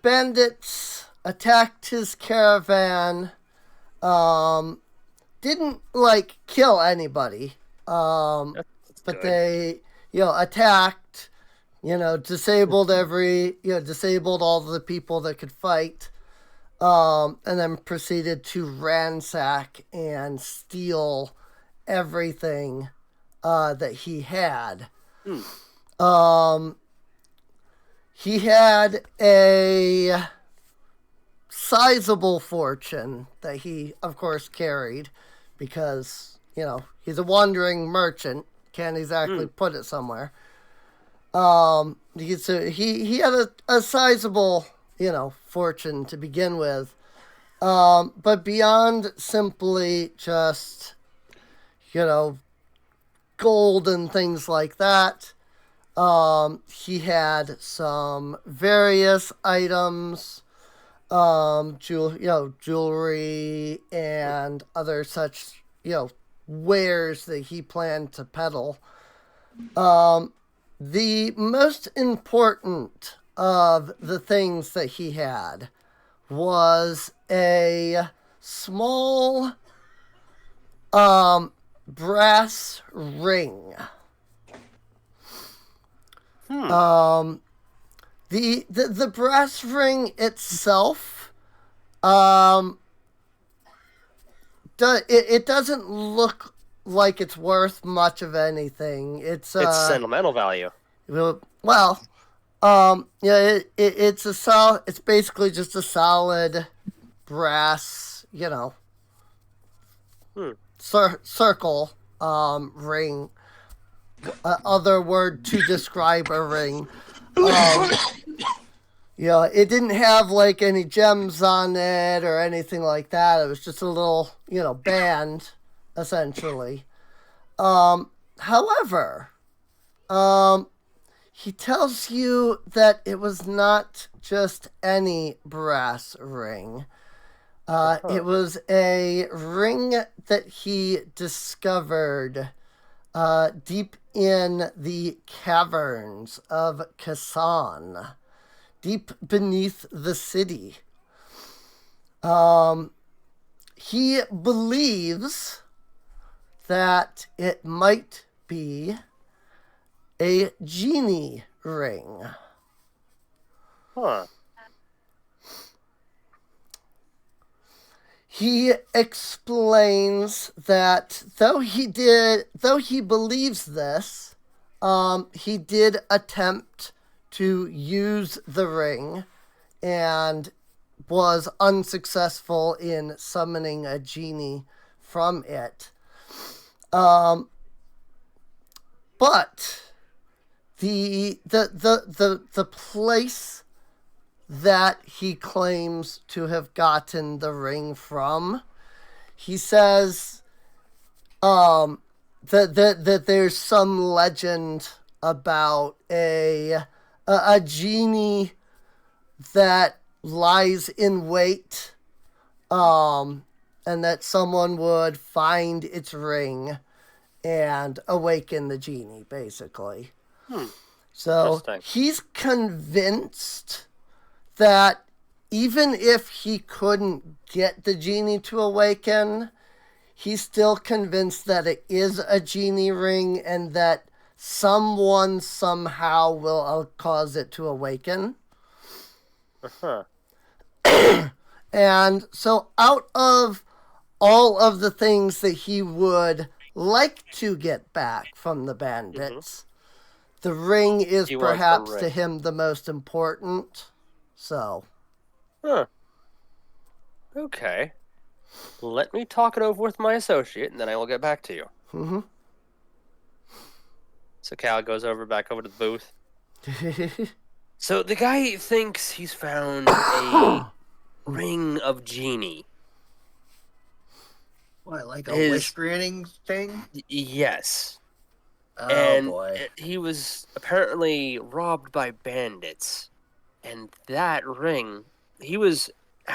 bandits attacked his caravan. Didn't like kill anybody.
That's
But
good.
they, attacked. Disabled disabled all the people that could fight. And then proceeded to ransack and steal everything that he had. He had a sizable fortune that he, of course, carried because, he's a wandering merchant. Can't exactly put it somewhere. He had a sizable, fortune to begin with. But beyond simply just, gold and things like that, he had some various items, jewelry and other such, wares that he planned to peddle. The most important of the things that he had was a small brass ring. The brass ring itself, it doesn't look like it's worth much of anything. It's
sentimental value.
well, it's basically just a solid brass, circle ring. Other word to describe a ring. It didn't have like any gems on it or anything like that. It was just a little, band, essentially. However, he tells you that it was not just any brass ring. It was a ring that he discovered deep in the caverns of Kasan, deep beneath the city. He believes that it might be a genie ring.
Huh.
He explains that though he believes this, he did attempt to use the ring and was unsuccessful in summoning a genie from it. But the place that he claims to have gotten the ring from, he says that there's some legend about a genie that lies in wait, and that someone would find its ring and awaken the genie, basically. So he's convinced that even if he couldn't get the genie to awaken, he's still convinced that it is a genie ring and that someone somehow will cause it to awaken. And so out of all of the things that he would like to get back from the bandits, the ring is perhaps to him the most important. So.
Okay. Let me talk it over with my associate, and then I will get back to you. So Cal goes back over to the booth. So the guy thinks he's found a ring of genie.
What, like a wish granting thing?
Yes.
Oh,
and
boy.
He was apparently robbed by bandits. And that ring, has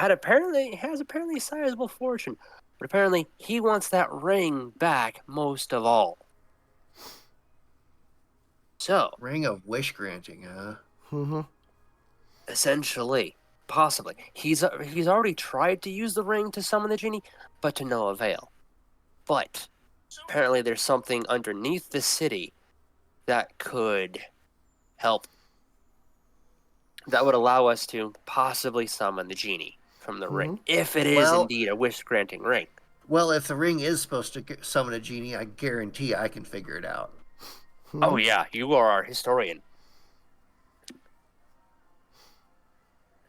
apparently a sizable fortune, but apparently he wants that ring back most of all. So,
Ring of wish granting, huh?
Mm-hmm.
essentially, possibly, he's already tried to use the ring to summon the genie, but to no avail. But apparently, there's something underneath the city that could help. That would allow us to possibly summon the genie from the ring, if it is
Well-
indeed a wish-granting ring.
Well, if the ring is supposed to summon a genie, I guarantee I can figure it out.
Oh yeah, you are our historian.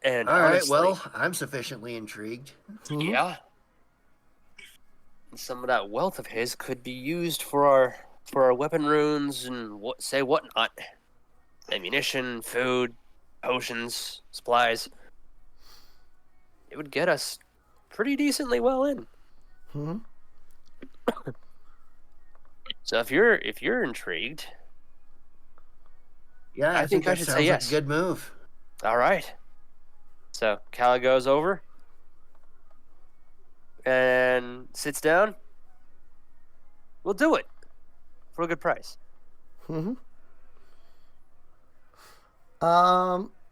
And
All right,
honestly,
well, I'm sufficiently intrigued.
yeah, some of that wealth of his could be used for our weapon runes and whatnot, ammunition, food, potions, supplies. It would get us pretty decently well in.
Mm-hmm.
So if you're intrigued,
Yeah, I think
I
that
should say
sounds
yes.
like a good move.
all right. So Calla goes over and sits down. We'll do it for a good price.
Mm-hmm.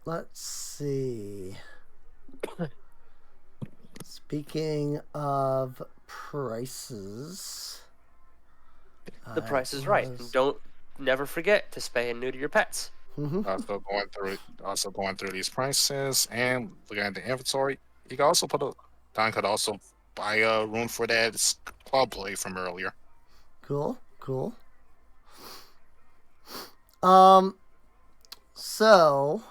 Let's see. Speaking of prices,
The price is right. And never forget to spay and neuter your pets.
Mm-hmm.
Also going through these prices and looking at the inventory. You can also Don could also buy a rune for that club play from earlier.
Cool. So,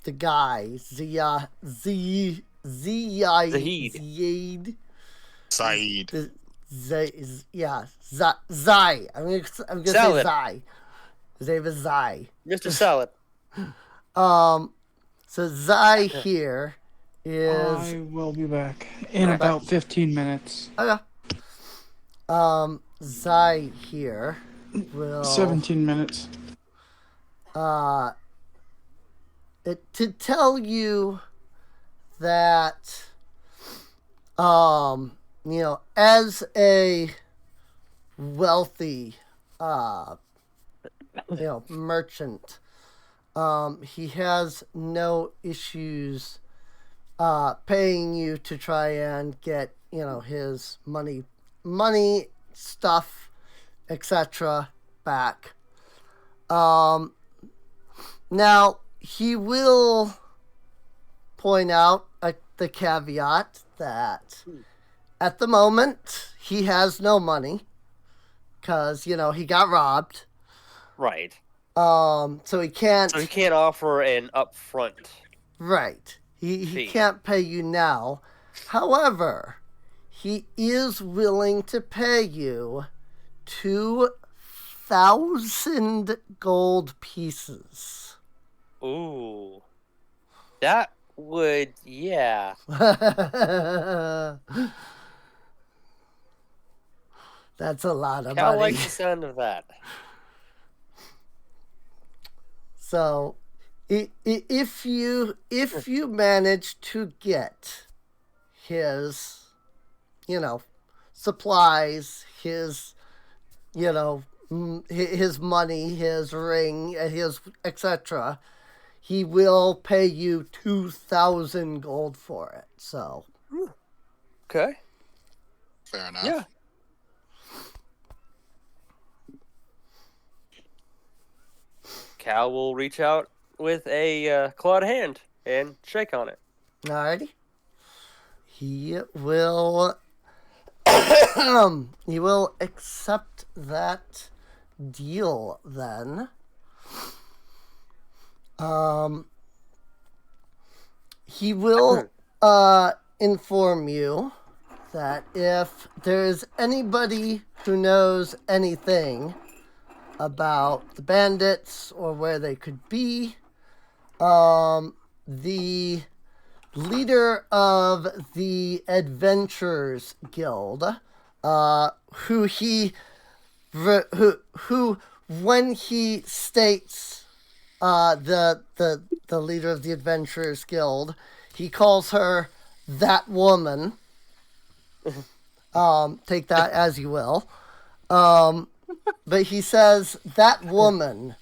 the guy Ziyad.
Saeed.
Zai. I'm gonna say
Salad.
Zai. His name is Zai.
Mr. Salad.
So Zai here is
I will be back in about 15 minutes.
okay. Zai here will
17 minutes.
to tell you that as a wealthy merchant, he has no issues paying you to try and get his money stuff, etc. back. Now he will point out the caveat that at the moment he has no money because he got robbed.
Right.
So he can't.
So he can't offer an upfront.
Right. He
fee.
can't pay you now. However, he is willing to pay you 2,000 gold pieces.
Ooh. That would, yeah.
That's a lot of
Cal
money.
likes the sound of that.
So, if you manage to get his, supplies, his, his money, his ring, his etc., he will pay you 2,000 gold for it. So,
Okay.
Fair enough.
Yeah. Cal will reach out with a clawed hand and shake on it.
alrighty. He will. He will accept that deal then. He will inform you that if there's anybody who knows anything about the bandits or where they could be, the leader of the Adventurers Guild, who when he states the leader of the Adventurers Guild, he calls her that woman. Take that as you will. But he says that woman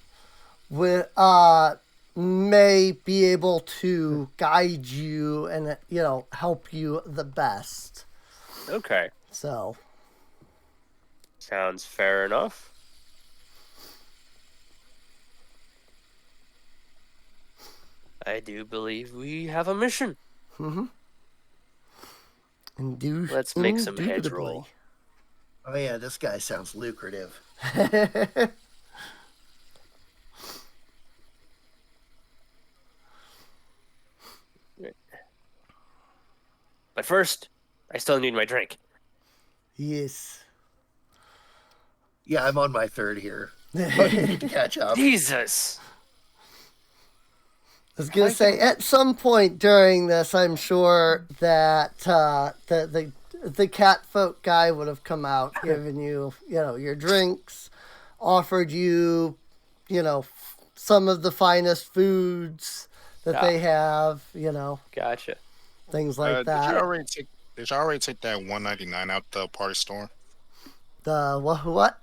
may be able to guide you and help you the best.
Okay.
So
Sounds fair enough. I do believe we have a mission. Let's make some heads roll.
Oh yeah, this guy sounds lucrative.
But first, I still need my drink.
Yes.
Yeah, I'm on my third here. But you need to catch up.
Jesus!
I was gonna say at some point during this, I'm sure that the cat folk guy would have come out, given you your drinks, offered you some of the finest foods that they have,
Gotcha.
things like that.
Did you already take that $1.99 out the party store?
The what?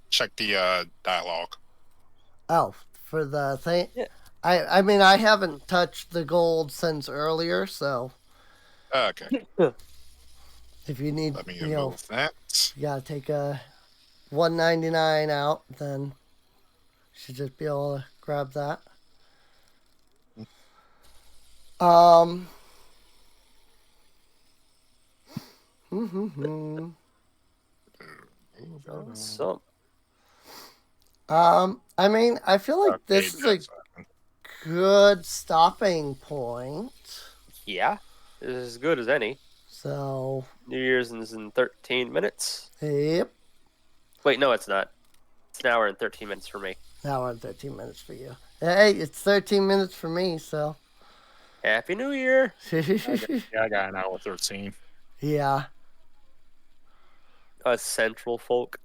Check the dialogue.
Oh, for the thing.
Yeah.
I mean, I haven't touched the gold since earlier, so
Okay.
if you need,
Let me remove that.
you gotta take a $1.99 out, then you should just be able to grab that.
So,
I mean, I feel like
Okay,
this is a
that's
good stopping point.
yeah, this is as good as any.
So,
New Year's is in 13 minutes.
yep,
Wait, no, it's not. It's an hour and 13 minutes for me.
now in 13 minutes for you. Hey, it's 13 minutes for me, so.
Happy New Year!
Yeah, I got an hour 13.
Yeah.
Us central folk.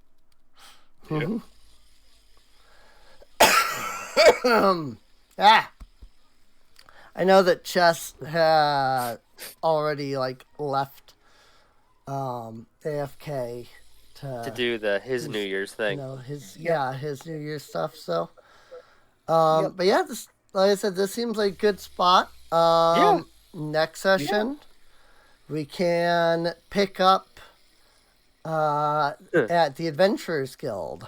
I know that Chess had already left AFK
To do his New Year's thing.
his New Year's stuff. So, but yeah, this, like I said, this seems like a good spot. Next session, we can pick up at the Adventurers Guild,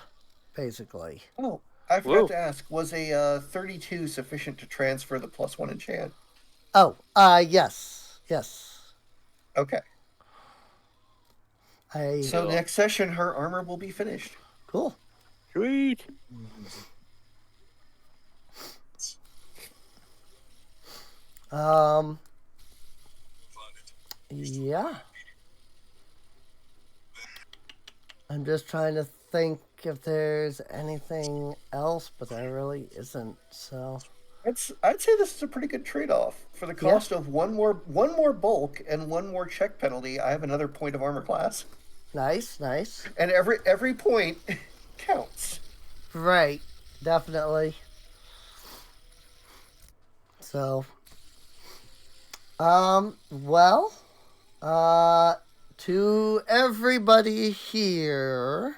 basically.
Oh, I forgot
Whoa.
to ask, was a 32 sufficient to transfer the +1 enchant?
Oh, yes.
Okay. So
Cool.
next session, her armor will be finished.
Cool.
Sweet.
Yeah. I'm just trying to think if there's anything else, but there really isn't. So
I'd say this is a pretty good trade-off for the cost of one more bulk and one more check penalty. I have another point of armor class,
nice.
and every point counts.
Right. Definitely. So, well, to everybody here,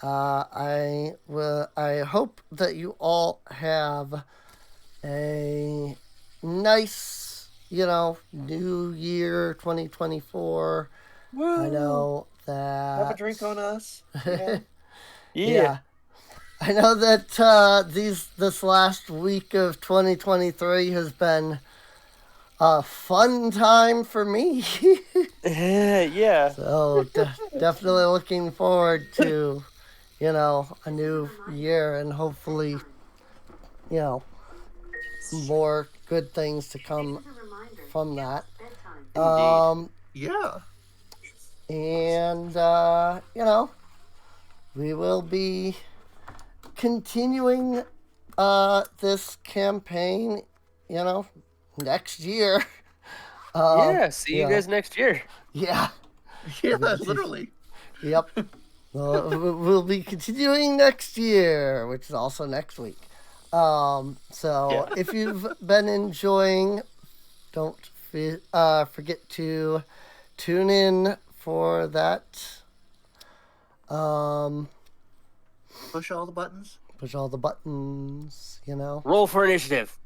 I hope that you all have a nice, New Year 2024.
Woo.
I know that.
Have a drink on us. Yeah.
Yeah.
I know that this last week of 2023 has been a fun time for me.
Yeah.
So definitely looking forward to, a new year and hopefully, more good things to come from that.
Yeah.
And, we will be continuing this campaign, next year.
Yeah. See you guys next year.
Yeah.
Yeah, literally.
Yep. We'll be continuing next year, which is also next week. So if you've been enjoying, don't forget to tune in for that.
Push all the buttons.
Push all the buttons,
Roll for initiative.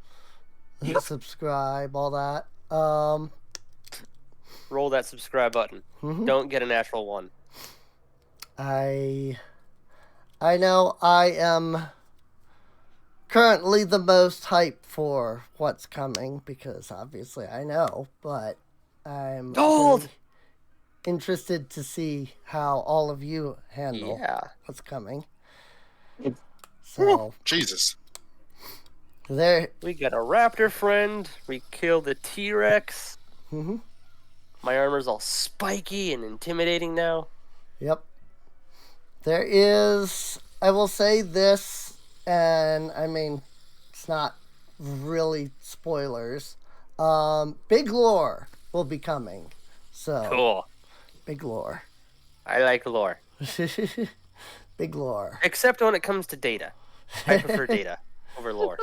subscribe, all that.
Roll that subscribe button. Don't get a natural one.
I know I am currently the most hyped for what's coming because obviously I know, but I'm
Gold!
very interested to see how all of you handle
Yeah.
what's coming. So
Jesus.
there.
We got a raptor friend. We killed the T-Rex.
Mhm.
My armor's all spiky and intimidating now.
Yep. There is, I will say this, and I mean, it's not really spoilers. Big lore will be coming. So,
Cool.
big lore.
I like lore.
Big lore.
Except when it comes to data. I prefer data over lore.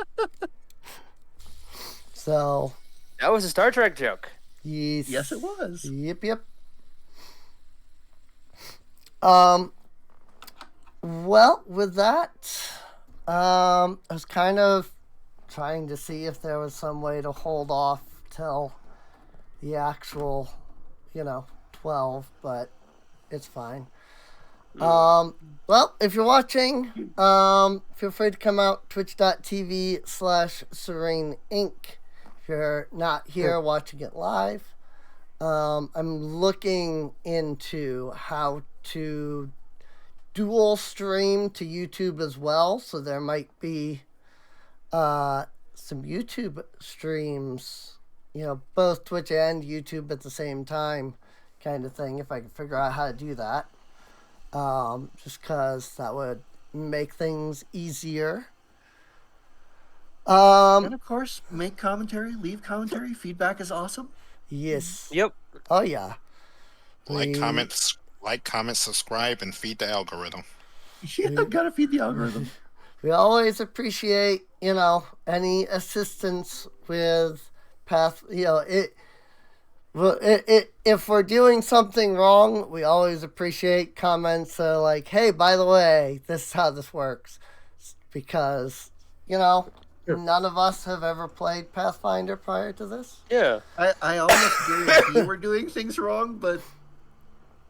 So,
That was a Star Trek joke.
Yes, it was.
Yep. Well, with that, I was kind of trying to see if there was some way to hold off till the actual, 12, but it's fine. Well, if you're watching, feel free to come out twitch.tv/Serene Inc. If you're not here watching it live. I'm looking into how to dual stream to YouTube as well, so there might be some YouTube streams, both Twitch and YouTube at the same time kind of thing, if I can figure out how to do that. Just because that would make things easier.
And of course, make commentary, leave commentary. Feedback is awesome.
Yes.
Yep.
Oh, yeah.
Like, comment, subscribe, and feed the algorithm.
Yeah, gotta feed the algorithm.
We always appreciate, any assistance with path. If we're doing something wrong, we always appreciate comments like, "Hey, by the way, this is how this works," because none of us have ever played Pathfinder prior to this.
Yeah.
I almost guarantee we're doing things wrong, but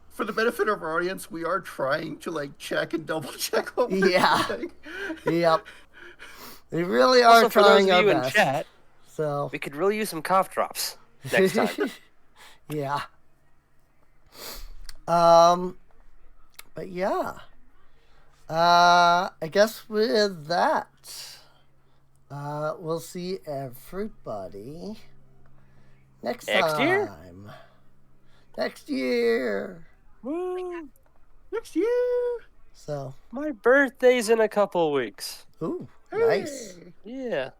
for the benefit of our audience, we are trying to check and double check what we're doing.
Yep. We really are
Also, for those
trying
of
our
you in
best.
chat,
So
we could really use some cough drops next time.
yeah. But yeah. I guess with that, we'll see everybody next
year?
time. Next year.
Woo.
Next year.
So,
My birthday's in a couple weeks.
ooh, nice.
Hey.
Yeah.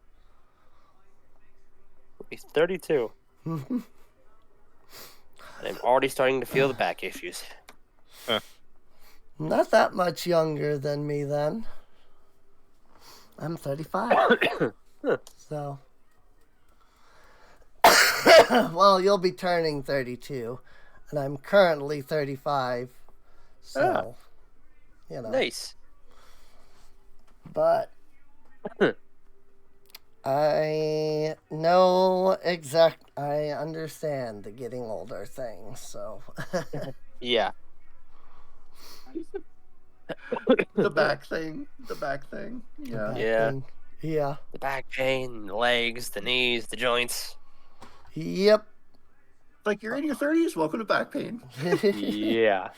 I'll be 32. And I'm already starting to feel the back issues.
Not that much younger than me then. I'm 35. So. Well, you'll be turning 32. And I'm currently 35. So,
Nice.
But I understand the getting older thing, so.
Yeah.
The back thing. Yeah.
Yeah.
Yeah.
The back pain, the legs, the knees, the joints.
Yep.
Like, you're in your 30s, welcome to back pain.
Yeah.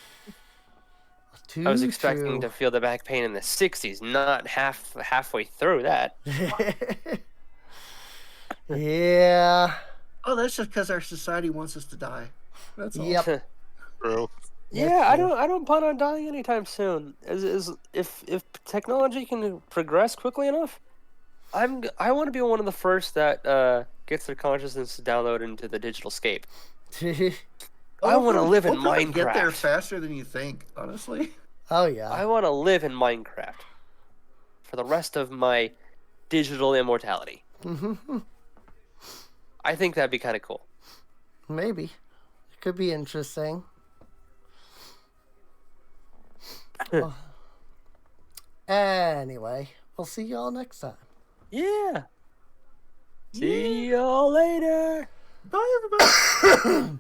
I was expecting to feel the back pain in the 60s, not halfway through that.
Yeah.
Oh, that's just because our society wants us to die. That's all.
Yep.
True.
Yeah, I don't plan on dying anytime soon. If technology can progress quickly enough, I want to be one of the first that gets their consciousness downloaded into the digital scape. I want to live in
We'll probably get there
Minecraft.
faster than you think, honestly.
Oh yeah.
I want to live in Minecraft for the rest of my digital immortality. I think that'd be kind of cool.
Maybe. It could be interesting. Well, anyway, we'll see y'all next time.
Yeah. See y'all later.
Bye, everybody.